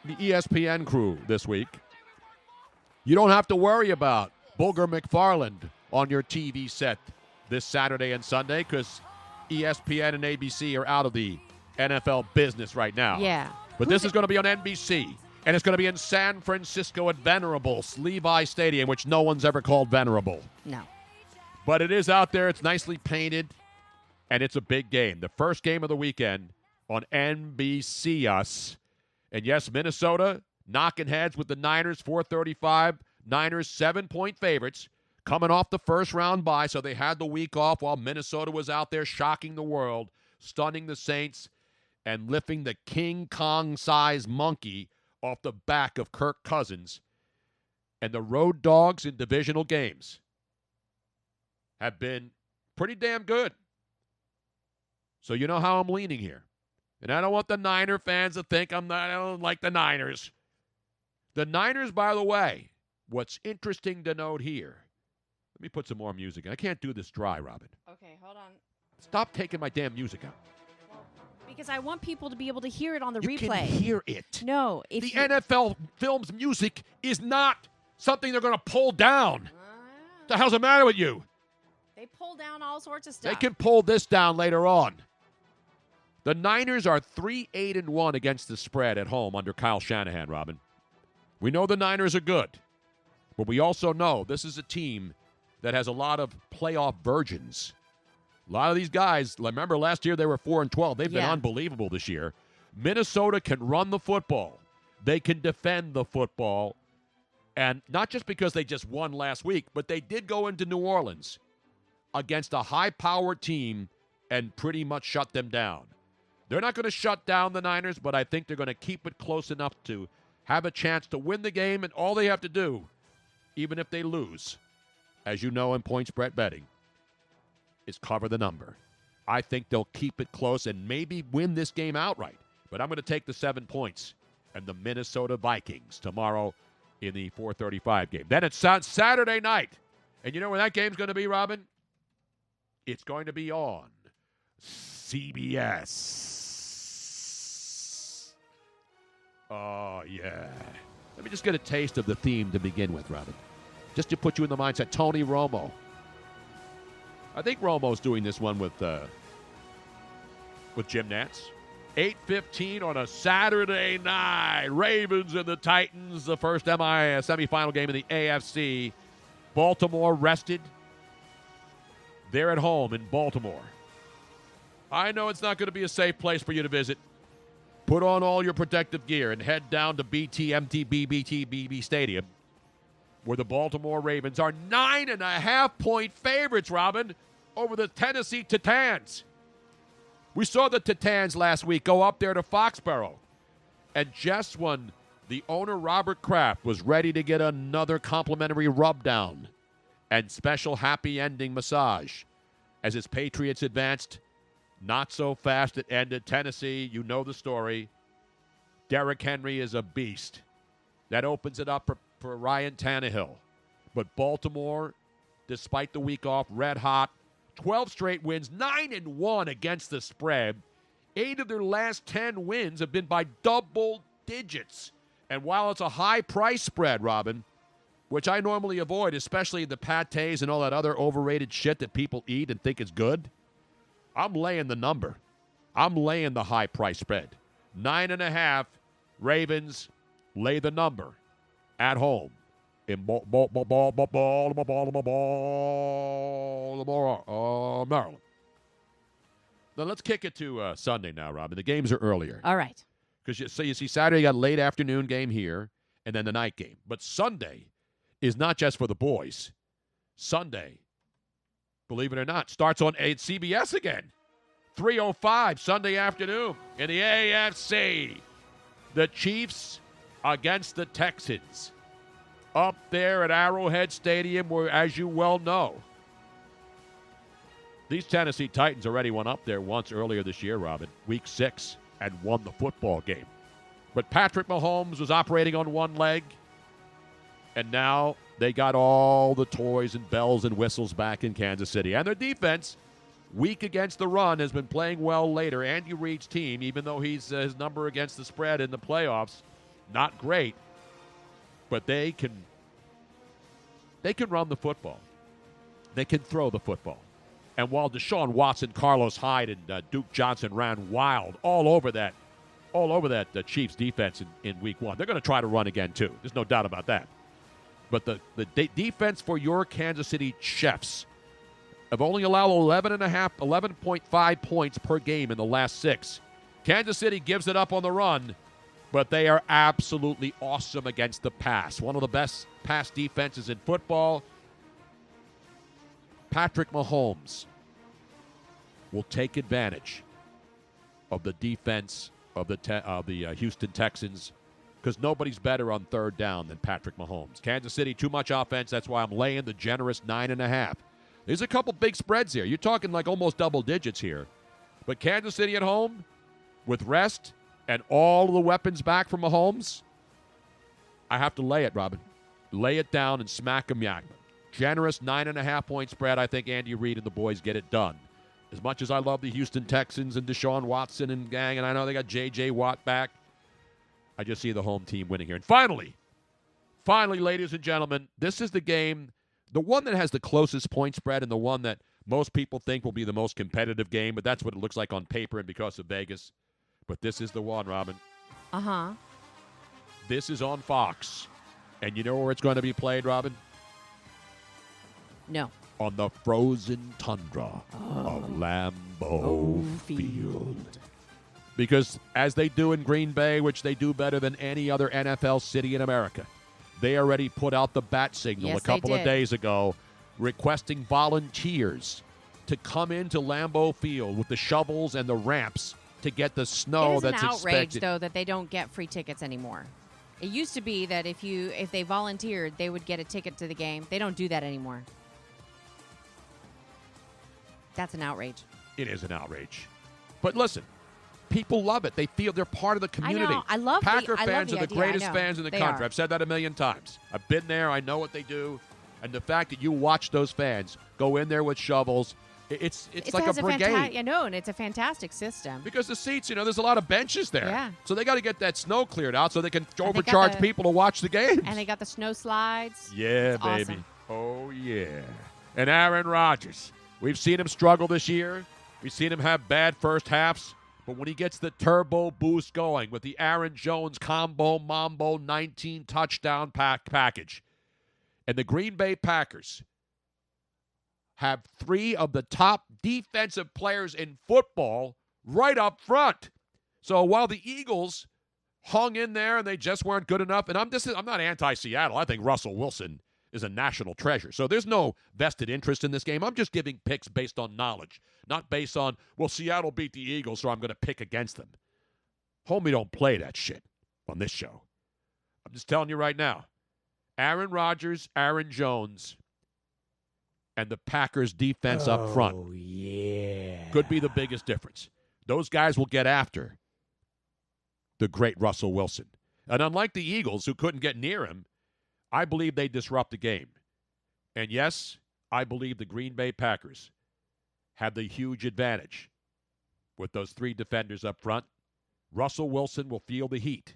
the ESPN crew this week. You don't have to worry about Booger McFarland on your TV set this Saturday and Sunday because ESPN and ABC are out of the NFL business right now.
Yeah.
But this is going to be on NBC, and it's going to be in San Francisco at Venerable Levi Stadium, which no one's ever called Venerable.
No.
But it is out there. It's nicely painted, and it's a big game. The first game of the weekend on NBC Us. And, yes, Minnesota knocking heads with the Niners, 4:35. Niners 7-point favorites coming off the first-round bye, so they had the week off while Minnesota was out there shocking the world, stunning the Saints, and lifting the King Kong-sized monkey off the back of Kirk Cousins. And the road dogs in divisional games have been pretty damn good. So you know how I'm leaning here. And I don't want the Niner fans to think I don't like the Niners. The Niners, by the way, what's interesting to note here. Let me put some more music in. I can't do this dry, Robin.
Okay, hold on.
Stop taking my damn music out.
Because I want people to be able to hear it on the
You
replay.
can hear it.
No.
The NFL Films music is not something they're going to pull down. What the hell's the matter with you?
They pull down all sorts of stuff.
They can pull this down later on. The Niners are 3-8-1 against the spread at home under Kyle Shanahan, Robin. We know the Niners are good, but we also know this is a team that has a lot of playoff virgins. A lot of these guys, remember last year they were 4-12. They've been unbelievable this year. Minnesota can run the football. They can defend the football. And not just because they just won last week, but they did go into New Orleans against a high-powered team and pretty much shut them down. They're not going to shut down the Niners, but I think they're going to keep it close enough to have a chance to win the game, and all they have to do, even if they lose, as you know in point spread betting, is cover the number. I think they'll keep it close and maybe win this game outright. But I'm going to take the 7 points and the Minnesota Vikings tomorrow in the 4:35 game. Then it's Saturday night. And you know where that game's going to be, Robin? It's going to be on CBS. Oh, yeah. Let me just get a taste of the theme to begin with, Robin. Just to put you in the mindset. Tony Romo. I think Romo's doing this one with Jim Nantz. 8:15 on a Saturday night. Ravens and the Titans, the first semifinal game in the AFC. Baltimore rested. They're at home in Baltimore. I know it's not going to be a safe place for you to visit. Put on all your protective gear and head down to BT Stadium, where the Baltimore Ravens are 9.5-point favorites, Robin, over the Tennessee Titans. We saw the Titans last week go up there to Foxborough. And just when the owner, Robert Kraft, was ready to get another complimentary rub down and special happy ending massage, as his Patriots advanced, not so fast it ended. Tennessee, you know the story. Derrick Henry is a beast. That opens it up for Ryan Tannehill. But Baltimore, despite the week off, red hot. 12 straight wins, 9-1 against the spread. 8 of their last 10 wins have been by double digits. And while it's a high price spread, Robin, which I normally avoid, especially the pâtés and all that other overrated shit that people eat and think is good, I'm laying the number. I'm laying the high price spread. 9.5, Ravens lay the number at home in Baltimore, Maryland. Now let's kick it to Sunday now, Robin. The games are earlier.
All right.
Because you see Saturday, you got a late afternoon game here and then the night game. But Sunday is not just for the boys. Sunday Believe it or not. Starts on CBS again. 3:05 Sunday afternoon in the AFC. The Chiefs against the Texans. Up there at Arrowhead Stadium where, as you well know, these Tennessee Titans already went up there once earlier this year, Robin, week 6, and won the football game. But Patrick Mahomes was operating on one leg, and now they got all the toys and bells and whistles back in Kansas City. And their defense, weak against the run, has been playing well later. Andy Reid's team, even though his number against the spread in the playoffs, not great, but they can run the football. They can throw the football. And while Deshaun Watson, Carlos Hyde, and Duke Johnson ran wild all over that Chiefs defense in week 1, they're going to try to run again too. There's no doubt about that. But the defense for your Kansas City Chiefs have only allowed 11.5 points per game in the last 6. Kansas City gives it up on the run, but they are absolutely awesome against the pass. One of the best pass defenses in football. Patrick Mahomes will take advantage of the defense of the Houston Texans, because nobody's better on third down than Patrick Mahomes. Kansas City, too much offense. That's why I'm laying the generous 9.5. There's a couple big spreads here. You're talking like almost double digits here. But Kansas City at home, with rest and all of the weapons back from Mahomes, I have to lay it, Robin. Lay it down and smack them, yak. Generous 9.5-point spread. I think Andy Reid and the boys get it done. As much as I love the Houston Texans and Deshaun Watson and gang, and I know they got J.J. Watt back, I just see the home team winning here. And finally, ladies and gentlemen, this is the game, the one that has the closest point spread and the one that most people think will be the most competitive game, but that's what it looks like on paper and because of Vegas. But this is the one, Robin.
Uh-huh.
This is on Fox. And you know where it's going to be played, Robin?
No.
On the frozen tundra of Lambeau Field. Because as they do in Green Bay, which they do better than any other NFL city in America, they already put out the bat signal a couple of days ago requesting volunteers to come into Lambeau Field with the shovels and the ramps to get the snow that's expected.
It is an outrage, though, that they don't get free tickets anymore. It used to be that if they volunteered, they would get a ticket to the game. They don't do that anymore. That's an outrage.
It is an outrage. But listen, people love it. They feel they're part of the community.
I know.
Packer fans are the
idea.
greatest fans in the country. I've said that a million times. I've been there. I know what they do. And the fact that you watch those fans go in there with shovels, it's like a brigade.
I know, and it's a fantastic system.
Because the seats, there's a lot of benches there.
Yeah.
So they got to get that snow cleared out so they can overcharge people to watch the games.
And they got the snow slides.
Yeah,
it's
baby.
Awesome.
Oh, yeah. And Aaron Rodgers. We've seen him struggle this year. We've seen him have bad first halves. But when he gets the turbo boost going with the Aaron Jones combo mambo 19 touchdown package, and the Green Bay Packers have 3 of the top defensive players in football right up front. So while the Eagles hung in there and they just weren't good enough, and I'm not anti-Seattle. I think Russell Wilson is a national treasure. So there's no vested interest in this game. I'm just giving picks based on knowledge, not based on, well, Seattle beat the Eagles, so I'm going to pick against them. Homie, don't play that shit on this show. I'm just telling you right now. Aaron Rodgers, Aaron Jones, and the Packers defense up front.
Oh, yeah.
Could be the biggest difference. Those guys will get after the great Russell Wilson. And unlike the Eagles, who couldn't get near him, I believe they disrupt the game. And yes, I believe the Green Bay Packers have the huge advantage with those 3 defenders up front. Russell Wilson will feel the heat,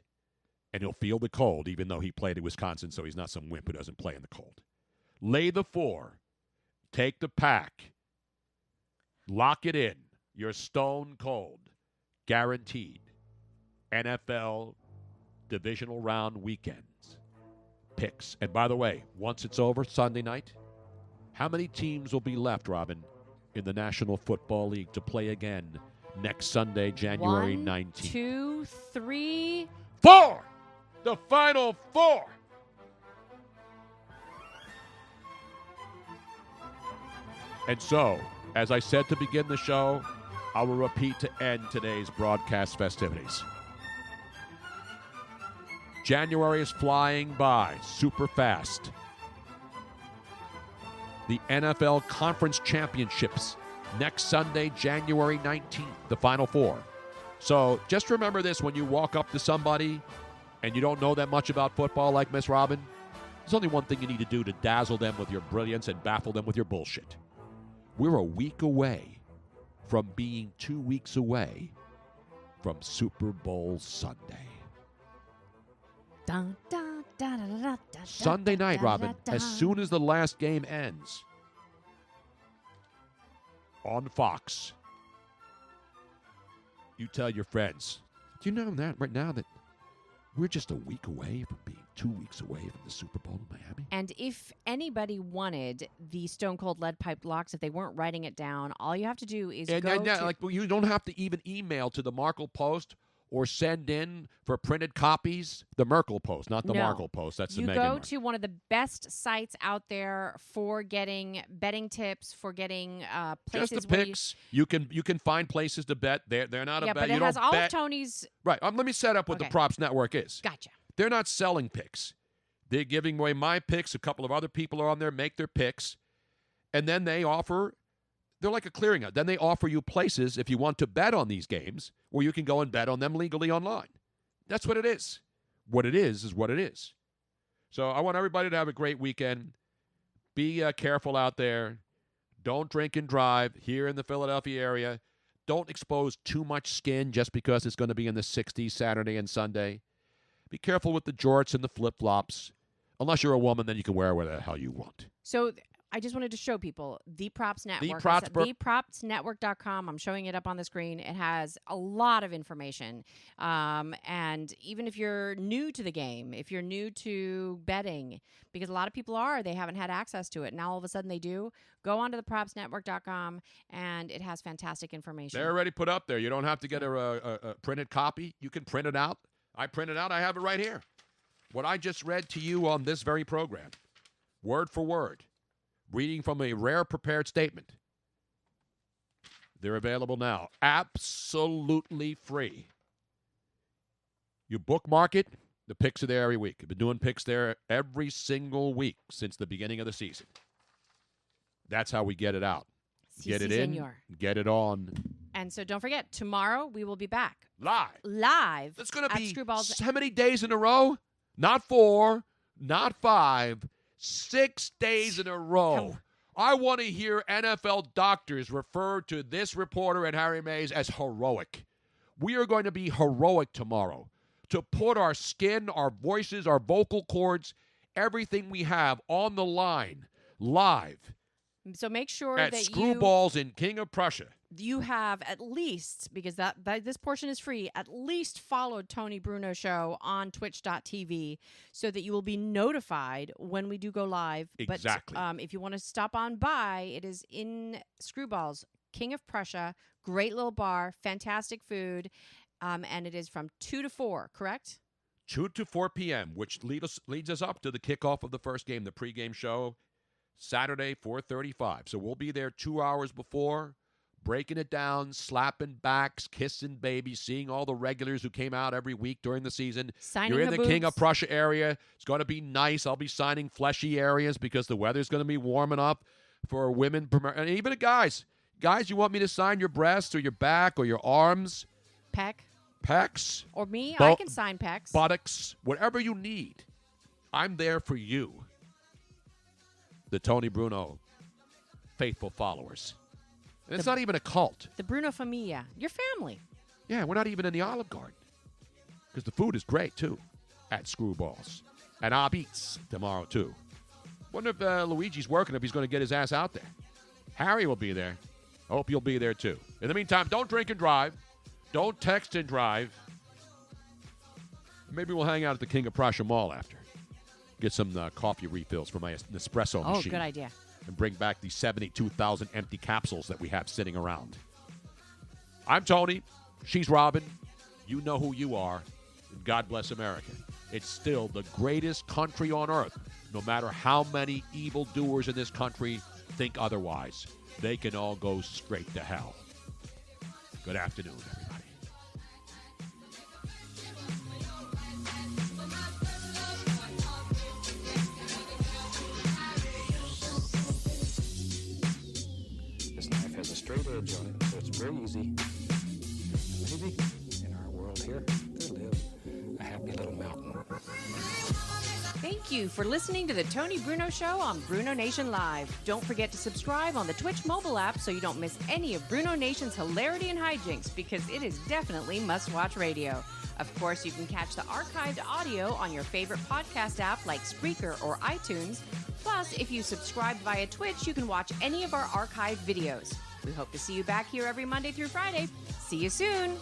and he'll feel the cold, even though he played at Wisconsin, so he's not some wimp who doesn't play in the cold. Lay the 4. Take the pack. Lock it in. You're stone cold. Guaranteed. NFL divisional round weekends. Picks. And by the way, once it's over Sunday night, how many teams will be left, Robin, in the National Football League to play again next Sunday, January 19th?
1, 2, 3,
4! The final 4! And so, as I said to begin the show, I will repeat to end today's broadcast festivities. January is flying by super fast. The NFL Conference Championships next Sunday, January 19th, the Final Four. So just remember this when you walk up to somebody and you don't know that much about football like Miss Robin. There's only one thing you need to do to dazzle them with your brilliance and baffle them with your bullshit. We're a week away from being 2 weeks away from Super Bowl Sunday.
Dun, dun, dun, dun, dun, dun,
Sunday
dun,
night,
dun,
Robin,
dun, dun.
as soon as the last game ends on Fox, you tell your friends, do you know that right now that we're just a week away from being 2 weeks away from the Super Bowl in Miami?
And if anybody wanted the Stone Cold Lead Pipe locks, if they weren't writing it down, all you have to do is go to...
You don't have to even email to the Markle Post or send in for printed copies. The Merkle Post, not the
No.
Markle Post. That's the
You
Meghan
go
Markle.
to one of the best sites out there for getting betting tips, for getting places
Just the
where
picks. You can find places to bet. They're not a
yeah,
bet.
but
You
it
don't
has all
bet.
of Tony's...
Right. Let me set up what the
Okay.
Props Network is.
Gotcha.
They're not selling picks. They're giving away my picks. A couple of other people are on there, make their picks. And then they offer, they're like a clearinghouse. Then they offer you places if you want to bet on these games where you can go and bet on them legally online. That's what it is. What it is what it is. So I want everybody to have a great weekend. Be careful out there. Don't drink and drive here in the Philadelphia area. Don't expose too much skin just because it's going to be in the 60s Saturday and Sunday. Be careful with the jorts and the flip-flops. Unless you're a woman, then you can wear whatever the hell you want.
So I just wanted to show people the Props Network.
Props-
It's at thepropsnetwork.com. I'm showing it up on the screen. It has a lot of information. And even if you're new to the game, if you're new to betting, because a lot of people they haven't had access to it. Now all of a sudden they do. Go onto thepropsnetwork.com, and it has fantastic information.
They're already put up there. You don't have to get a printed copy. You can print it out. I print it out. I have it right here. What I just read to you on this very program, word for word, reading from a rare prepared statement. They're available now. Absolutely free. You bookmark it. The picks are there every week. I've been doing picks there every single week since the beginning of the season. That's how we get it out. Get it in, get it on.
And so don't forget, tomorrow we will be back.
Live. That's going to
at
be
Screwballs.
how many days in a row? Not 4, not 5, 6 days in a row. I want to hear NFL doctors refer to this reporter and Harry Mays as heroic. We are going to be heroic tomorrow to put our skin, our voices, our vocal cords, everything we have on the line live
So make sure
at
that
Screwballs in King of Prussia.
you have at least, because that this portion is free, at least followed Tony Bruno Show on twitch.tv so that you will be notified when we do go live.
Exactly.
But if you want to stop on by, it is in Screwballs, King of Prussia, great little bar, fantastic food, and it is from 2 to 4, correct?
2 to 4 p.m., which leads us up to the kickoff of the first game, the pregame show, Saturday, 4:35. So we'll be there 2 hours before, breaking it down, slapping backs, kissing babies, seeing all the regulars who came out every week during the season.
Signing
You're in
the
the King
boobs.
of Prussia area. It's going to be nice. I'll be signing fleshy areas because the weather's going to be warming up for women and even the guys. Guys, you want me to sign your breasts or your back or your arms? Pecs.
Or me, I can sign pecs.
Buttocks. Whatever you need. I'm there for you. The Tony Bruno faithful followers. And it's not even a cult.
The Bruno Familia, your family.
Yeah, we're not even in the Olive Garden. Because the food is great, too, at Screwballs. And Ab Eats tomorrow, too. Wonder if Luigi's working, if he's going to get his ass out there. Harry will be there. I hope you'll be there, too. In the meantime, don't drink and drive. Don't text and drive. Maybe we'll hang out at the King of Prussia Mall after. Get some coffee refills for my Nespresso
Oh,
machine.
good idea.
And bring back the 72,000 empty capsules that we have sitting around. I'm Tony. She's Robin. You know who you are. And God bless America. It's still the greatest country on earth, no matter how many evildoers in this country think otherwise, they can all go straight to hell. Good afternoon, everybody.
This knife has a straight edge on it, so it's very easy. Maybe in our world here, there live a happy little mountain.
Thank you for listening to the Tony Bruno Show on Bruno Nation Live. Don't forget to subscribe on the Twitch mobile app so you don't miss any of Bruno Nation's hilarity and hijinks, because it is definitely must-watch radio. Of course, you can catch the archived audio on your favorite podcast app like Spreaker or iTunes. Plus, if you subscribe via Twitch, you can watch any of our archived videos. We hope to see you back here every Monday through Friday. See you soon.